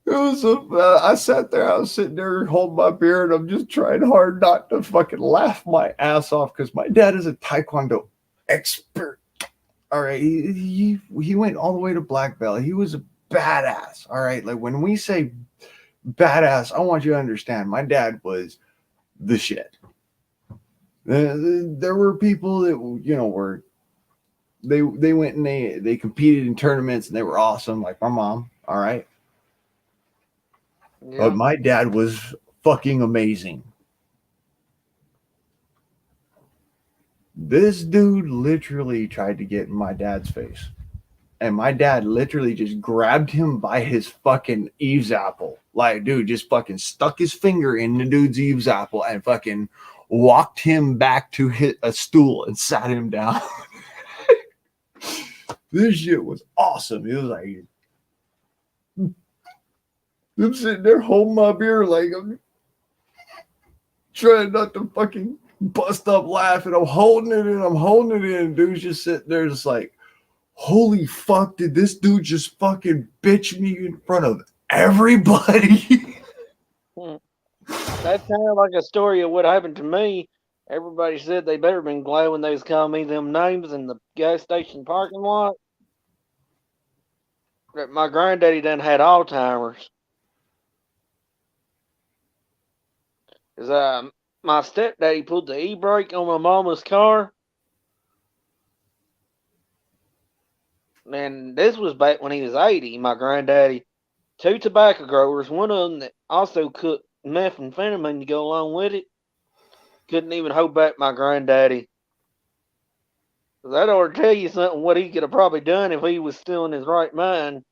I sat there, I was sitting there holding my beer and I'm just trying hard not to fucking laugh my ass off because my dad is a Taekwondo expert. All right. He went all the way to black belt. He was a badass. All right. Like when we say badass, I want you to understand my dad was the shit. There were people that were they went and they competed in tournaments and they were awesome, like my mom. All right, yeah. But my dad was fucking amazing. This dude literally tried to get in my dad's face, and my dad literally just grabbed him by his fucking Eve's apple. Like, dude, just fucking stuck his finger in the dude's Eve's apple and fucking walked him back to hit a stool and sat him down. This shit was awesome. It was like, I'm sitting there holding my beer like I'm trying not to fucking bust up laughing. I'm holding it in. And dude's just sitting there just like, holy fuck, did this dude just fucking bitch me in front of everybody? That sounds like a story of what happened to me. Everybody said they better been glad when they was calling me them names in the gas station parking lot. That my granddaddy done had Alzheimer's. Cause my stepdaddy pulled the e-brake on my mama's car. And this was back when he was 80, my granddaddy. 2 tobacco growers, one of them that also cooked methamphetamine to go along with it. Couldn't even hold back my granddaddy. That ought to tell you something what he could have probably done if he was still in his right mind.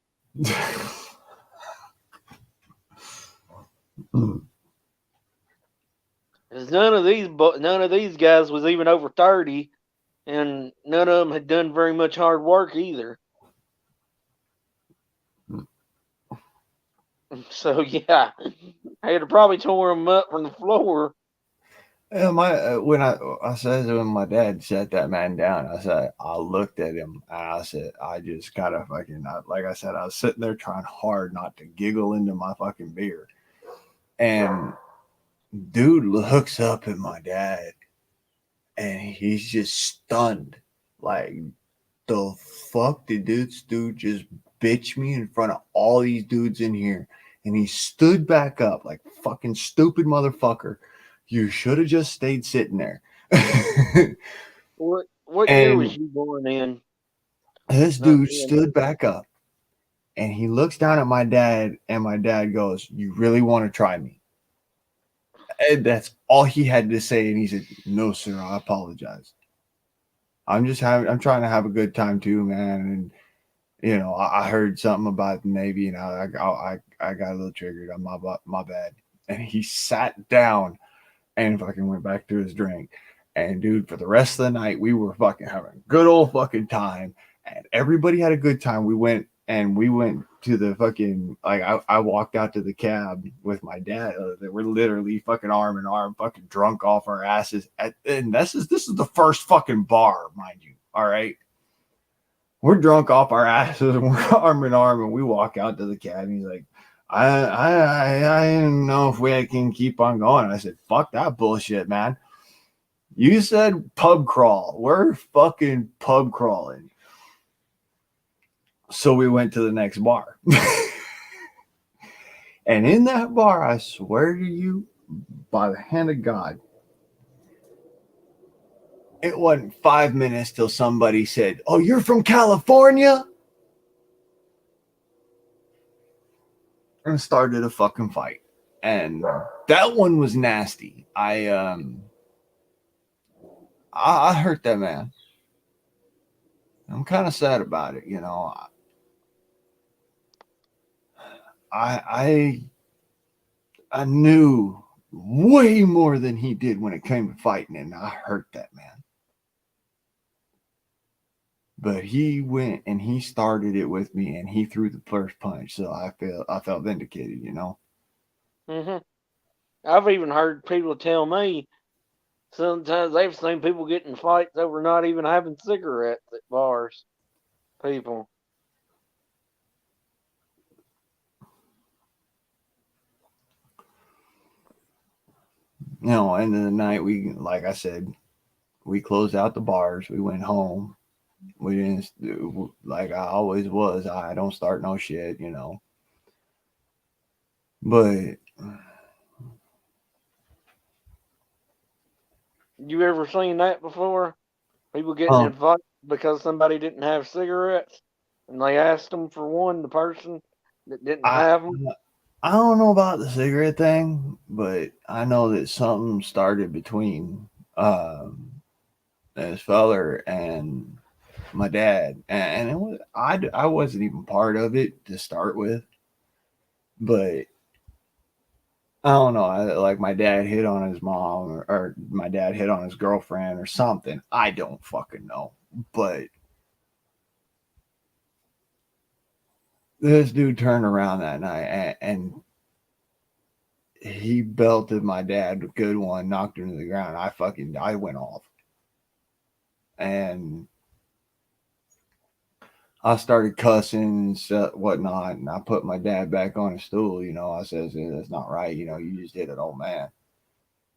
None of these guys was even over 30, and none of them had done very much hard work either. So yeah, I had to probably tore them up from the floor. Yeah, when my dad sat that man down, I looked at him and I said, I just gotta fucking, like I said, I was sitting there trying hard not to giggle into my fucking beer. And dude looks up at my dad and he's just stunned. Like, the fuck did this dude just bitch me in front of all these dudes in here? And he stood back up like, fucking stupid motherfucker. You should have just stayed sitting there. What year was you born in? This dude stood back up and he looks down at my dad and my dad goes, "You really want to try me?" And that's all he had to say. And he said, "No, sir, I apologize. I'm trying to have a good time too, man. And I heard something about the Navy and I got a little triggered on my bad." And he sat down and fucking went back to his drink. And dude, for the rest of the night, we were fucking having a good old fucking time. And everybody had a good time. We went to the fucking, like, I walked out to the cab with my dad. They were literally fucking arm in arm, fucking drunk off our asses. And this is the first fucking bar, mind you. All right. We're drunk off our asses and we're arm in arm, and we walk out to the cab. And he's like, I don't know if we can keep on going. And I said, fuck that bullshit, man. You said pub crawl. We're fucking pub crawling. So we went to the next bar. And in that bar, I swear to you, by the hand of God, it wasn't 5 minutes till somebody said, "Oh, you're from California?" And started a fucking fight. And that one was nasty. I hurt that man. I'm kind of sad about it, you know. I knew way more than he did when it came to fighting, and I hurt that man. But he went and he started it with me, and he threw the first punch, so I felt vindicated, you know. I've even heard people tell me sometimes they've seen people get in fights over not even having cigarettes at bars. People. You know, end of the night, we, like I said, we closed out the bars. We went home. We didn't, like I always was, I don't start no shit, you know. But You ever seen that before? People getting in fights because somebody didn't have cigarettes, and they asked them for one. The person that didn't have them. I don't know about the cigarette thing, but I know that something started between this feller and my dad, and it was, I wasn't even part of it to start with, but I don't know. Like my dad hit on his mom, or my dad hit on his girlfriend, or something. I don't fucking know, but this dude turned around that night and he belted my dad a good one, knocked him to the ground. I went off, and I started cussing and whatnot, and I put my dad back on his stool. You know, I says, "That's not right. You know, you just hit an old man."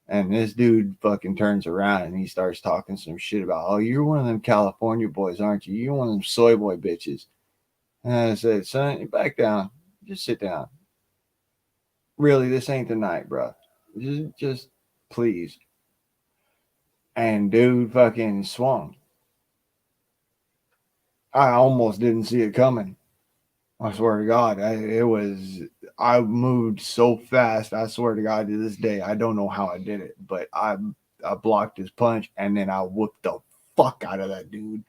And this dude fucking turns around and he starts talking some shit about, "Oh, you're one of them California boys, aren't you? You're one of them soy boy bitches." And I said, "Son, you back down. Just sit down. Really, this ain't the night, bro. Just please." And dude fucking swung. I almost didn't see it coming. I swear to God, I moved so fast. I swear to God, to this day, I don't know how I did it, but I blocked his punch, and then I whooped the fuck out of that dude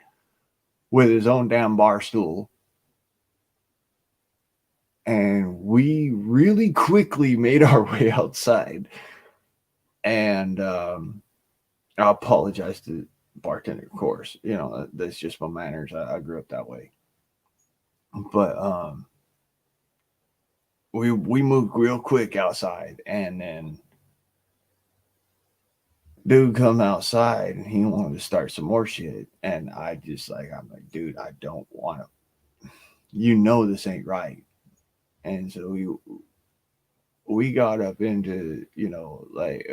with his own damn bar stool. And we really quickly made our way outside. And I apologize to the bartender, of course. You know, that's just my manners. I grew up that way. But we moved real quick outside, and then dude come outside and he wanted to start some more shit. And I'm like, dude, I don't want to. You know this ain't right. And so we got up into, you know, like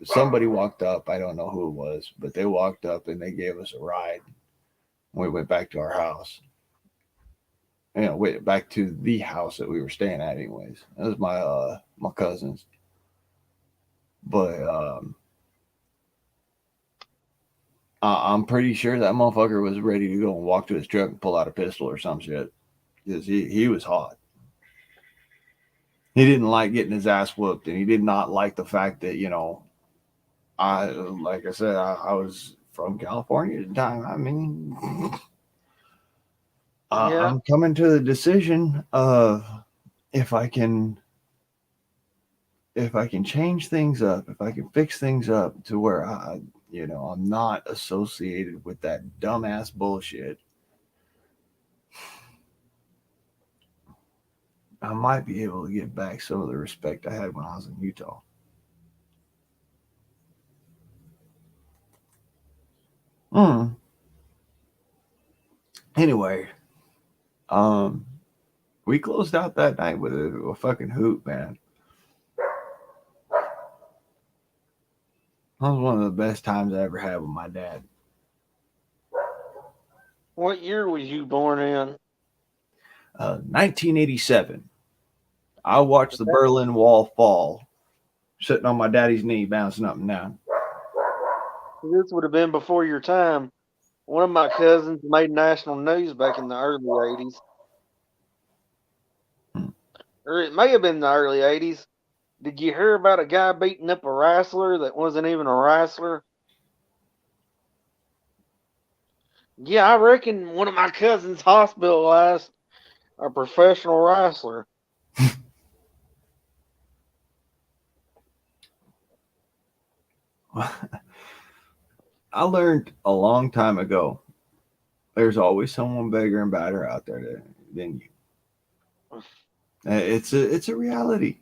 somebody walked up. I don't know who it was, but they walked up and they gave us a ride. We went back to our house. You know, went back to the house that we were staying at anyways. That was my cousins. But I'm pretty sure that motherfucker was ready to go and walk to his truck and pull out a pistol or some shit. Because he was hot. He didn't like getting his ass whooped, and he did not like the fact that, you know, like I said, I was from California at the time. I mean, Yeah. I'm coming to the decision of if I can change things up, if I can fix things up to where I'm not associated with that dumbass bullshit, I might be able to get back some of the respect I had when I was in Utah. Hmm. Anyway, um, we closed out that night with a fucking hoot, man. That was one of the best times I ever had with my dad. What year was you born in? 1987. I watched the Berlin Wall fall, sitting on my daddy's knee, bouncing up and down. This would have been before your time. One of my cousins made national news back in the early 80s. Hmm. Or it may have been the early 80s. Did you hear about a guy beating up a wrestler that wasn't even a wrestler? Yeah, I reckon one of my cousins hospitalized a professional wrestler. I learned a long time ago there's always someone bigger and badder out there than you. It's a reality.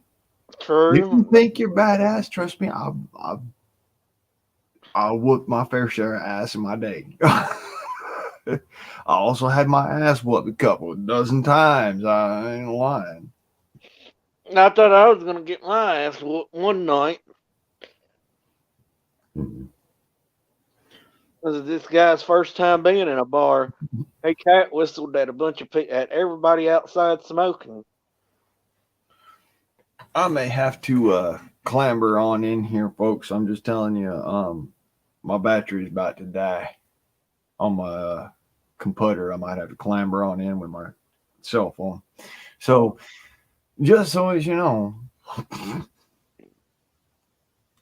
You can True. think you're badass. Trust me, I'll whoop my fair share of ass in my day. I also had my ass whooped a couple dozen times. I ain't lying. I thought I was gonna get my ass whooped one night. Mhm. This is this guy's first time being in a bar. He cat whistled at a bunch of people, at everybody outside smoking. I may have to clamber on in here, folks. I'm just telling you, my battery's about to die on my computer. I might have to clamber on in with my cell phone. So, just so as you know,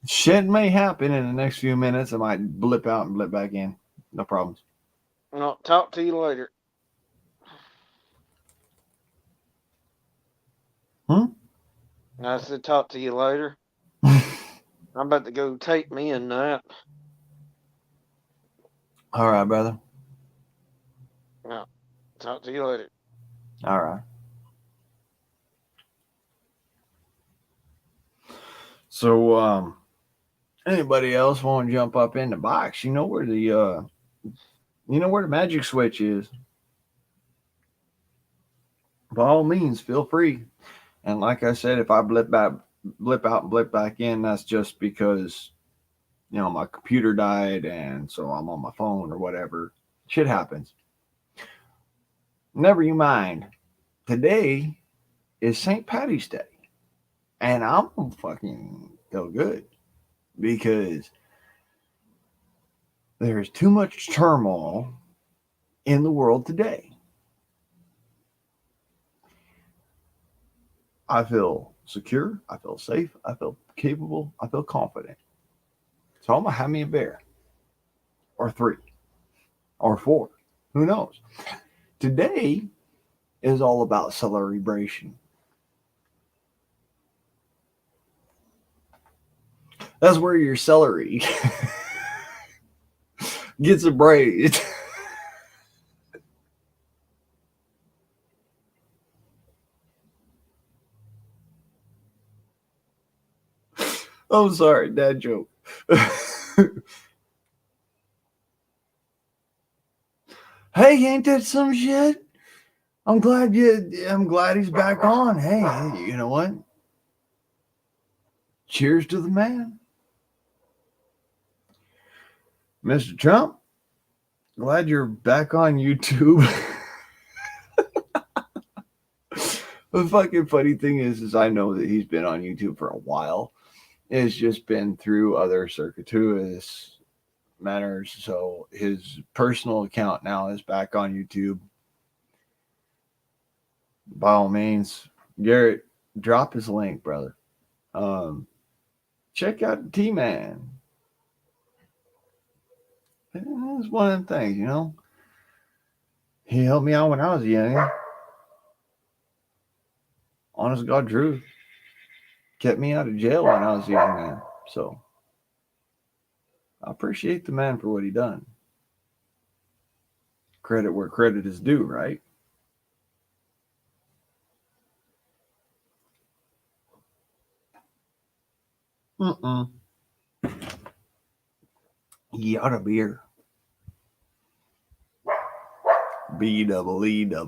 shit may happen in the next few minutes. I might blip out and blip back in. No problems. I'll talk to you later. Hmm? I said, talk to you later. I'm about to go take me a nap. All right, brother. I'll talk to you later. All right. So, anybody else want to jump up in the box? You know where the magic switch is. By all means, feel free. And like I said, if I blip out, and blip back in, that's just because my computer died, and so I'm on my phone or whatever. Shit happens. Never you mind. Today is St. Patty's Day, and I'm gonna fucking feel good because there's too much turmoil in the world today. I feel secure. I feel safe. I feel capable. I feel confident. So I'm gonna have me a bear, or three, or four. Who knows? Today is all about celebration. That's where your celery gets abrased. I'm sorry, dad joke. Hey, ain't that some shit? I'm glad he's back on. Hey, you know what? Cheers to the man. Mr. Trump, glad you're back on YouTube. The fucking funny thing is I know that he's been on YouTube for a while. It's just been through other circuitous manners. So his personal account now is back on YouTube. By all means, Garrett, drop his link, brother. Check out T Man. It's one of them things, He helped me out when I was young. Honest God truth. Kept me out of jail when I was a young man. So I appreciate the man for what he done. Credit where credit is due, right? Yada beer. BEERUN.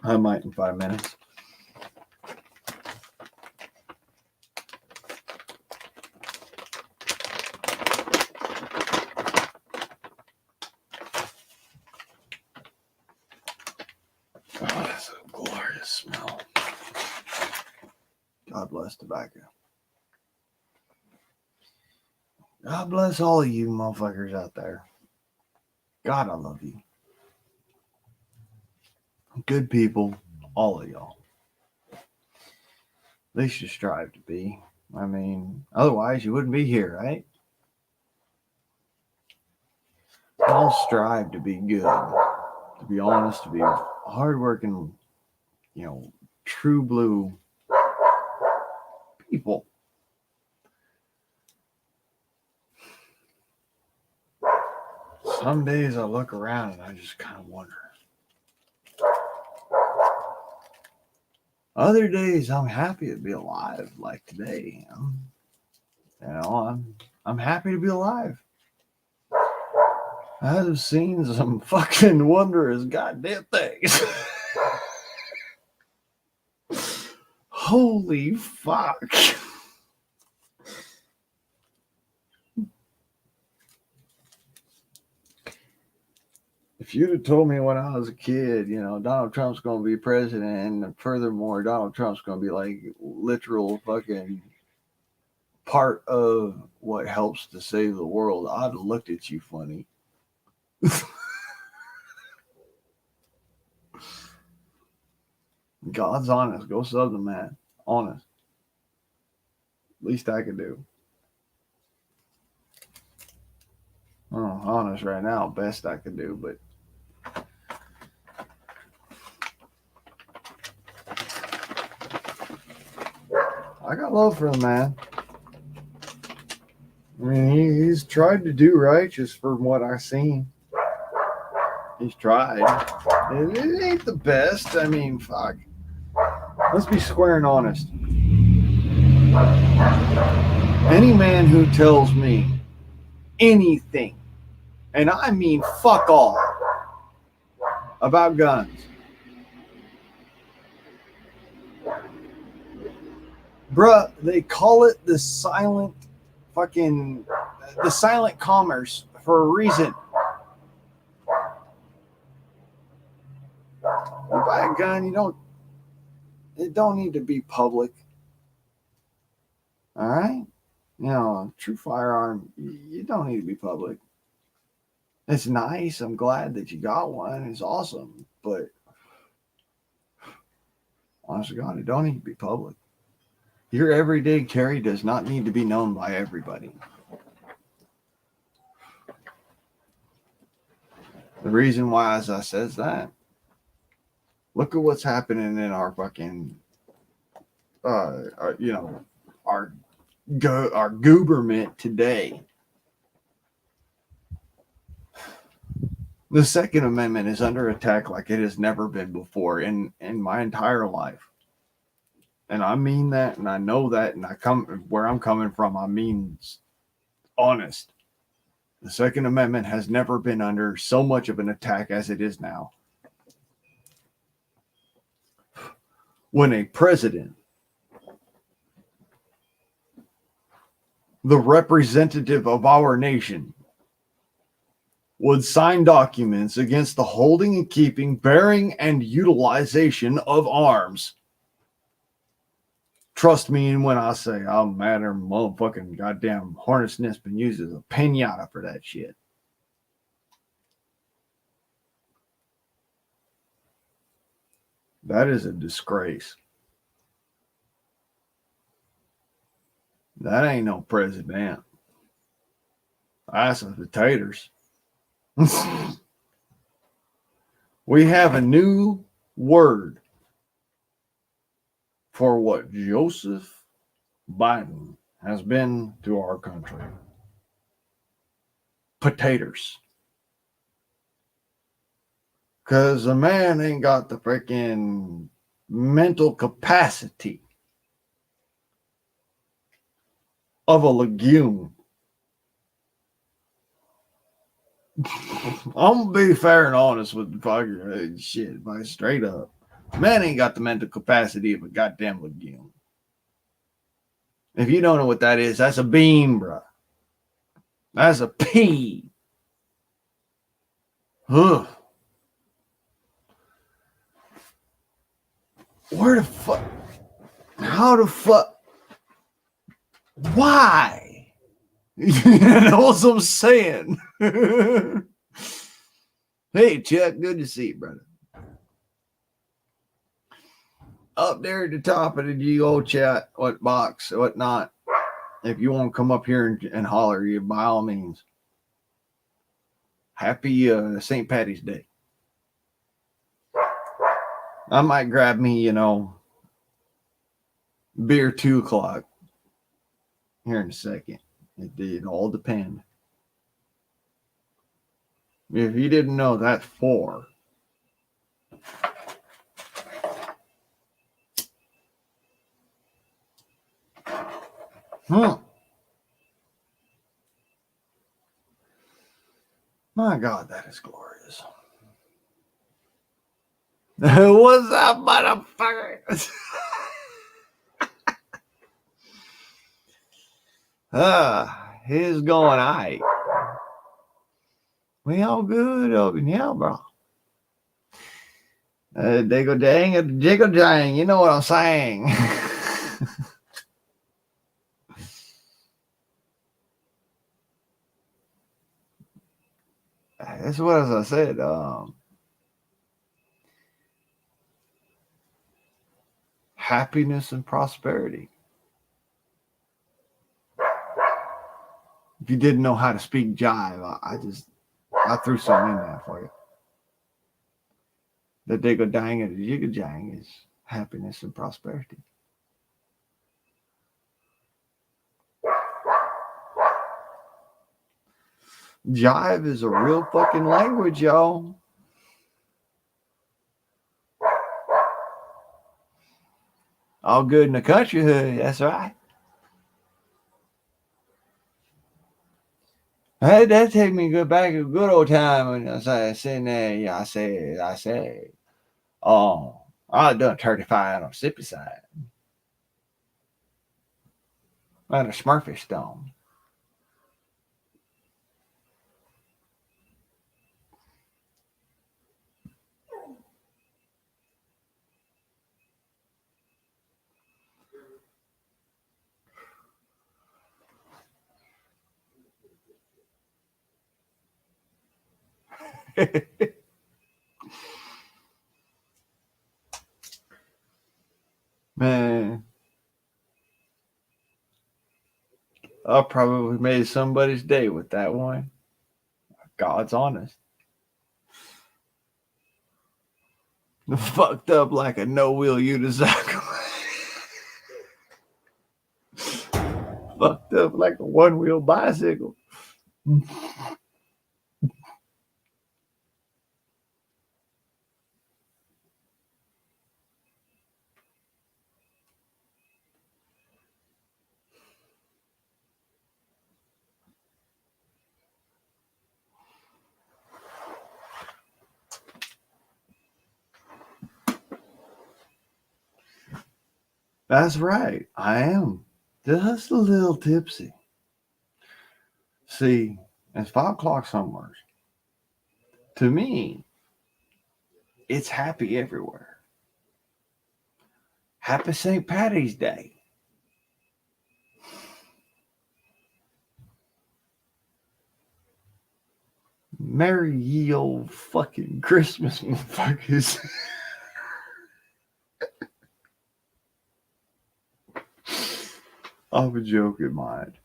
I might in 5 minutes. Oh, that's a glorious smell. God bless tobacco. God bless all of you motherfuckers out there. God, I love you. Good people, all of y'all. At least you strive to be. I mean, otherwise you wouldn't be here, right? All strive to be good, to be honest, to be hardworking, true blue people. Some days I look around and I just kind of wonder. Other days I'm happy to be alive, like today. I'm happy to be alive. I've seen some fucking wondrous goddamn things. Holy fuck. If you'd have told me when I was a kid, Donald Trump's going to be president, and furthermore, Donald Trump's going to be like literal fucking part of what helps to save the world, I'd have looked at you funny. God's honest. Go sub the man. Honest. Least I could do. Honest right now, best I could do, but I got love for the man. I mean, he's tried to do right, just from what I've seen. He's tried. It ain't the best. I mean, fuck. Let's be square and honest. Any man who tells me anything, and I mean fuck all, about guns, bruh, they call it the silent commerce for a reason. You buy a gun, it don't need to be public. All right? A true firearm, you don't need to be public. It's nice. I'm glad that you got one. It's awesome. But honest to God, it don't need to be public. Your everyday carry does not need to be known by everybody. The reason why, as I says that, look at what's happening in our fucking, our government today. The Second Amendment is under attack like it has never been before in my entire life. And I mean that, and I know that, and where I'm coming from, I mean honest. The Second Amendment has never been under so much of an attack as it is now. When a president, the representative of our nation, would sign documents against the holding and keeping, bearing, and utilization of arms. Trust me when I say I'm mad at motherfucking goddamn Hornet's Nest been used as a pinata for that shit. That is a disgrace. That ain't no president. That's the dictators. We have a new word for what Joseph Biden has been to our country. Potatoes. Because a man ain't got the freaking mental capacity of a legume. I'm gonna be fair and honest with the fucking shit, like straight up. Man ain't got the mental capacity of a goddamn legume. If you don't know what that is, that's a bean, bro. That's a pea. Ugh. Where the fuck? How the fuck? Why? You know what I'm saying? Hey, Chuck, good to see you, brother. Up there at the top of the GO chat, what box, whatnot. If you want to come up here and holler, you by all means. Happy St. Patty's Day. I might grab me, beer 2:00 here in a second. It all depends. If you didn't know, that's 4. My God, that is glorious. What's up, motherfucker? He's going aight. We all good over here, bro. They go dang it, jiggle jang. You know what I'm saying? That's what, as I said, happiness and prosperity. If you didn't know how to speak jive, I threw something in there for you. The diggle dang and the jiggle jang is happiness and prosperity. Jive is a real fucking language, y'all. All good in the country hood, that's right. Hey, that take me good back to a good old time when I was sitting there. Yeah, I said, I done 35 on Mississippi side. On a Smurfy Stone. Man, I probably made somebody's day with that one. God's honest. Fucked up like a no-wheel unicycle. Fucked up like a one-wheel bicycle. That's right. I am just a little tipsy. See, it's 5:00 somewhere. To me, it's happy everywhere. Happy St. Patty's Day. Merry ye old fucking Christmas, motherfuckers. I'm a joking, mind.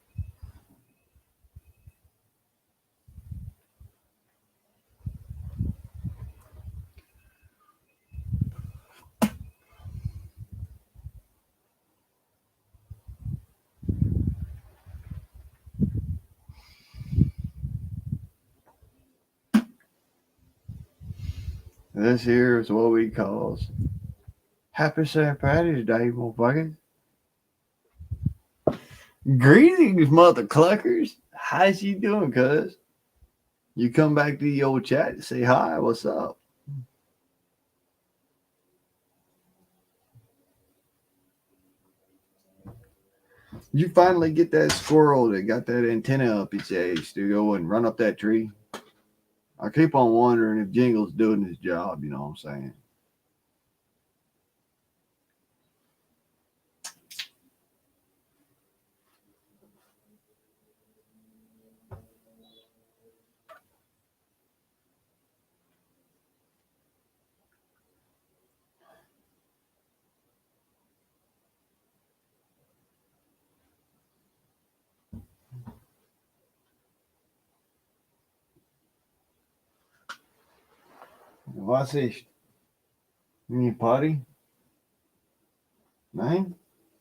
This here is what we calls Happy St. Patty's Day, motherfuckers. Greetings, mother cluckers. How's you doing, cuz? You come back to the old chat to say hi, what's up? You finally get that squirrel that got that antenna up its ass to go and run up that tree. I keep on wondering if Jingle's doing his job, you know what I'm saying? What's this? You need potty? Lane?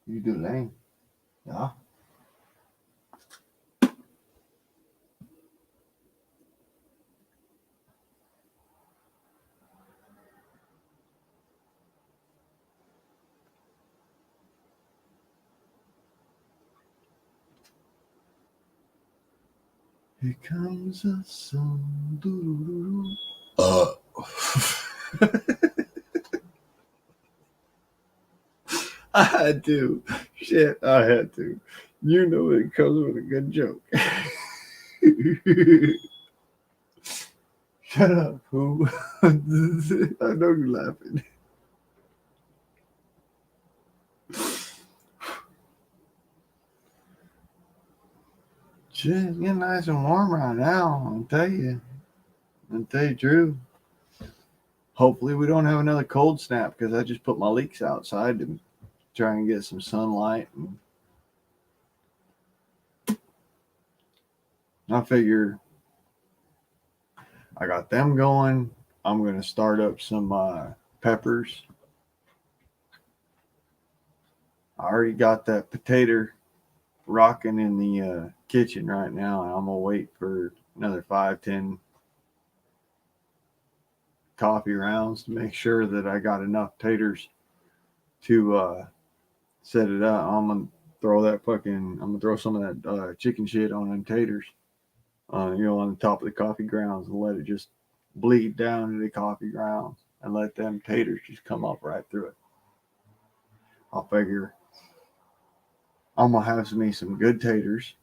You do lane. Yeah. Here comes the sun. Doo-doo-doo-doo. I had to. Shit, I had to. You know it comes with a good joke. Shut up, fool. I know you're laughing. Shit, it's getting nice and warm right now. I'll tell you true. Hopefully we don't have another cold snap because I just put my leeks outside to try and get some sunlight. And I figure I got them going. I'm going to start up some peppers. I already got that potato rocking in the kitchen right now. And I'm going to wait for another 5-10 coffee rounds to make sure that I got enough taters to set it up. I'm going to throw some of that chicken shit on them taters, on the top of the coffee grounds and let it just bleed down into the coffee grounds and let them taters just come up right through it. I figure I'm going to have me some good taters.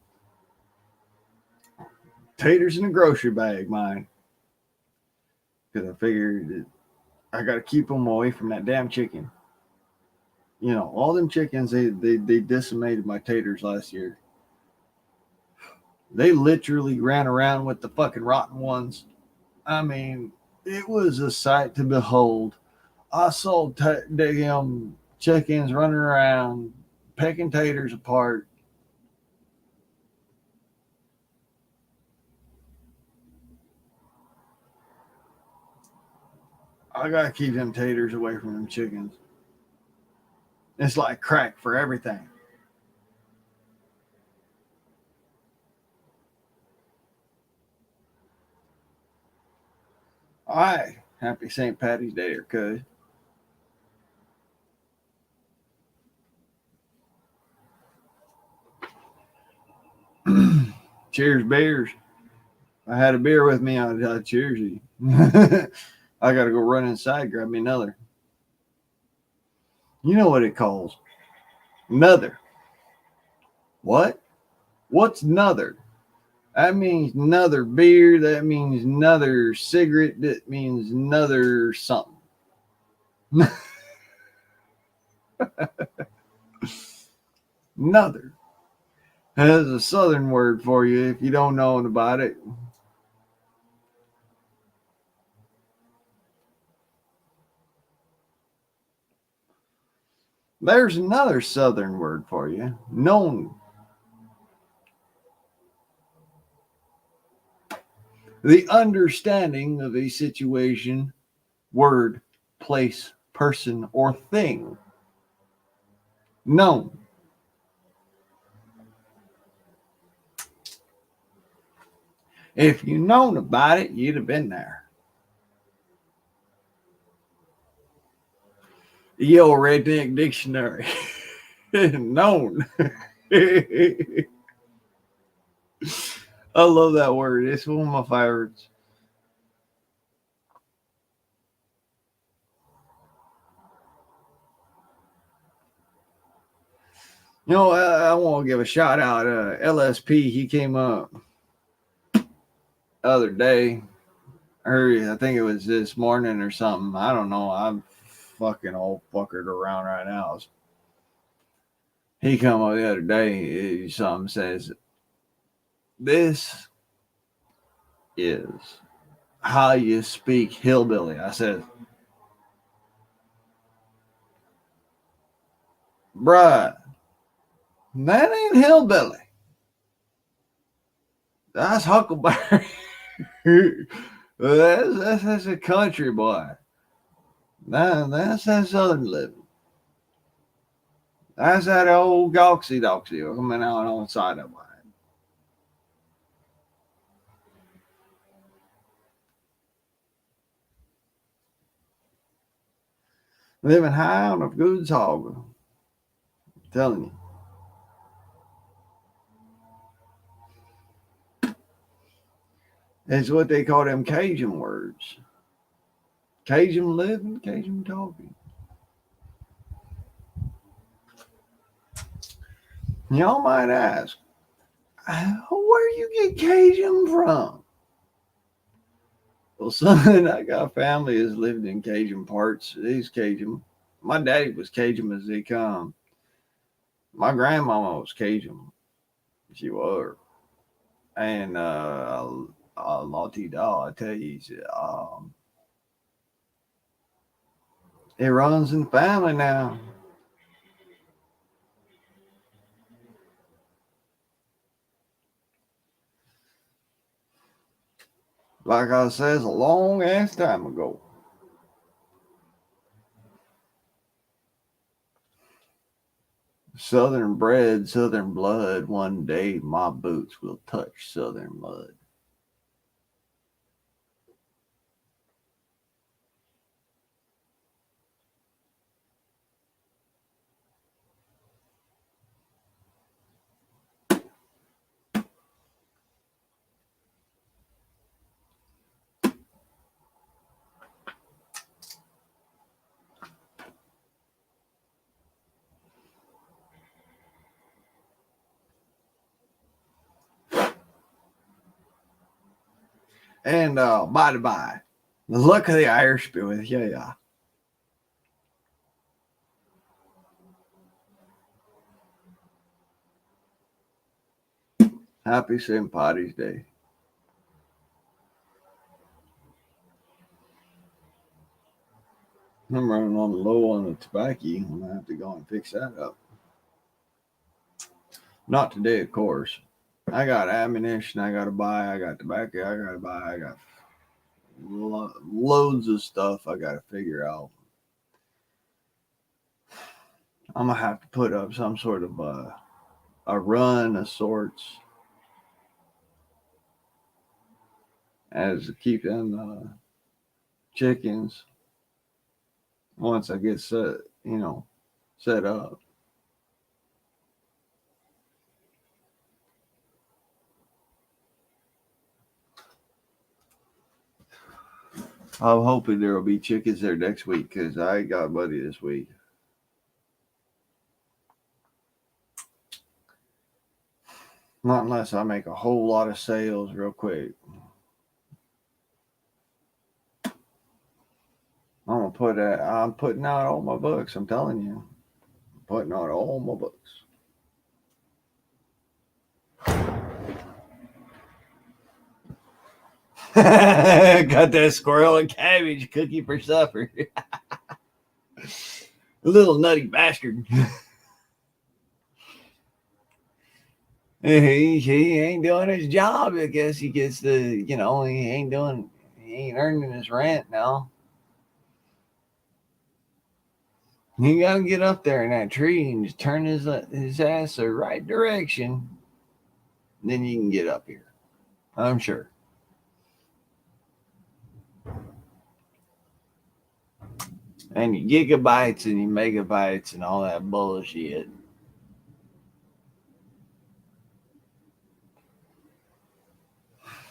Taters in a grocery bag, mine. Because I figured that I got to keep them away from that damn chicken. All them chickens, they decimated my taters last year. They literally ran around with the fucking rotten ones. I mean, it was a sight to behold. I saw damn chickens running around, pecking taters apart. I gotta keep them taters away from them chickens. It's like crack for everything. All right. Happy St. Patty's Day, or cuz. Cheers, beers. I had a beer with me. I'd cheers you. I got to go run inside, grab me another. You know what it calls? Another. What? What's another? That means another beer. That means another cigarette. That means another something. Another. That's a southern word for you if you don't know about it. There's another southern word for you. Known. The understanding of a situation, word, place, person, or thing. Known. If you'd known about it, you'd have been there. The old redneck dictionary. Known. I love that word. It's one of my favorites. You know, I want to give a shout out. LSP, he came up the other day. I think it was this morning or something. I don't know. I'm fucking old fuckered around right now. He come up the other day. Something says, "This is how you speak hillbilly." I said, "Bruh, that ain't hillbilly. That's Huckleberry. that's a country boy. That's that southern living. That's that old Goxie Doxie coming out on the side of mine. Living high on a goods hog. I'm telling you. It's what they call them Cajun words. Cajun living, Cajun talking. Y'all might ask, where you get Cajun from? Well, son, I got family that's lived in Cajun parts. He's Cajun. My daddy was Cajun as they come. My grandmama was Cajun. She was. And Lottie Daw, I tell you, it runs in the family now. Like I says, a long ass time ago. Southern bread, southern blood. One day my boots will touch southern mud. And by the by, the luck of the Irish be with you. Yeah. Happy St. Paddy's Day. I'm running on low on the tobacco. I'm going to have to go and fix that up. Not today, of course. I got ammunition I got to buy. I got tobacco I got to buy. I got loads of stuff I got to figure out. I'm going to have to put up some sort of a run of sorts as to keep them chickens once I get set up. I'm hoping there will be chickens there next week because I ain't got money this week. Not unless I make a whole lot of sales real quick. I'm putting out all my books. I'm telling you, I'm putting out all my books. Got that squirrel and cabbage cookie for supper. Little nutty bastard. He ain't doing his job. I guess he gets he ain't earning his rent now. He got to get up there in that tree and just turn his ass the right direction. Then you can get up here. I'm sure. and your gigabytes and your megabytes and all that bullshit.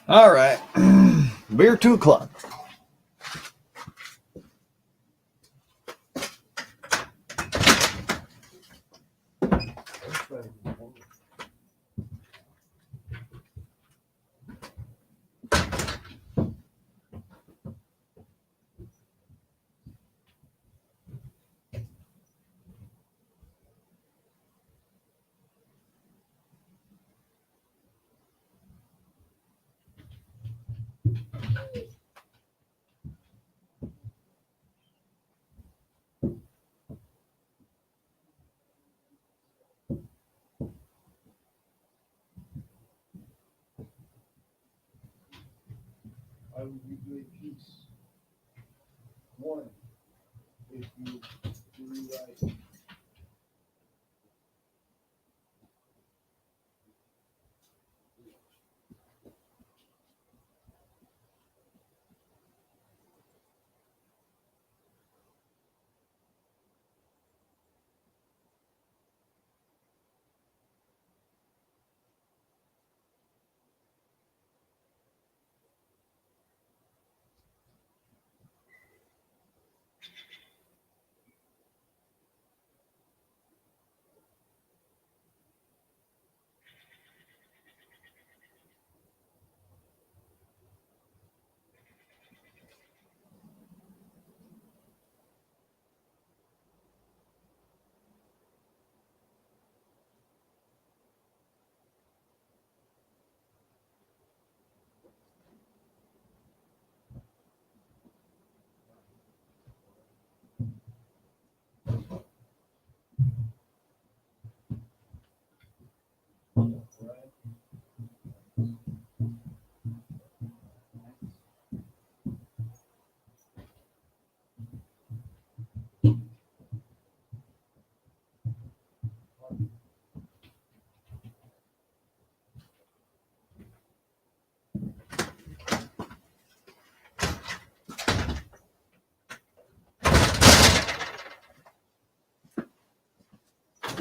All right. Beer 2 Club. I would be doing peace. One, if you do right.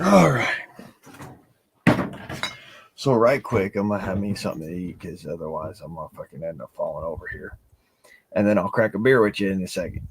All right. So right quick, I'm gonna have me something to eat because otherwise I'm gonna fucking end up falling over here. And then I'll crack a beer with you in a second.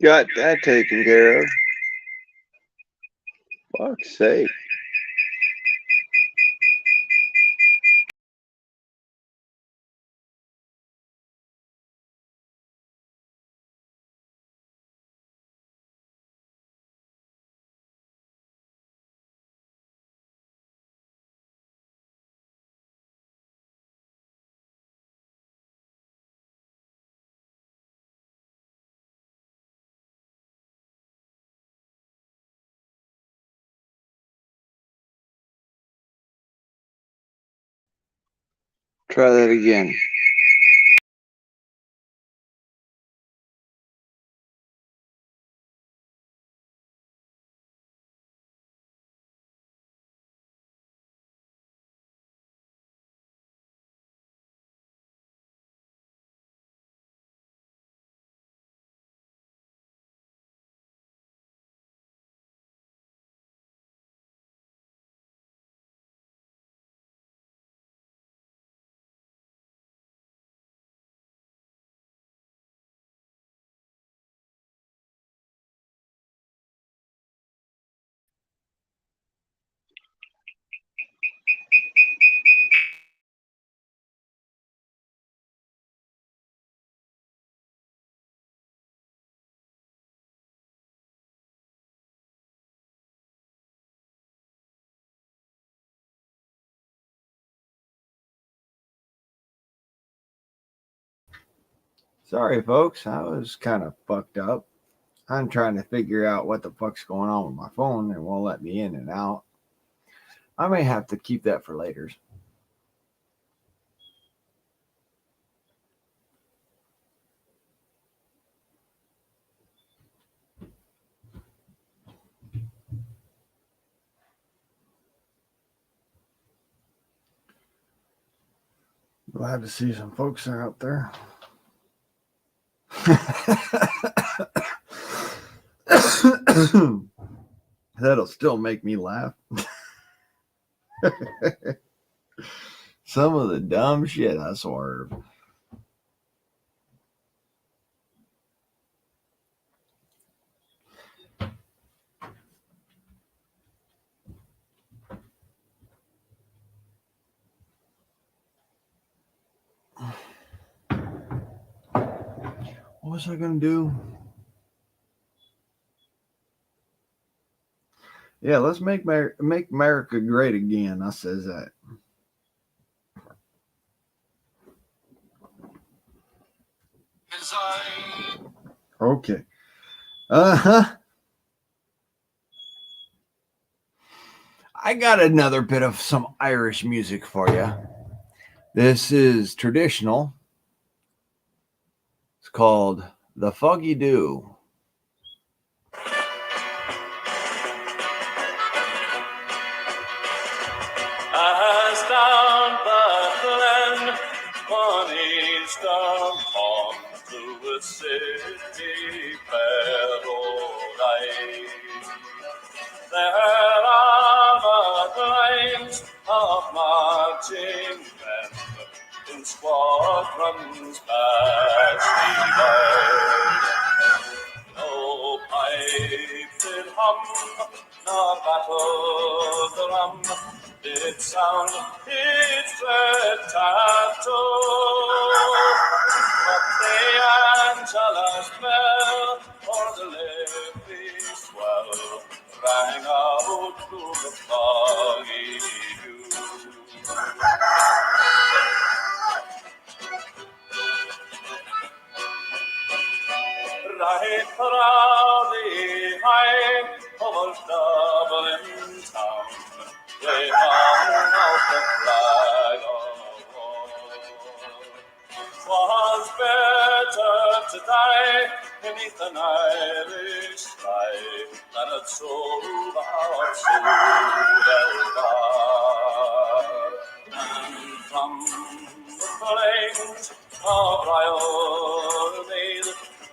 Got that taken care of. Fuck's sake. Try that again. Sorry, folks. I was kind of fucked up. I'm trying to figure out what the fuck's going on with my phone and won't let me in and out. I may have to keep that for later. Glad to see some folks are out there. That'll still make me laugh. Some of the dumb shit I swerve. What was I gonna do? Yeah, let's make America great again. I says that. His eye. Okay. Uh-huh. I got another bit of some Irish music for you. This is traditional. It's called The Foggy Dew. As down the glen, one Easter morn, through a city paradise, there are the lines of marching men in squadrons passing by. No pipe did hum, nor battle drum did sound its dread tattoo, but the Angelus bell or the levee swell rang out through the foggy dew. Right proudly high over Dublin town, they hung out the flag of war. 'Twas better to die beneath an Irish sky than at Solbart, and from the flames of Riomead,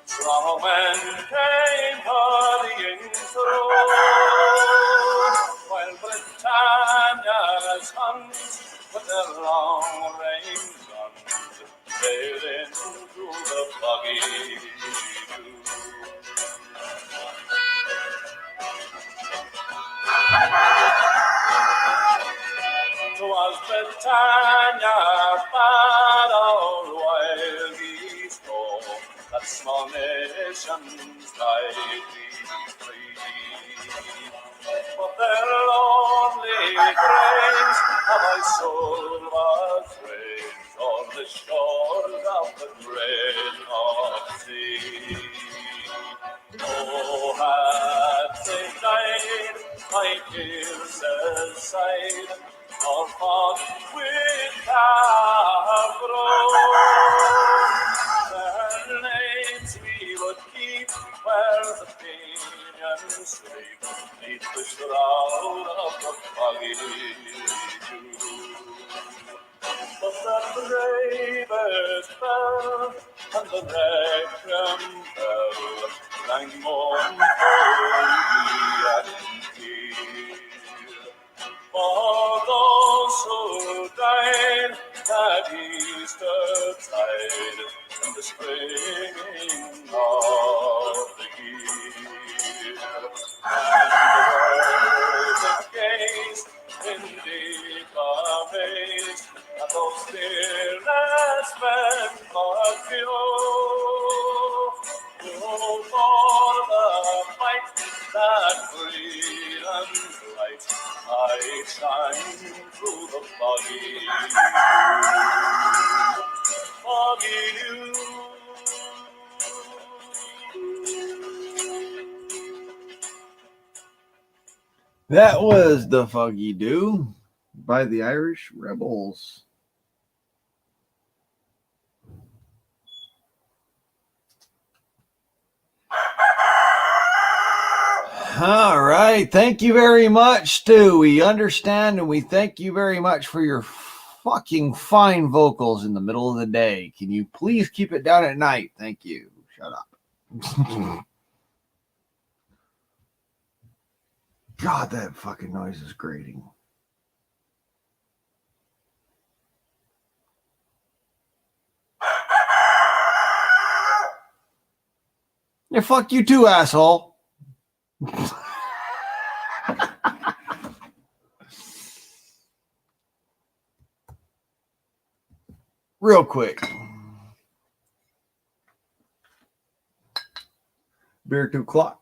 strong men came hurrying through, while Britannia's guns with their long-range guns sailed into the foggy dew. 'Twas Britannia, bad old wild geese go, that small nations might be free. But their lonely graves of my soul was raised on the shores of the great North Sea. Oh, had they died by Pierce's side, or fought with Cabral, their names we would keep where the pinions sleep, neath the shroud of the foggy dew. But the bravest fell, and the requiem bell rang mournfully and clear. For those who died that Easter tide, in the springing of the year, and the world gazed in deep amaze at those fearless men but few, who for the fight that freedom's light might shine through the foggy dew. Foggy dew. That was The Fuck You Do by the Irish Rebels. All right. Thank you very much, Stu. We understand and we thank you very much for your fucking fine vocals in the middle of the day. Can you please keep it down at night? Thank you. Shut up. God, that fucking noise is grating. Yeah, fuck you too, asshole. Real quick. Beer 2 o'clock.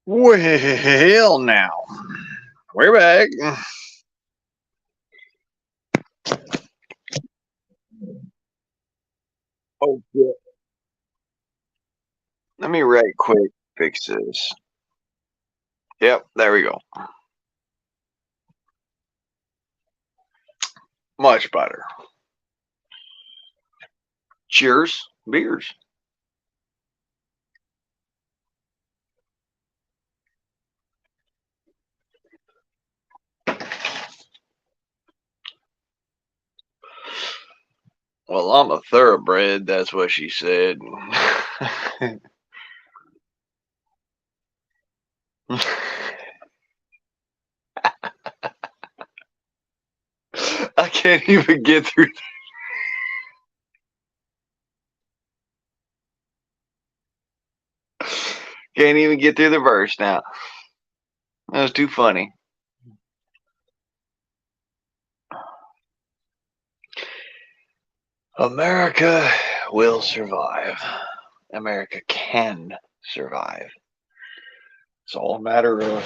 Well, now we're back. Oh, yeah. Let me right quick fix this. Yep, there we go. Much better. Cheers, beers. Well, I'm a thoroughbred. That's what she said. I can't even get through. Can't even get through the verse now. That was too funny. America will survive. America can survive. It's all a matter of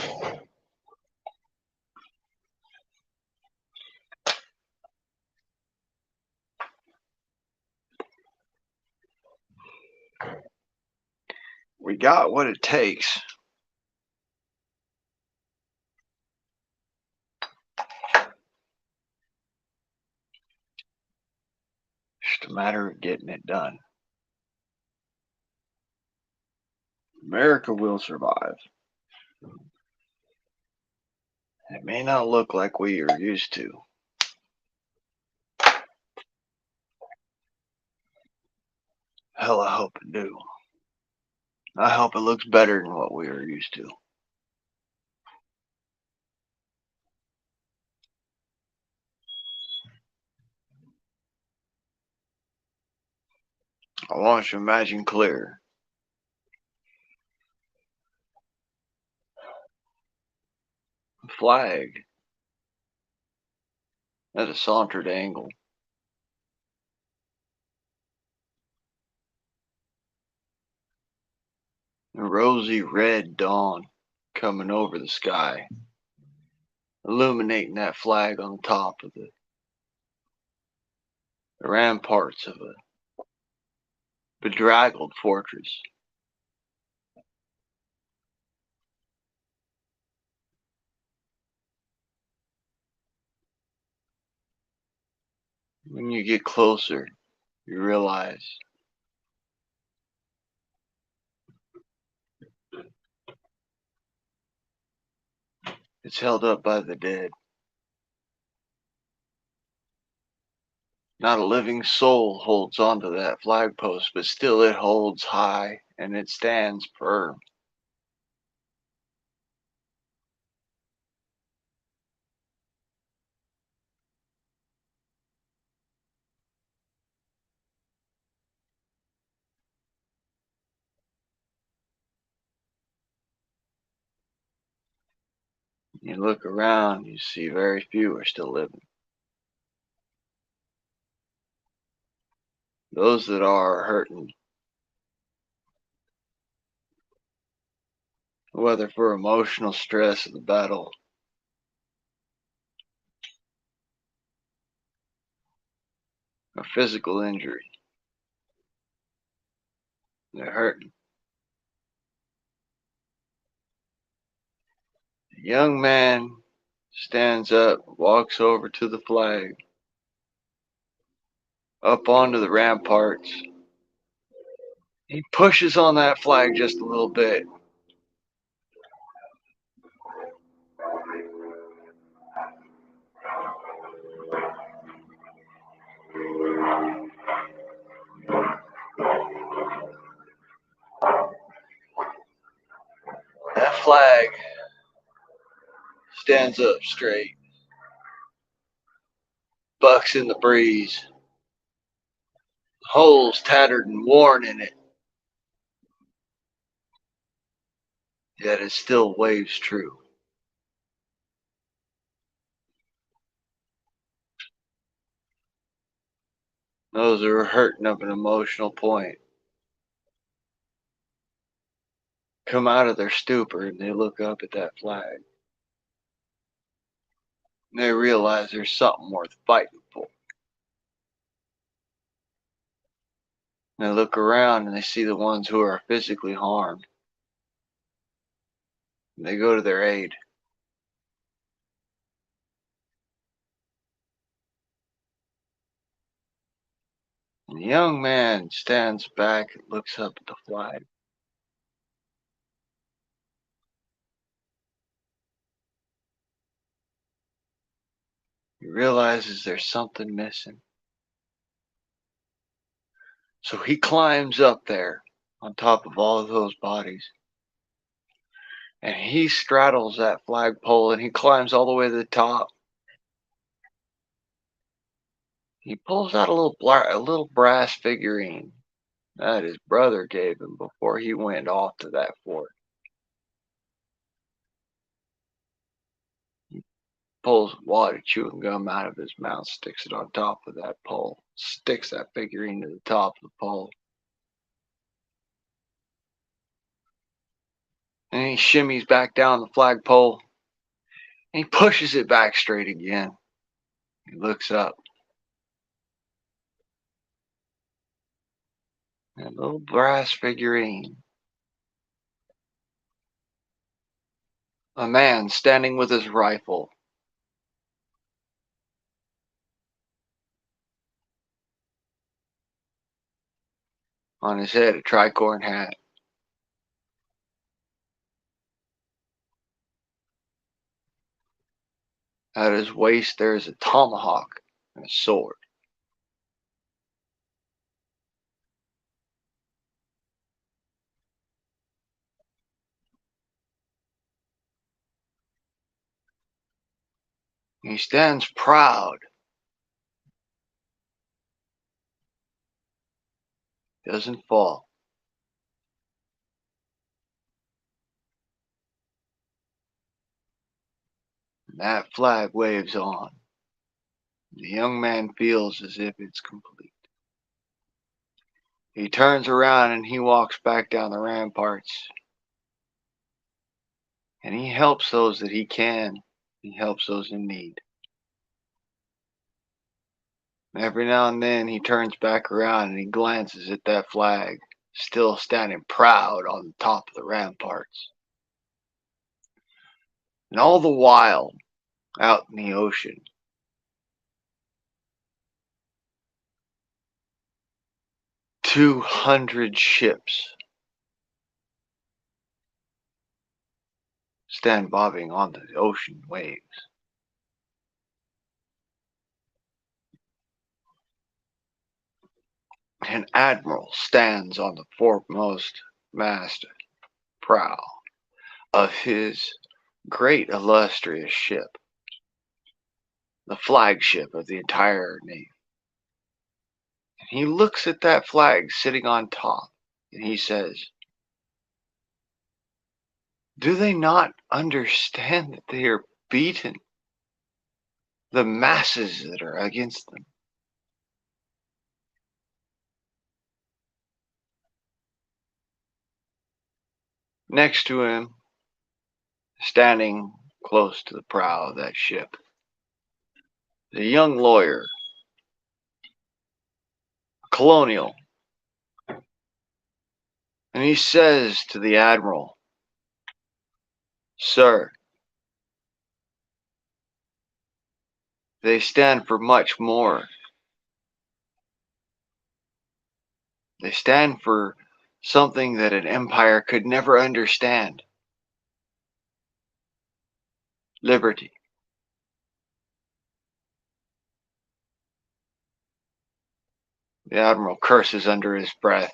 we got what it takes. Just a matter of getting it done. America will survive. It may not look like we are used to. Hell, I hope it do. I hope it looks better than what we are used to. I want you to imagine clear. Flag at a sauntered angle. A rosy red dawn coming over the sky, illuminating that flag on the top of the ramparts of a bedraggled fortress. When you get closer, you realize It's held up by the dead. Not a living soul holds onto that flagpost, but still it holds high and it stands firm. You look around, you see very few are still living. Those that are hurting, whether for emotional stress of the battle or physical injury, they're hurting. The young man stands up, walks over to the flag, up onto the ramparts. He pushes on that flag just a little bit. That flag stands up straight, bucks in the breeze, holes tattered and worn in it, yet it still waves true. Those who are hurting of an emotional point come out of their stupor and they look up at that flag. And they realize there's something worth fighting for. And they look around and they see the ones who are physically harmed. And they go to their aid. And the young man stands back and looks up at the flag. He realizes there's something missing. So he climbs up there on top of all of those bodies. And he straddles that flagpole and he climbs all the way to the top. He pulls out a little brass figurine that his brother gave him before he went off to that fort. He pulls a wad of chewing gum out of his mouth, sticks it on top of that pole, sticks that figurine to the top of the pole. And he shimmies back down the flagpole. And he pushes it back straight again. He looks up. That little brass figurine. A man standing with his rifle. On his head, a tricorn hat. At his waist, there is a tomahawk and a sword. He stands proud. Doesn't fall. And that flag waves on. The young man feels as if it's complete. He turns around and he walks back down the ramparts. And he helps those that he can. He helps those in need. Every now and then he turns back around and he glances at that flag, still standing proud on the top of the ramparts. And all the while, out in the ocean, 200 ships stand bobbing on the ocean waves. An admiral stands on the foremost mast prow of his great illustrious ship, the flagship of the entire Navy. And he looks at that flag sitting on top and he says, do they not understand that they are beaten? The masses that are against them. Next to him, standing close to the prow of that ship, the young lawyer, colonial, and he says to the admiral, sir, they stand for much more. They stand for something that an empire could never understand. Liberty. The admiral curses under his breath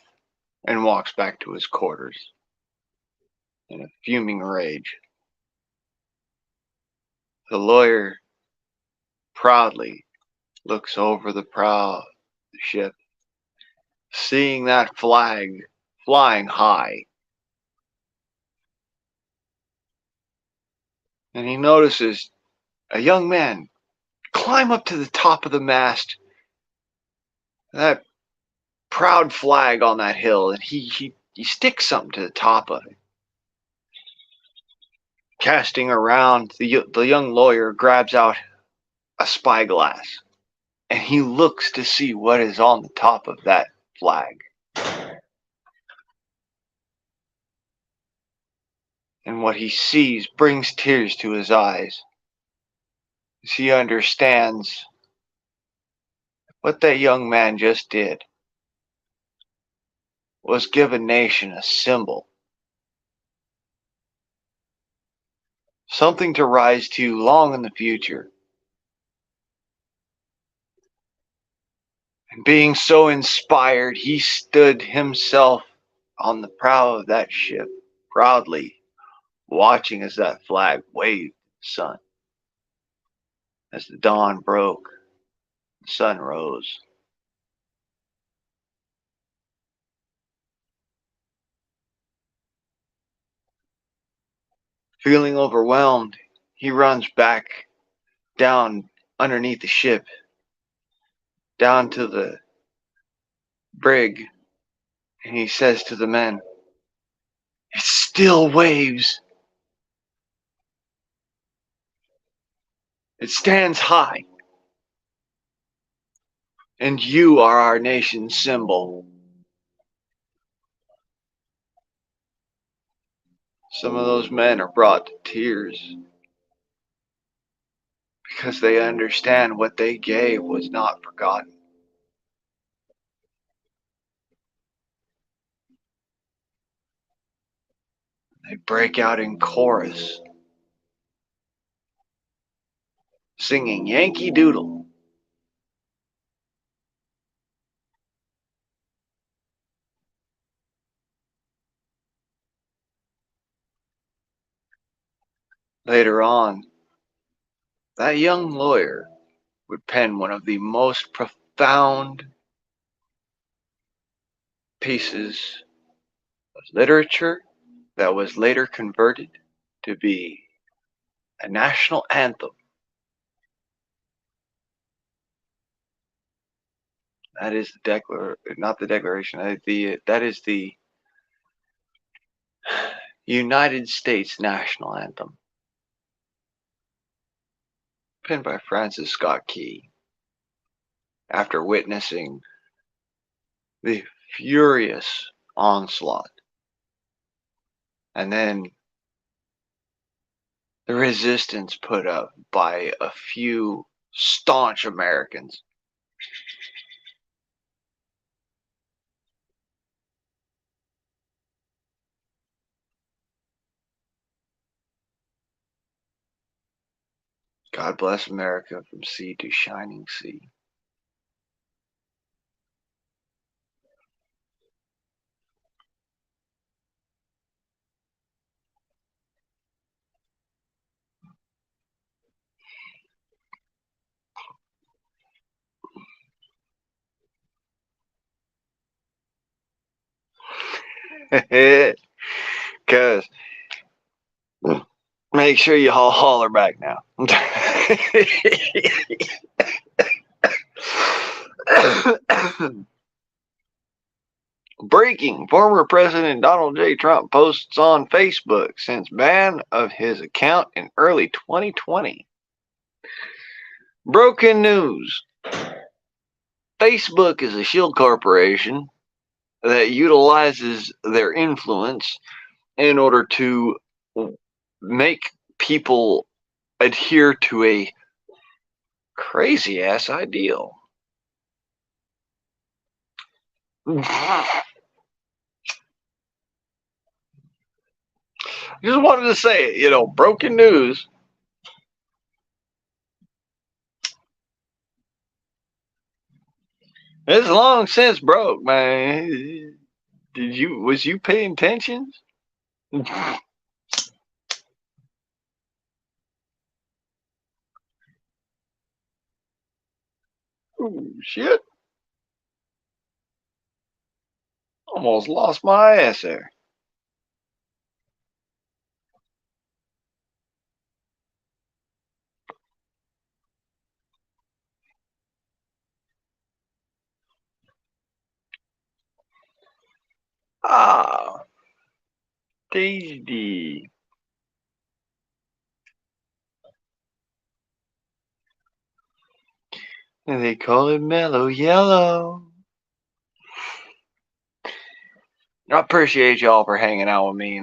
and walks back to his quarters in a fuming rage. The lawyer proudly looks over the prow of the ship, seeing that flag flying high. And he notices a young man climb up to the top of the mast, that proud flag on that hill, and he sticks something to the top of it. Casting around, the young lawyer grabs out a spyglass, and he looks to see what is on the top of that flag. And what he sees brings tears to his eyes, as he understands what that young man just did was give a nation a symbol, something to rise to long in the future. And being so inspired, he stood himself on the prow of that ship, proudly watching as that flag waved in the sun. As the dawn broke, the sun rose. Feeling overwhelmed, he runs back down underneath the ship, down to the brig, and he says to the men, it still waves. It stands high. And you are our nation's symbol. Some of those men are brought to tears because they understand what they gave was not forgotten. They break out in chorus, singing Yankee Doodle. Later on, that young lawyer would pen one of the most profound pieces of literature that was later converted to be a national anthem. That is not the Declaration. That is the United States national anthem, penned by Francis Scott Key. After witnessing the furious onslaught, and then the resistance put up by a few staunch Americans. God bless America from sea to shining sea. Cause make sure you holler back now. Breaking. Former President Donald J. Trump posts on Facebook since ban of his account in early 2020. Broken news. Facebook is a shield corporation that utilizes their influence in order to make people adhere to a crazy ass ideal. Just wanted to say it, broken news. It's long since broke, man. Was you paying attention? Oh, shit. Almost lost my ass there. Ah, tasty. And they call it mellow yellow. I appreciate y'all for hanging out with me,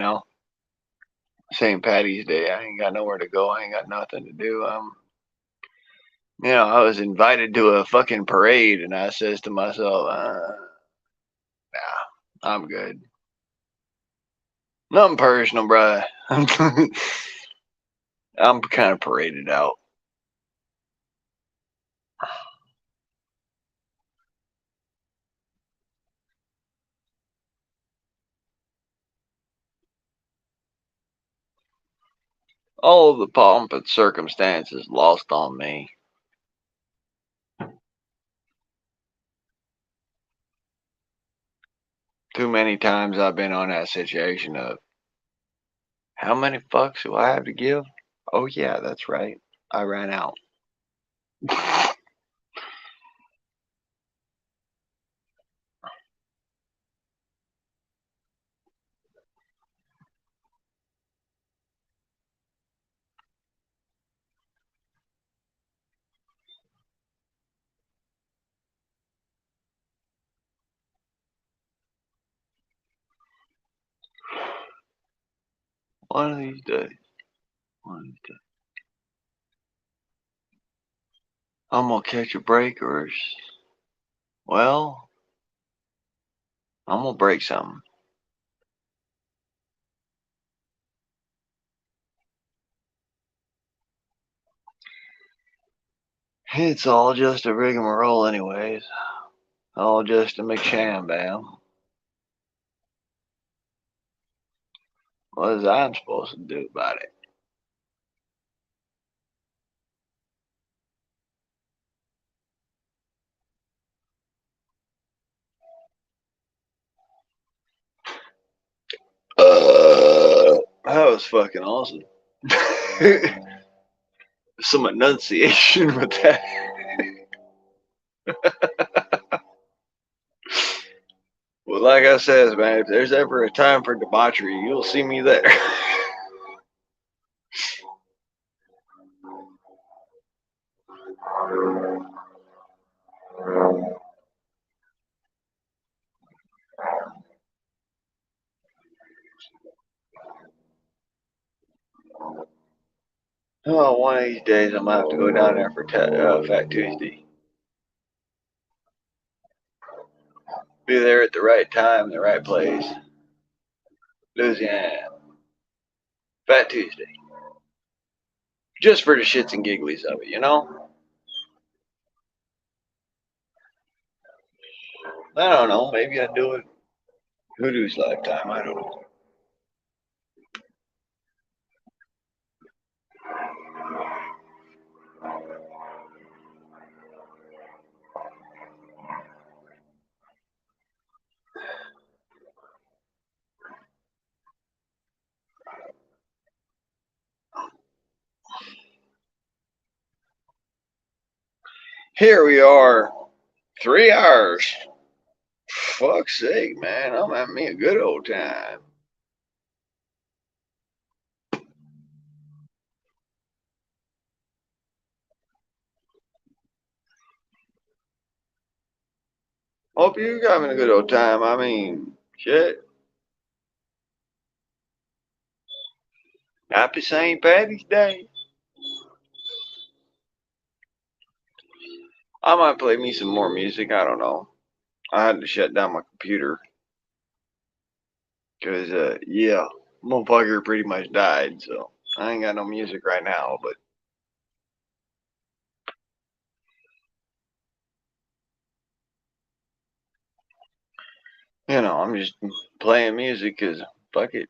St. Patty's Day. I ain't got nowhere to go. I ain't got nothing to do. I was invited to a fucking parade, and I says to myself, nah, I'm good. Nothing personal, bruh. I'm kind of paraded out. All of the pomp and circumstances lost on me. Too many times I've been on that situation of, how many fucks do I have to give? Oh yeah, that's right. I ran out. One of these days. I'm gonna catch a break, or well, I'm gonna break something. It's all just a rigmarole anyways. All just a McShambam. What is I'm supposed to do about it? That was fucking awesome. Some enunciation with that. Well, like I said, man, if there's ever a time for debauchery, you'll see me there. Oh, one of these days I'm gonna have to go down there for Fat Tuesday. Be there at the right time, the right place. Louisiana. Fat Tuesday. Just for the shits and gigglies of it, you know? I don't know. Maybe I'd do it Hoodoo's lifetime. I don't know. Here we are, 3 hours. Fuck's sake, man. I'm having me a good old time. Hope you're having a good old time. I mean, shit. Happy St. Patty's Day. I might play me some more music. I don't know. I had to shut down my computer. Because, yeah, motherfucker pretty much died. So I ain't got no music right now. But, you know, I'm just playing music because, fuck it.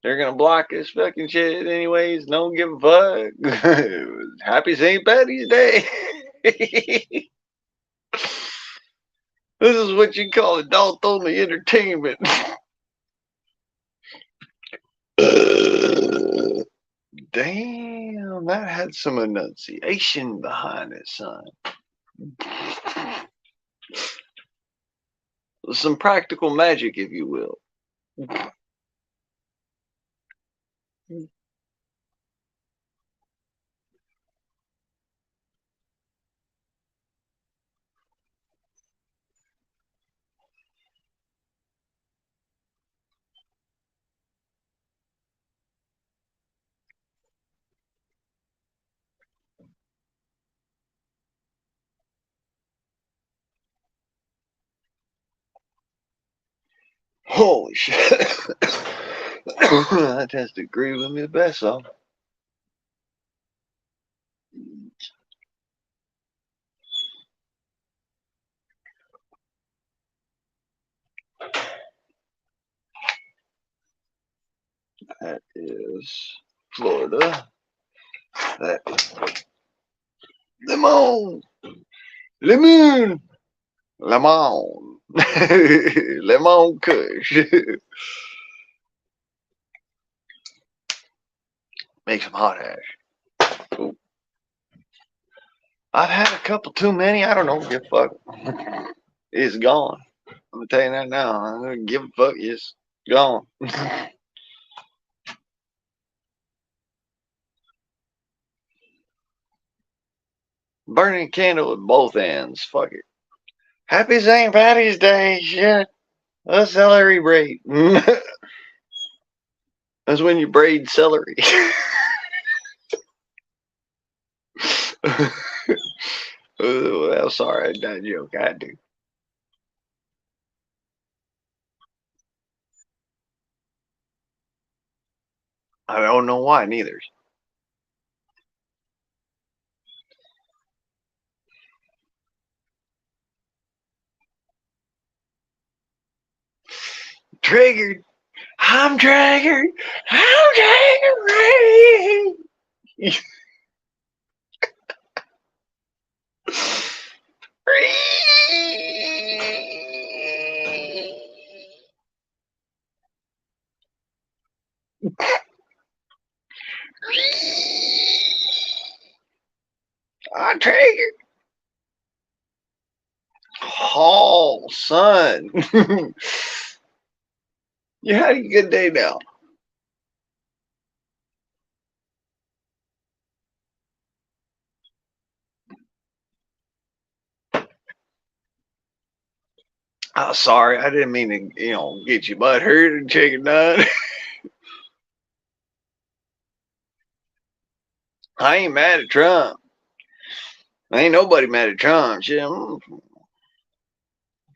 They're going to block this fucking shit anyways. Don't give a fuck. Happy St. Patty's Day. This is what you call adult-only entertainment. Damn, that had some enunciation behind it, son. Some practical magic, if you will. Holy shit. That tends to agree with me the best, so. That is Florida. That lemon, lemon, lemon, lemon kush. Make some hot ash. Ooh. I've had a couple too many. I don't know. Give a fuck. It's gone. I'm gonna tell you that now. I don't give a fuck. It's gone. Burning a candle at both ends. Fuck it. Happy St. Patty's Day. Shit. A celery braid. That's when you braid celery. Oh, well, sorry, that joke. I do. I don't know why, neither. Triggered. I'm triggered. I'm triggered. I'm triggered. Oh, son. You had a good day now. Oh, sorry. I didn't mean to, get your butt hurt and chicken nut. I ain't mad at Trump. Ain't nobody mad at Trump. Shit.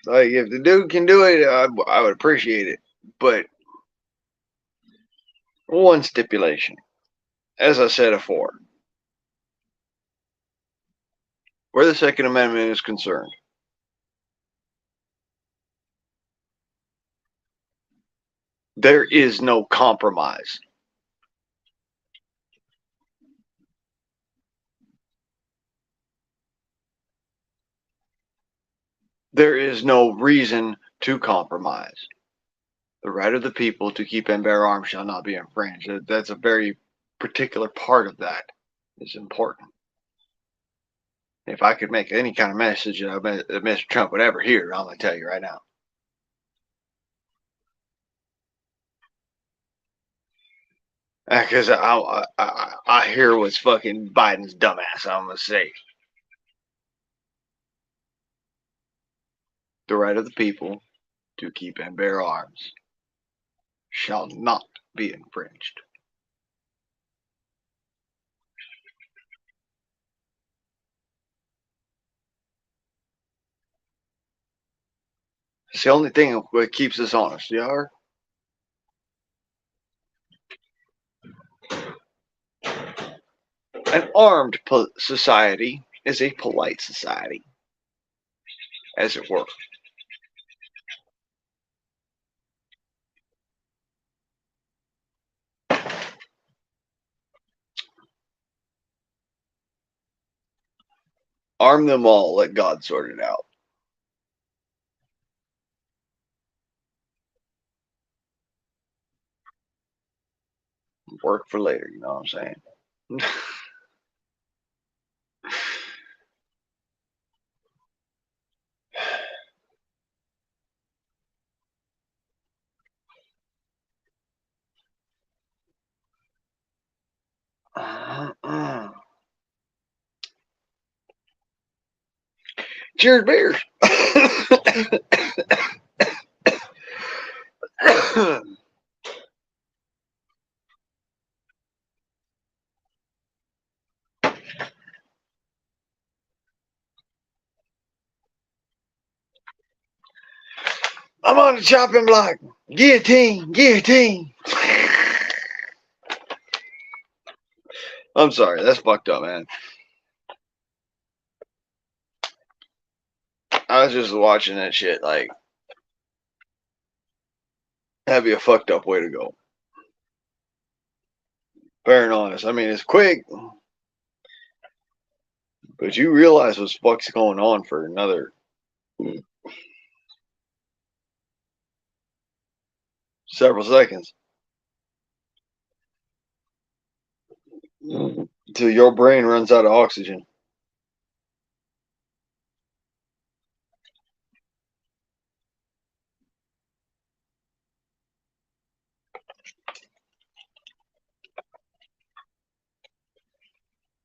Like, if the dude can do it, I would appreciate it. But one stipulation. as I said before, where the Second Amendment is concerned, there is no compromise. There is no reason to compromise. The right of the people to keep and bear arms shall not be infringed. That's a very particular part of that. Is important. If I could make any kind of message that Mr. Trump would ever hear, I'm going to tell you right now. Because I hear what's fucking Biden's dumbass, I'm going to say. The right of the people to keep and bear arms shall not be infringed. It's the only thing that keeps us honest, you are. An armed society is a polite society, as it were. Arm them all, let God sort it out. Work for later, you know what I'm saying? Cheers, beers. I'm on the chopping block. Guillotine, guillotine. I'm sorry, that's fucked up, man. I was just watching that shit, like, that'd be a fucked up way to go. Fair and honest. I mean, it's quick, but you realize what fuck's going on for another several seconds. Until your brain runs out of oxygen.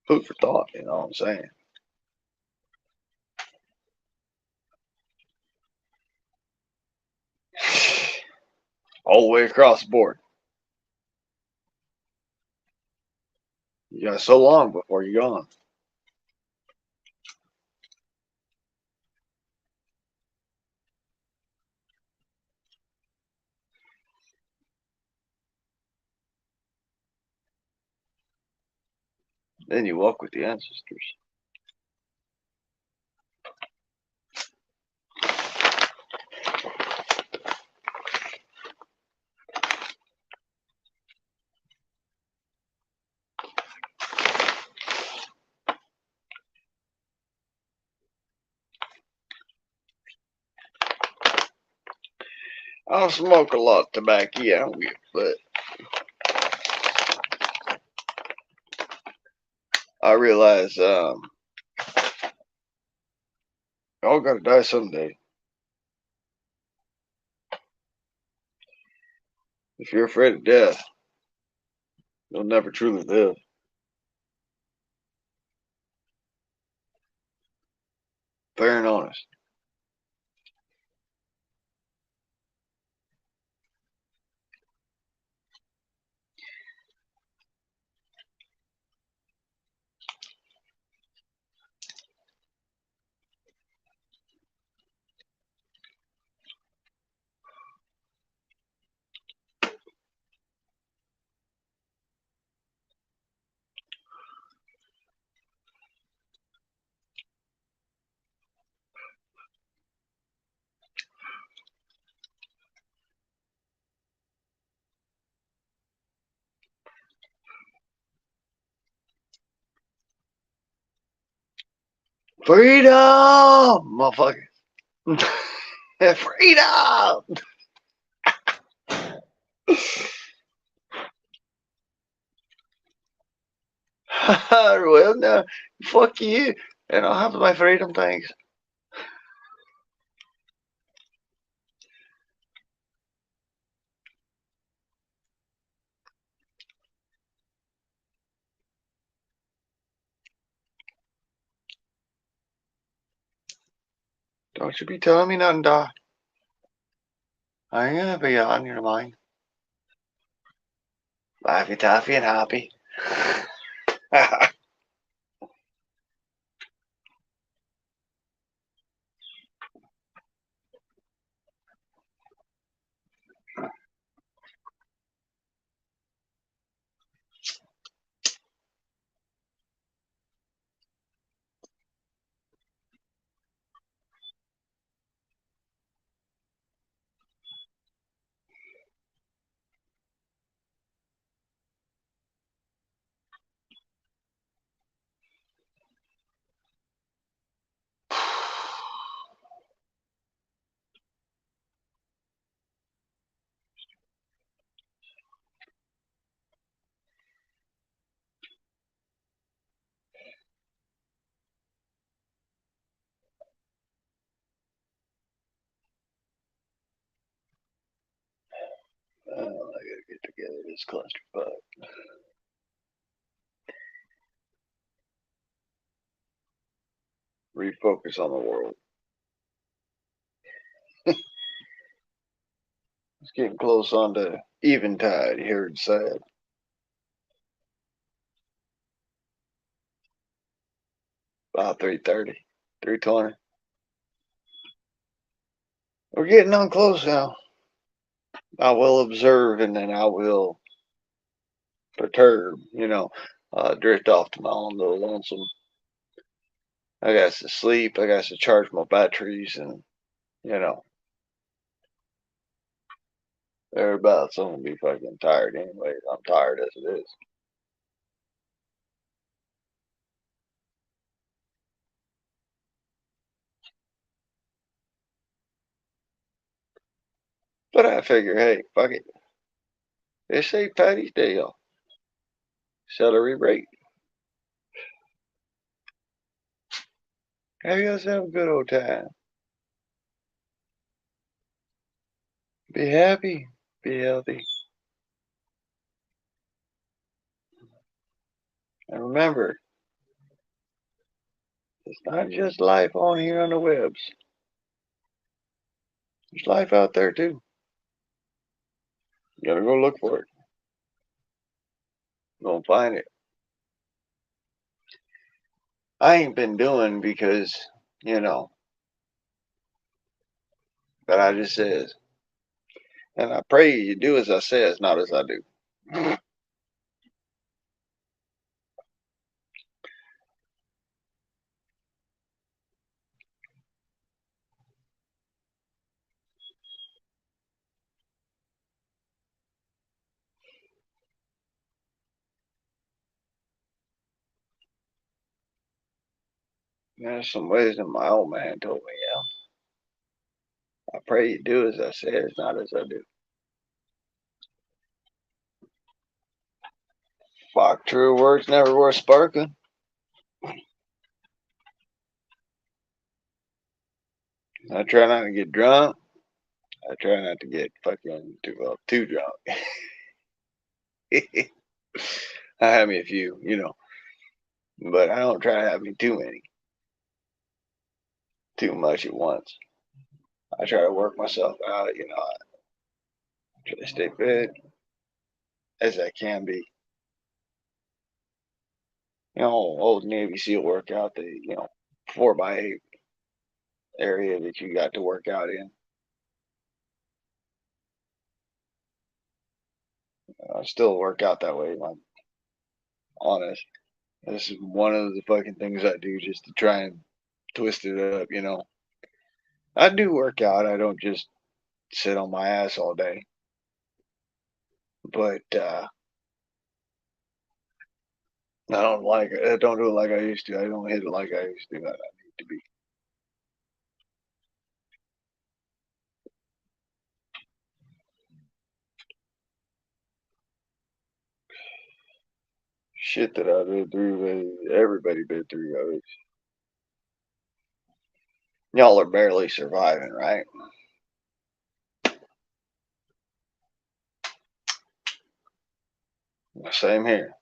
Food for thought, you know what I'm saying? All the way across the board. You got so long before you're gone. Then you walk with the ancestors. I don't smoke a lot of tobacco, yeah, but I realize y'all gotta die someday. If you're afraid of death, you'll never truly live. Fair and honest. Freedom, motherfucker. Freedom. Well, no, fuck you. And I'll have my freedom, thanks. Don't you be telling me nothing, Doc. I ain't gonna be on your mind. Laffy Taffy and happy. Oh, I gotta get together this clusterfuck. Refocus on the world. It's getting close on to eventide, you heard said. About 3:30, 3:20. We're getting on close now. I will observe and then I will perturb, drift off to my own little lonesome. I got to sleep. I got to charge my batteries and, thereabouts. I'm going to be fucking tired anyway. I'm tired as it is. But I figure, hey, fuck it. It's St. Patty's Day, y'all. Celebrate. Have yourself a good old time. Be happy. Be healthy. And remember, it's not just life on here on the webs. There's life out there too. You gotta go look for it. Go find it. I ain't been doing because, that I just says. And I pray you do as I says, not as I do. There's some wisdom my old man told me, I pray you do as I says, not as I do. Fuck, true words never worth sparking. I try not to get drunk. I try not to get fucking too drunk. I have me a few, but I don't try to have me too many. Too much at once. I try to work myself out, I try to stay fit as I can be. Old Navy SEAL workout, the 4x8 area that you got to work out in. I still work out that way, if I'm honest. This is one of the fucking things I do just to try and twist it up, I do work out. I don't just sit on my ass all day. But I don't do it like I used to. I don't hit it like I used to. I need to be. Shit that I've been through, everybody been through. Y'all are barely surviving, right? Same here.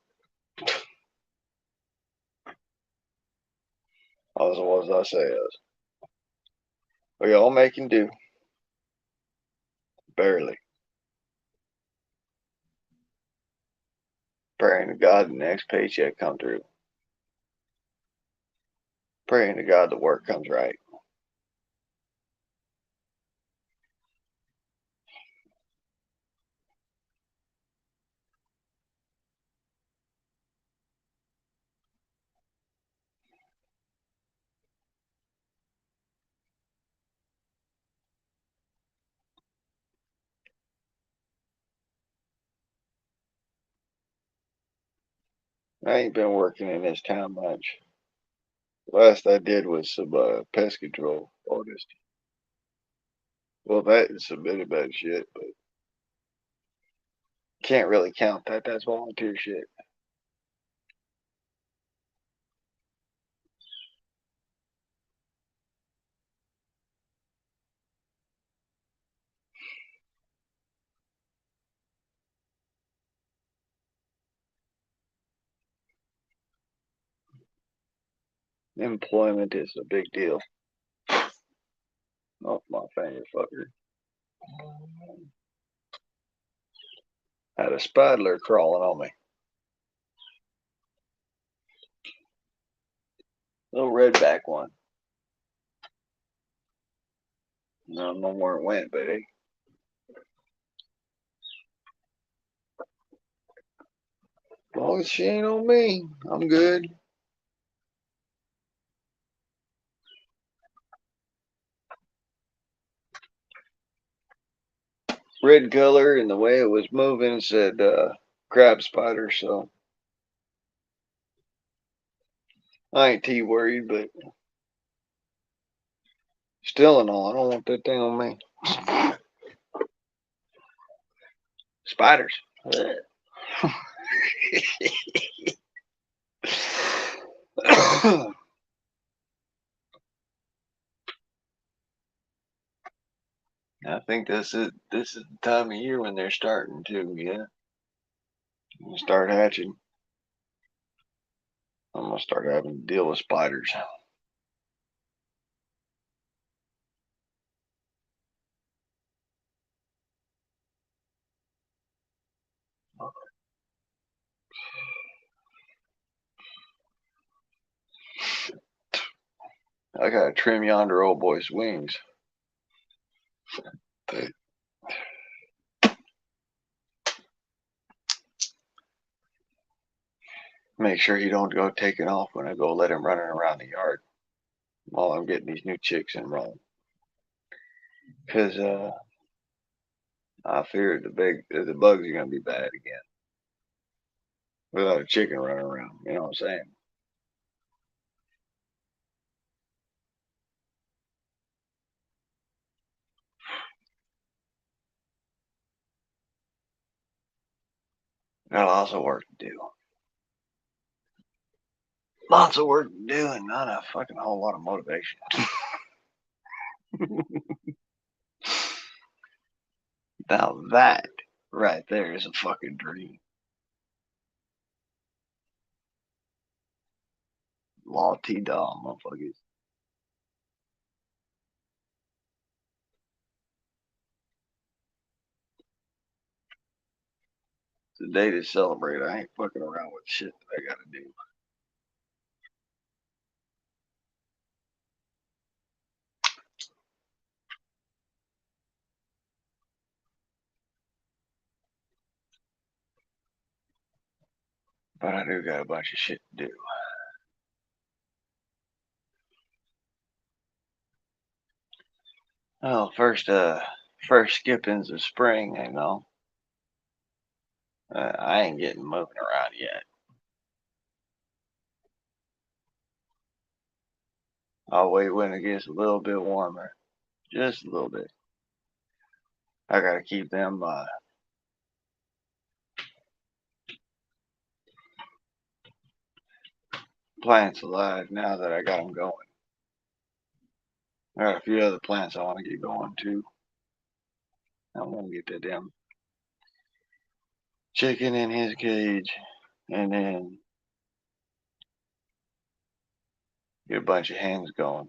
As was I say is. We all making do. Barely. Praying to God the next paycheck come through. Praying to God the work comes right. I ain't been working in this town much. Last I did was some pest control artist. Well, that is some really bad shit, but can't really count that. That's volunteer shit. Employment is a big deal. Oh, my finger fucker. Had a spidler crawling on me. Little redback one. No where it went, but hey. As long as she ain't on me, I'm good. Red color and the way it was moving said crab spider, so I ain't too worried, but still and all, I don't want that thing on me. Spiders. I think this is the time of year when they're starting to, start hatching. I'm gonna start having to deal with spiders. I gotta trim yonder old boy's wings. But make sure he don't go taking off when I go let him running around the yard while I'm getting these new chicks in rolling. Cause I fear the bugs are gonna be bad again without a chicken running around. You know what I'm saying? Got lots of work to do. Lots of work to do and not a fucking whole lot of motivation. Now that right there is a fucking dream. Law T-Dom, motherfuckers. It's a day to celebrate. I ain't fucking around with shit that I gotta do. But I do got a bunch of shit to do. Well, first skippings of spring, I ain't getting moving around yet. I'll wait when it gets a little bit warmer. Just a little bit. I gotta keep them plants alive now that I got them going. I got a few other plants I want to get going too. I want to get that damn chicken in his cage and then get a bunch of hens going.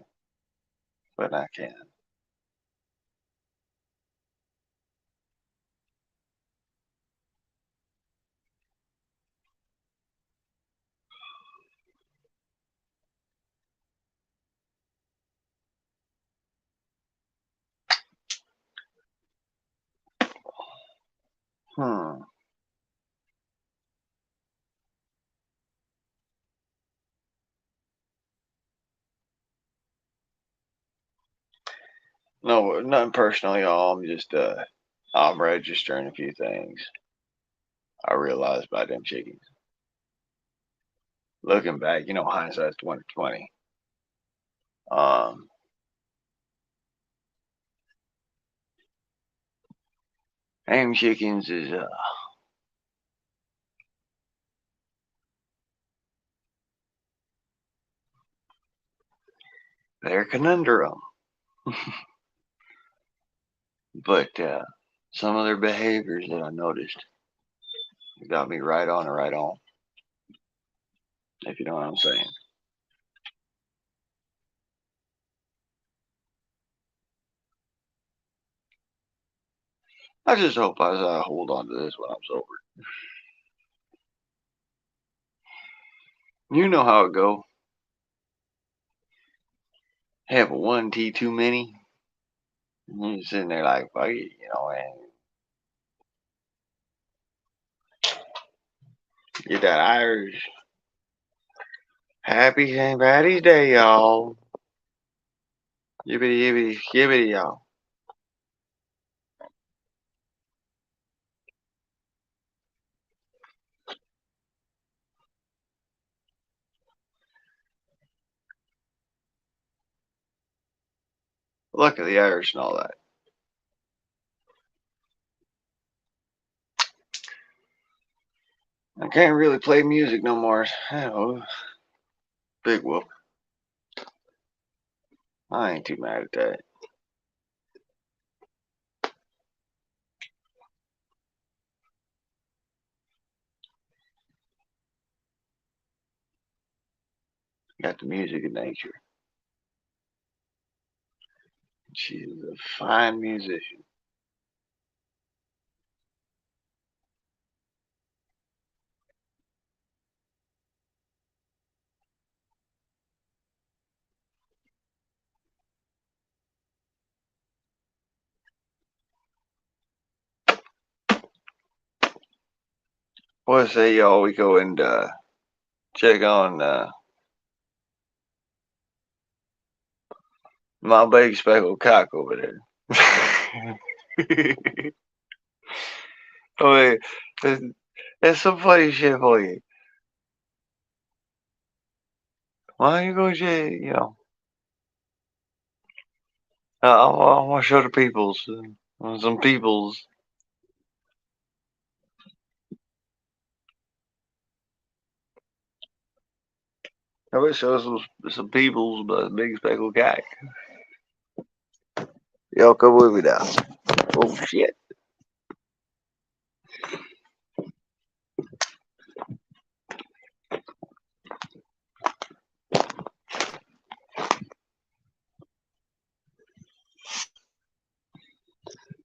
But I can't. Hmm. No, nothing personal, y'all. I'm just I'm registering a few things I realized about them chickens. Looking back, hindsight's 2020. Um, Ham chickens is they're a conundrum, but some of their behaviors that I noticed got me right on and right on. If you know what I'm saying. I just hope I hold on to this when I'm sober. You know how it go. Have a 1T too many. And you're sitting there like, fuck it, and get that Irish. Happy St. Patty's Day, y'all. Yibbity, yibbity, yibbity, y'all. Luck of the Irish and all that. I can't really play music no more. Oh, big whoop. I ain't too mad at that. Got the music of nature. She's a fine musician. What say y'all? We go and check on my big speckled cock over there. Oh, wait, there's some funny shit for you. Why you gonna say, I want to show the peoples, some peoples. I wish show some peoples, but big speckled cock. Y'all come with me now. Oh shit.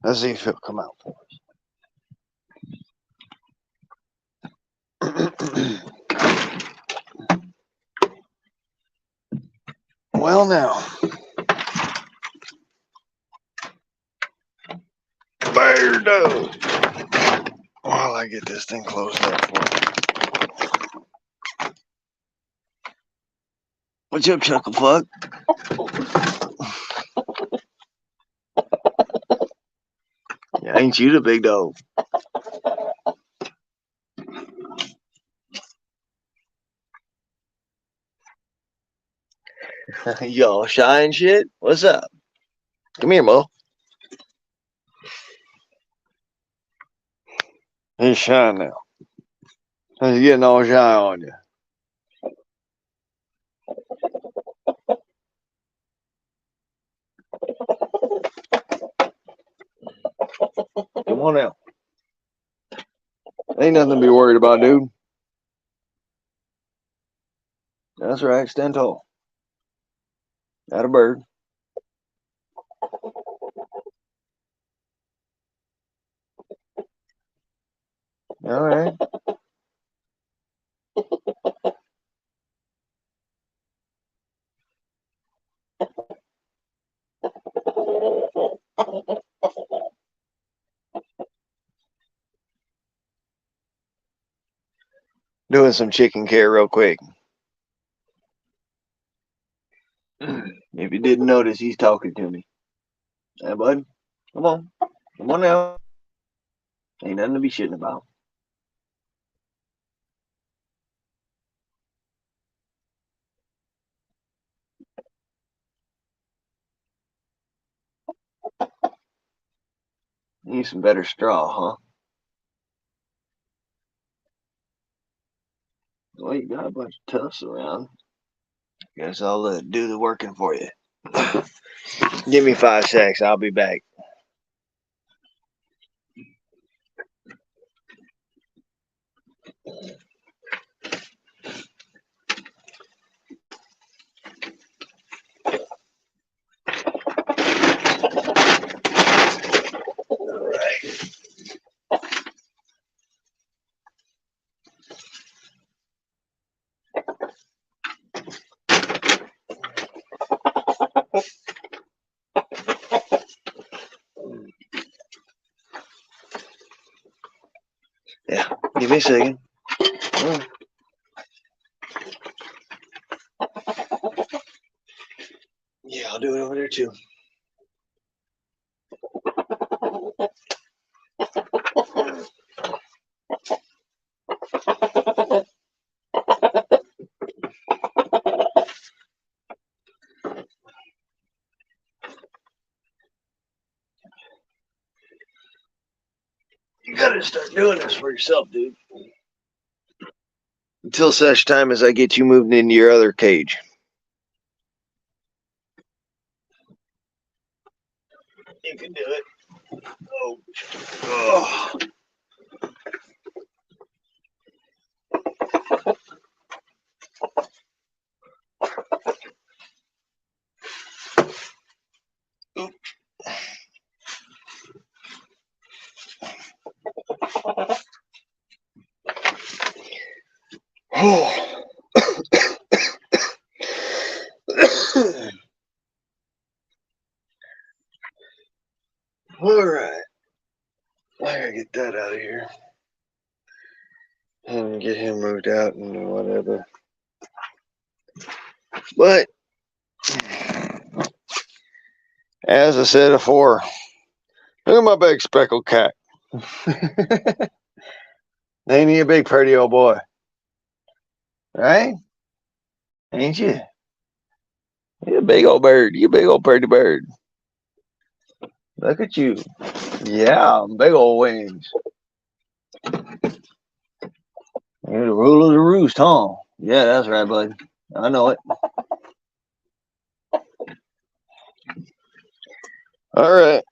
Let's see if it'll come out for us. Well, now. Bear dough. While I get this thing closed up for you. What's up, chuckle fuck? Yeah, ain't you the big dog? Y'all shy and shit? What's up? Come here, Mo. He's shy now. He's getting all shy on you. Come on out. Ain't nothing to be worried about, dude. That's right. Stand tall. Not a bird. All right. Doing some chicken care real quick. If you didn't notice, he's talking to me. Hey, bud. Come on. Come on now. Ain't nothing to be shitting about. Need some better straw, huh? Well, you got a bunch of tufts around. Guess I'll do the working for you. Give me 5 seconds. I'll be back. All right. Yeah. Give me a second. Yeah, I'll do it over there too. You gotta start doing this for yourself, dude. Until such time as I get you moved into your other cage. You can do it. Oh. Oh. Oh. All right. I gotta get that out of here and get him moved out and whatever. But as I said before, look at my big speckled cat. Ain't he a big pretty old boy? Right? Ain't you? You a big old bird. You a big old pretty bird. Look at you. Yeah, big old wings. You're the rule of the roost, huh? Yeah, that's right, bud. I know it. All right.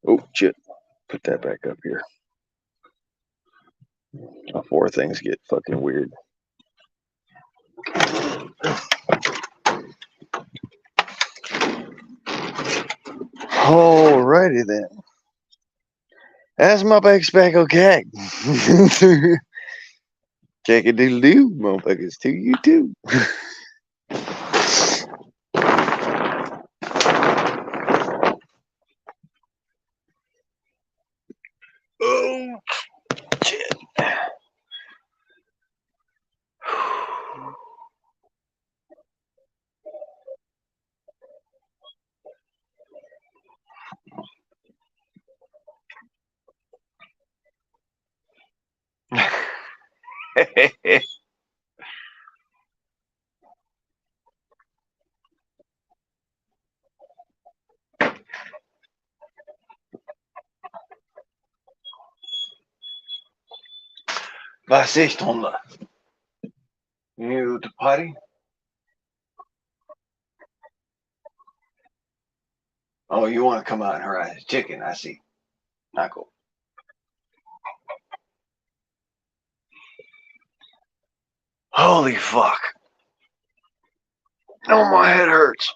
Oh, shit. Put that back up here. Before things get fucking weird. Alrighty then. That's my big speckled cat. Check a doodle doo, motherfuckers, to you too. Oh, shit. Was ist, Hunde? You to potty? Oh, you want to come out and harass chicken? I see. Not cool. Holy fuck. Oh, my head hurts.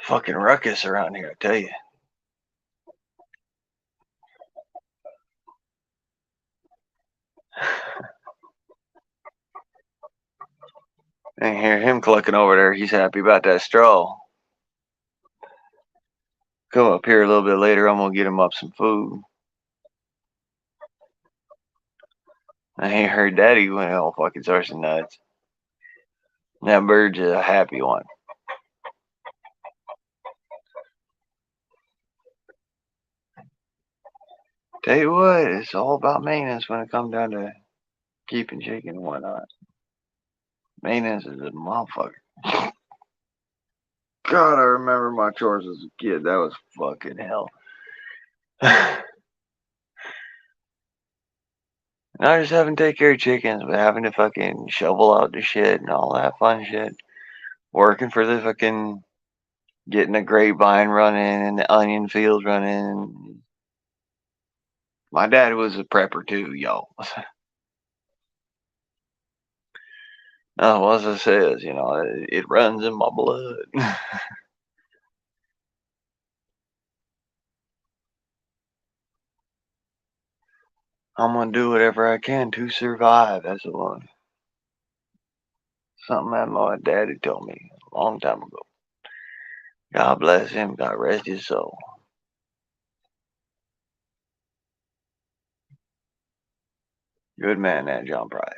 Fucking ruckus around here, I tell you. I hear him clucking over there. He's happy about that straw. Come up here a little bit later. I'm going to get him up some food. I ain't heard Daddy went all fucking sorts of nuts. That bird's a happy one. Tell you what, it's all about maintenance when it comes down to keeping chicken and whatnot. Maintenance is a motherfucker. God, I remember my chores as a kid. That was fucking hell. Not just having to take care of chickens, but having to fucking shovel out the shit and all that fun shit. Working for the fucking, getting the grapevine running and the onion fields running. My dad was a prepper too, y'all. As it says, you know, it runs in my blood. I'm gonna do whatever I can to survive. That's the one. Something that my daddy told me a long time ago. God bless him. God rest his soul. Good man, that John Price.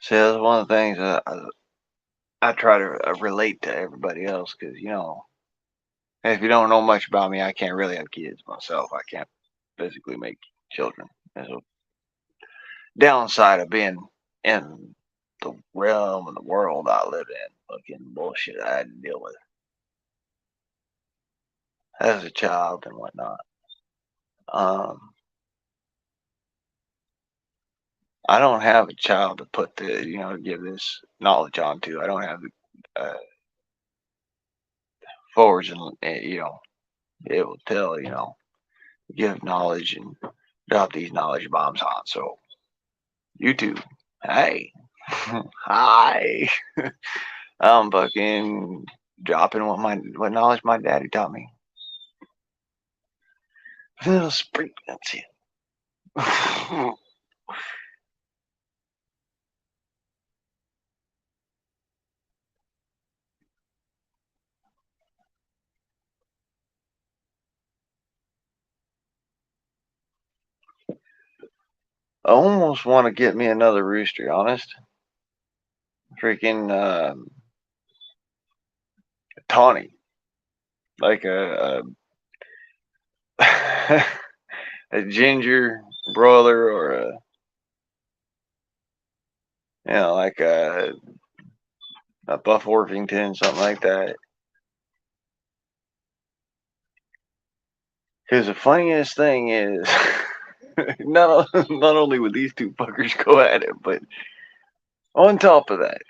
See, that's one of the things that I try to relate to everybody else because, you know, if you don't know much about me, I can't really have kids myself. I can't physically make children. There's a downside of being in the realm and the world I live in. Fucking bullshit I had to deal with as a child and whatnot. I don't have a child to put the, you know, give this knowledge on to. I don't have forwards and, you know, be able to tell, you know, give knowledge and drop these knowledge bombs on. So, YouTube, hey, hi, I'm fucking dropping what knowledge my daddy taught me. A little spree, that's it. I almost want to get me another rooster, honest. Freaking tawny, like a a ginger broiler or a, you know, like a Buff Orpington, something like that. Because the funniest thing is, not only would these two fuckers go at it, but on top of that,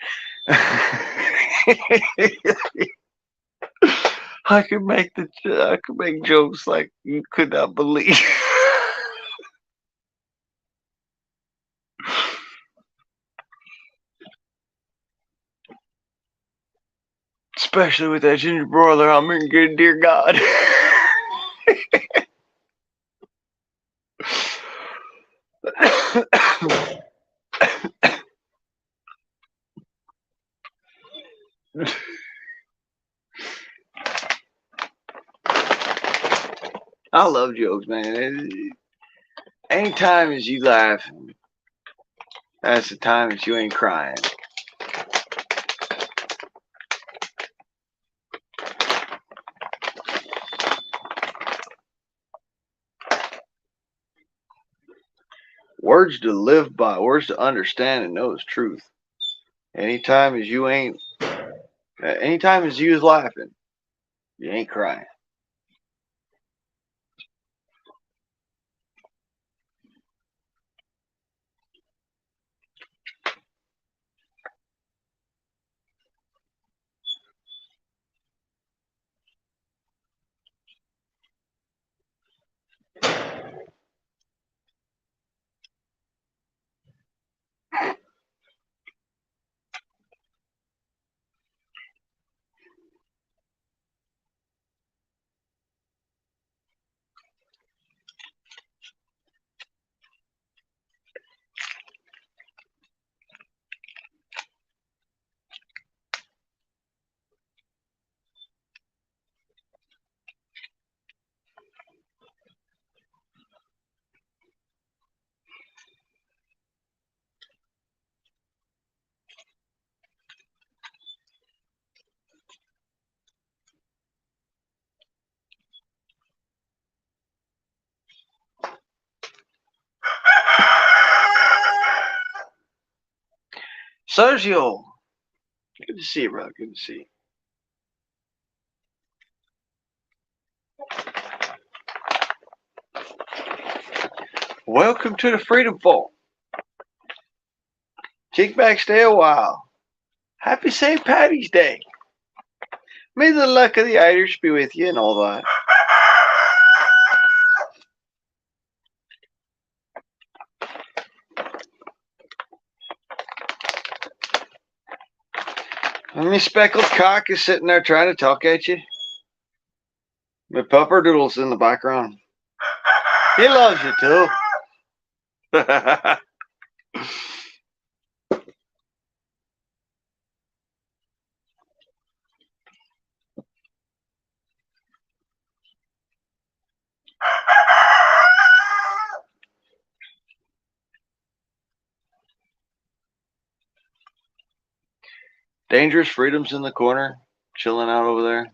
I could make jokes like you could not believe. Especially with that ginger broiler, I mean, good dear God. I love jokes, man. Anytime as you laugh, that's the time that you ain't crying. Words to live by, words to understand and know is truth. Anytime as you is laughing, you ain't crying. Sergio, good to see you, bro. Good to see you. Welcome to the Freedom Vault. Kick back, stay a while. Happy St. Patty's Day. May the luck of the Irish be with you and all that. And my speckled cock is sitting there trying to talk at you. My pupperdoodle's in the background. He loves you too. Dangerous Freedom's in the corner, chilling out over there.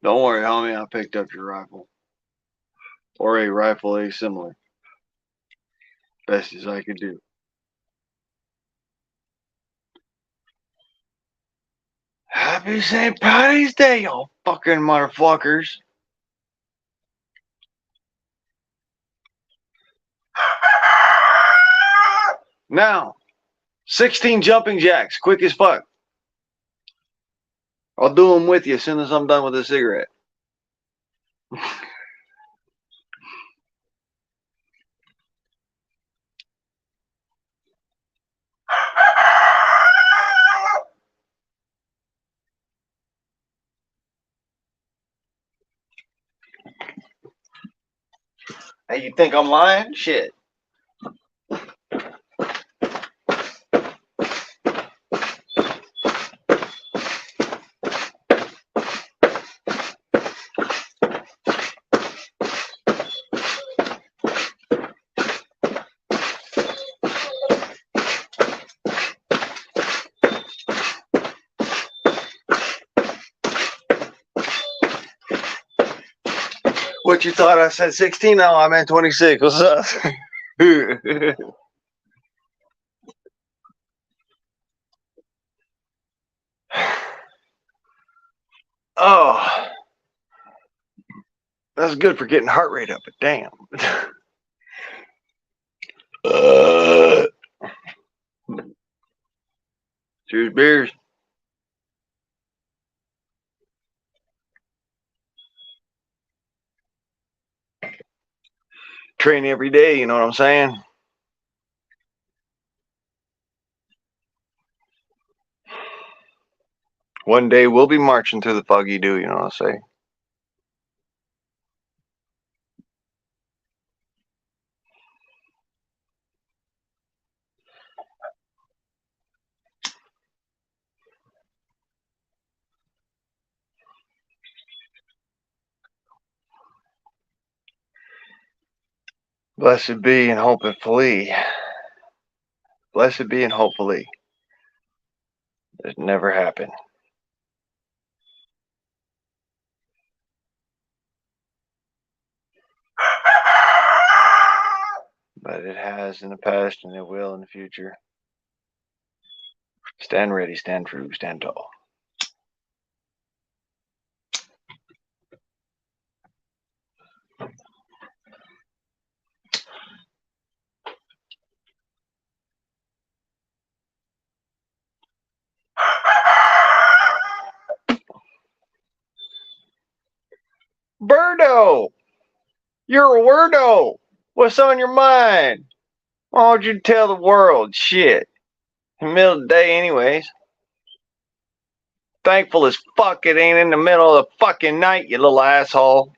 Don't worry, homie, I picked up your rifle. Or a rifle similar. Best as I could do. Happy St. Patty's Day, y'all fucking motherfuckers. Now, 16 jumping jacks, quick as fuck. I'll do them with you as soon as I'm done with the cigarette. Hey, you think I'm lying? Shit. What you thought I said 16? No, I meant 26. What's up? Oh, that's good for getting heart rate up, but damn. Cheers, beers. Train every day, you know what I'm saying? One day we'll be marching through the foggy dew, you know what I'm saying? Blessed be and hopefully. Blessed be and hopefully. It never happened. But it has in the past and it will in the future. Stand ready, stand true, stand tall. Birdo! You're a wordo! What's on your mind? Why don't you tell the world? Shit. In the middle of the day anyways. Thankful as fuck it ain't in the middle of the fucking night, you little asshole.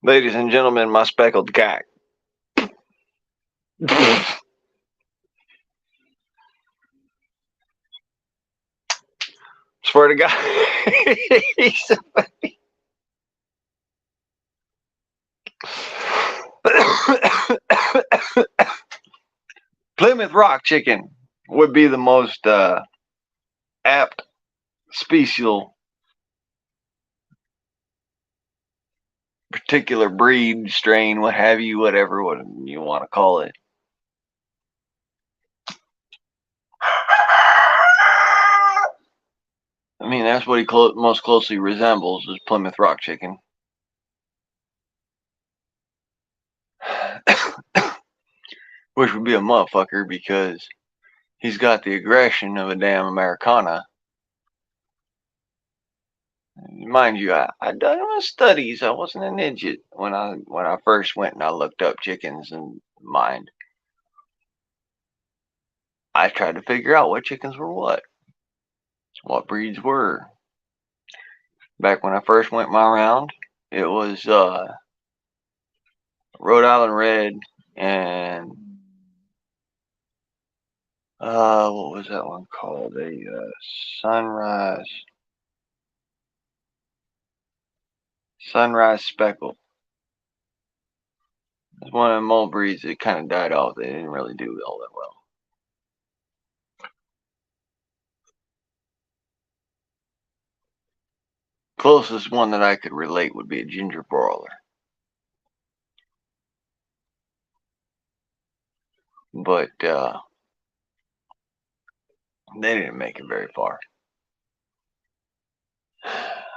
Ladies and gentlemen, my speckled cat. Swear to God. He's so funny. Plymouth Rock chicken would be the most apt special particular breed, strain, what have you, whatever you want to call it. I mean, that's what he most closely resembles is Plymouth Rock chicken. Which would be a motherfucker because he's got the aggression of a damn Americana. Mind you, I done my studies. I wasn't an idiot when I first went and I looked up chickens and mind. I tried to figure out what chickens were what breeds were. Back when I first went my round, it was Rhode Island Red and what was that one called? A Sunrise Speckle. It's one of them old breeds that kind of died off. They didn't really do all that well. Closest one that I could relate would be a ginger broiler. But they didn't make it very far.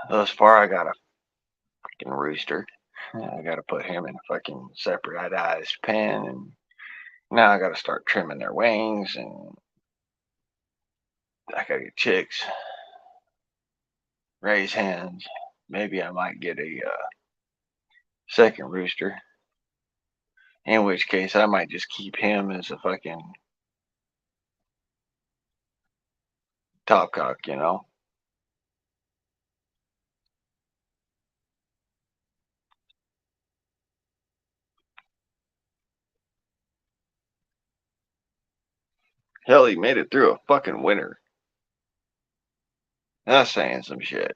Thus far, I got a fucking rooster. I got to put him in a fucking separatized pen, and now I got to start trimming their wings, and I got to get chicks, raise hens. Maybe I might get a second rooster. In which case, I might just keep him as a fucking top cock, you know. Hell, he made it through a fucking winter. That's saying some shit.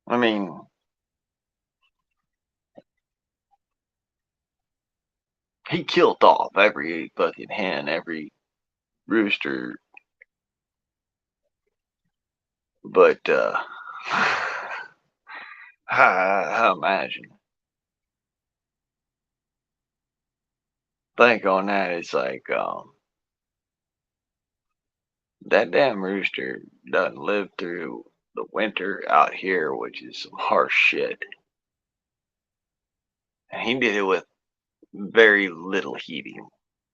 I mean, he killed off every fucking hen, every rooster. But, I imagine. Think on that, it's like, that damn rooster doesn't live through the winter out here, which is some harsh shit. And he did it with very little heating,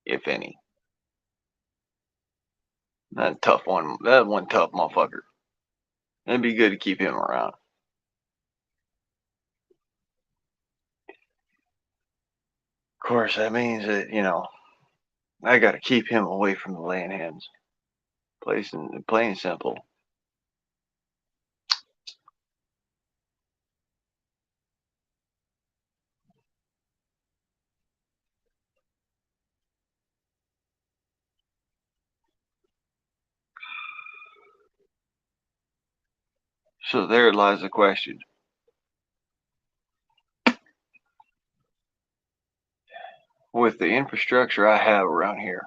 if any. That tough one, that one tough motherfucker. It'd be good to keep him around. Of course, that means that, you know, I gotta keep him away from the laying hens. Plain and simple. So there lies the question. With the infrastructure I have around here,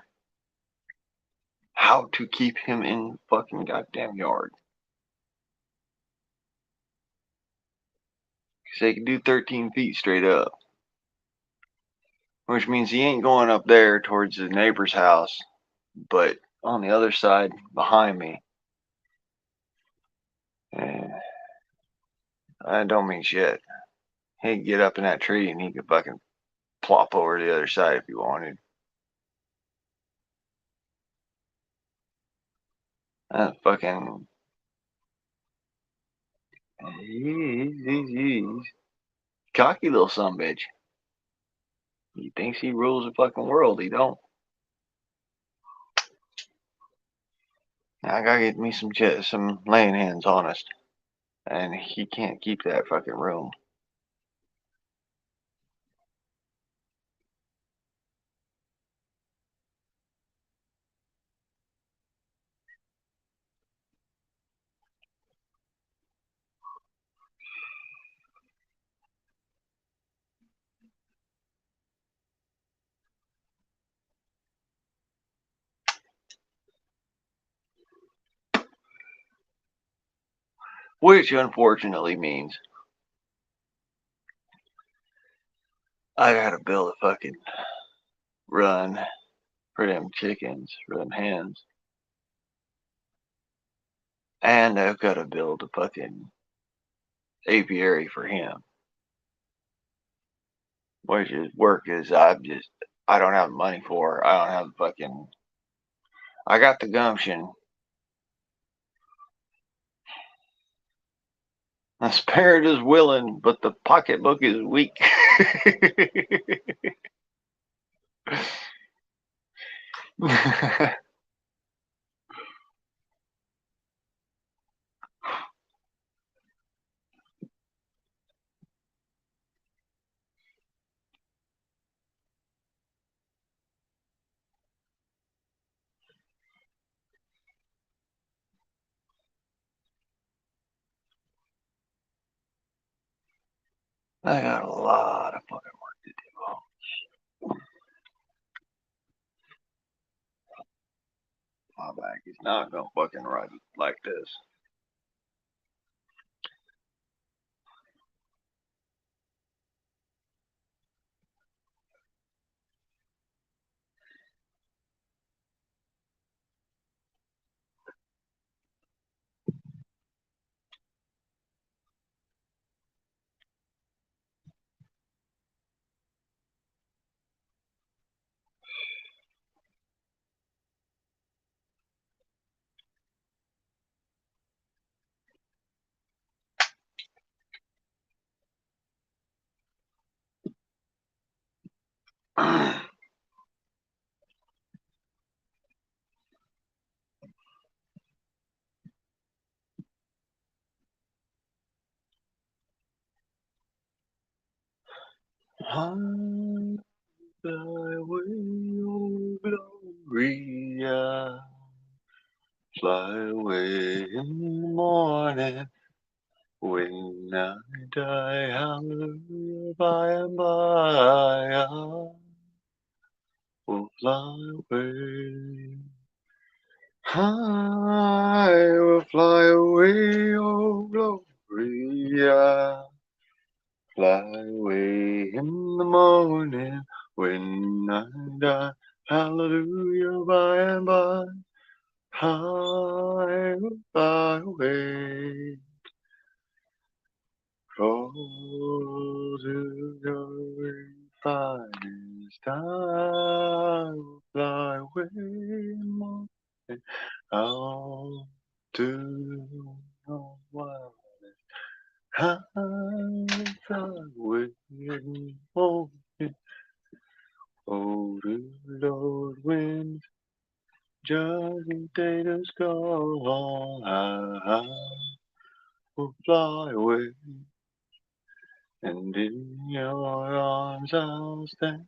how to keep him in the fucking goddamn yard. Because they can do 13 feet straight up. Which means he ain't going up there towards the neighbor's house, but on the other side behind me. And I don't mean shit. He could get up in that tree and he could fucking plop over to the other side if he wanted. That fucking. He's cocky little sumbitch. He thinks he rules the fucking world. He don't. I gotta get me some laying hands, honest. And he can't keep that fucking room. Which unfortunately means I gotta build a fucking run for them chickens, for them hens. And I've gotta build a fucking apiary for him. Which is work is I don't have money for. I don't have fucking. I got the gumption. The spirit is willing, but the pocketbook is weak. I got a lot of fucking work to do. My back is not gonna fucking ride like this. Fly away, oh Gloria. Fly away in the morning when I die. Hallelujah, by and by I will fly away. I will fly away, oh Gloria. Fly away in the morning when I die. Hallelujah, by and by. I will fly away. Close to your finest. I will fly away more out to the wildest. I will fly away more. Oh, the Lord winds just take us gone. I will fly away, and in your arms I'll stand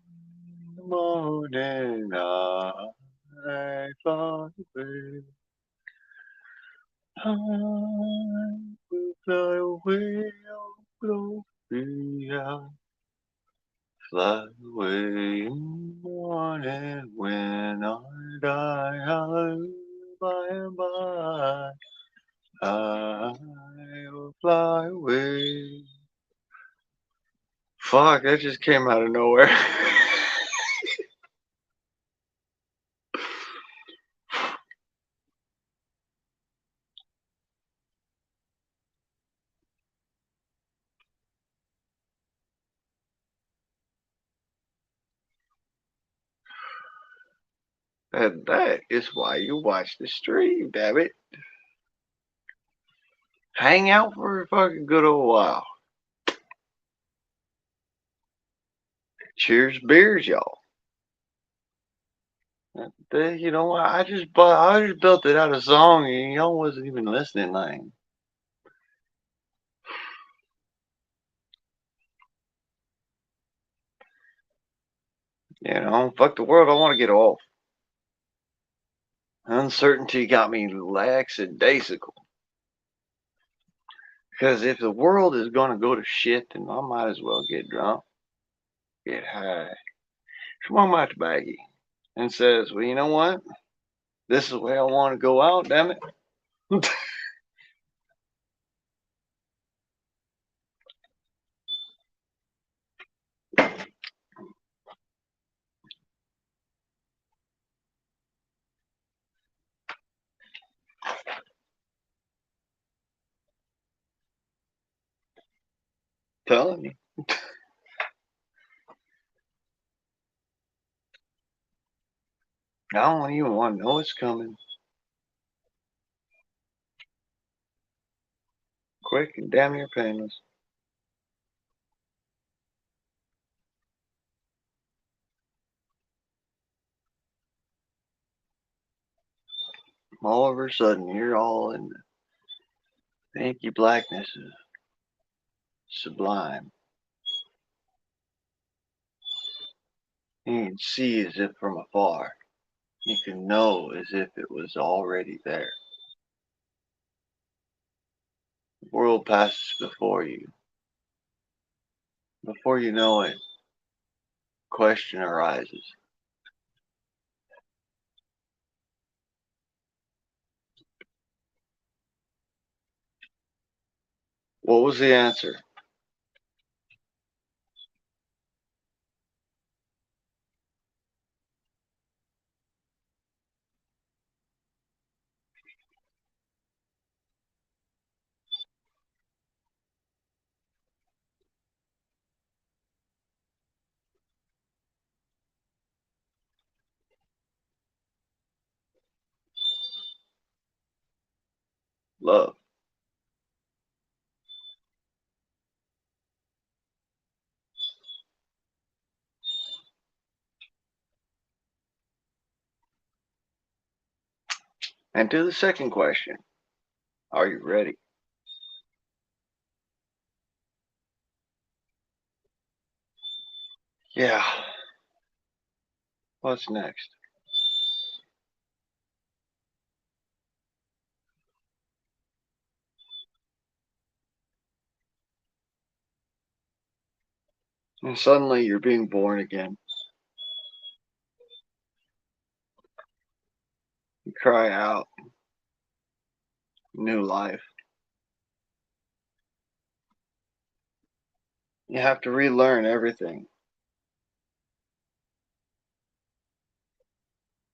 in the morning. I fly away. I fly away, oh Gloria. Fly away in the morning when I die, hallelujah, by and by. I will fly away. Fuck, that just came out of nowhere. And that is why you watch the stream, damn it. Hang out for a fucking good old while. Cheers beers, y'all. You know, I just built it out of song and y'all wasn't even listening, like. You know, fuck the world, I want to get off. Uncertainty got me lackadaisical. Because if the world is going to go to shit, then I might as well get drunk, get high, smoke my tobacco, and says, well, you know what? This is the way I want to go out, damn it. Telling you. I don't even want to know it's coming. Quick and damn near painless. All of a sudden, you're all in the inky blackness of sublime. You can see as if from afar. You can know as if it was already there. The world passes before you. Before you know it, question arises. What was the answer? Love. And to the second question, are you ready? Yeah. What's next? And suddenly you're being born again. You cry out, new life. You have to relearn everything.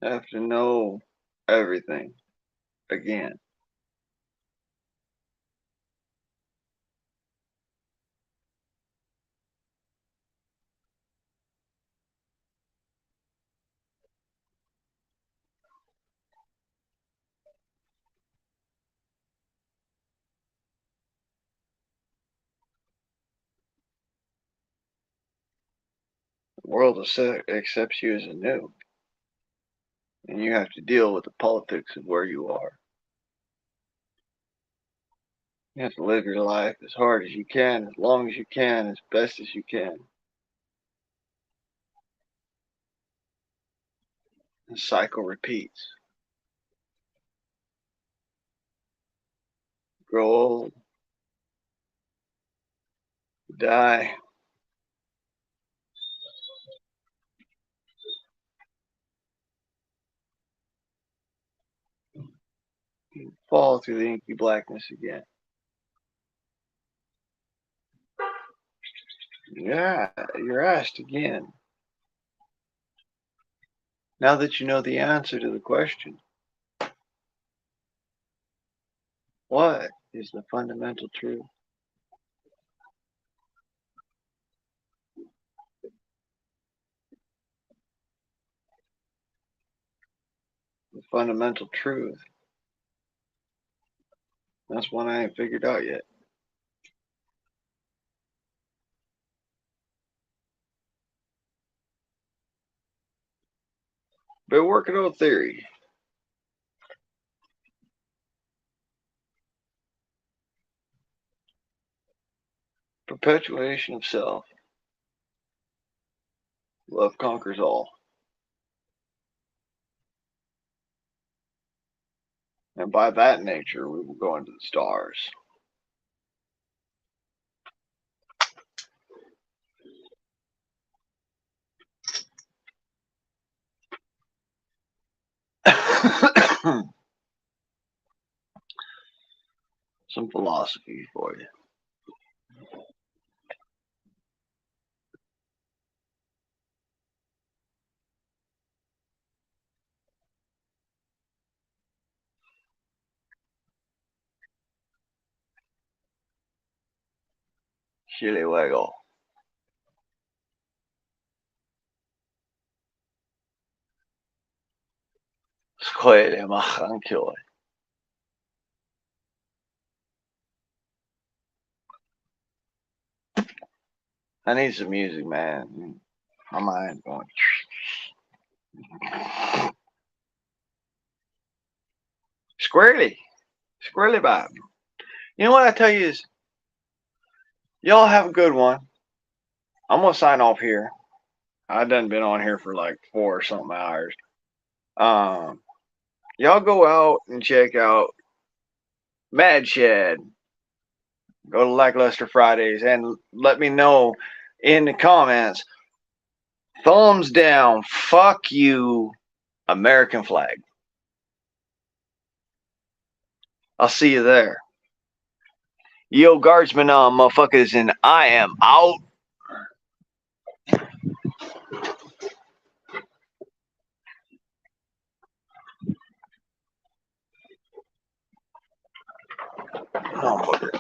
You have to know everything again. The world accepts you as a new, and you have to deal with the politics of where you are. You have to live your life as hard as you can, as long as you can, as best as you can. The cycle repeats. Grow old, die. Fall through the inky blackness again. Yeah, you're asked again. Now that you know the answer to the question, what is the fundamental truth? The fundamental truth. That's one I ain't figured out yet. Been working on theory. Perpetuation of self. Love conquers all. And by that nature, we will go into the stars. Some philosophy for you. Chile luego. Squele majanquio. I need some music, man. My mind going. Squarely. Squarely vibe. You know what I tell you is, y'all have a good one. I'm going to sign off here. I done been on here for like 4 or something hours. Y'all go out and check out Mad Shed. Go to Lackluster Fridays and let me know in the comments. Thumbs down. Fuck you, American flag. I'll see you there. Yo, guardsmen, motherfuckers, and I am out. Oh, fucker.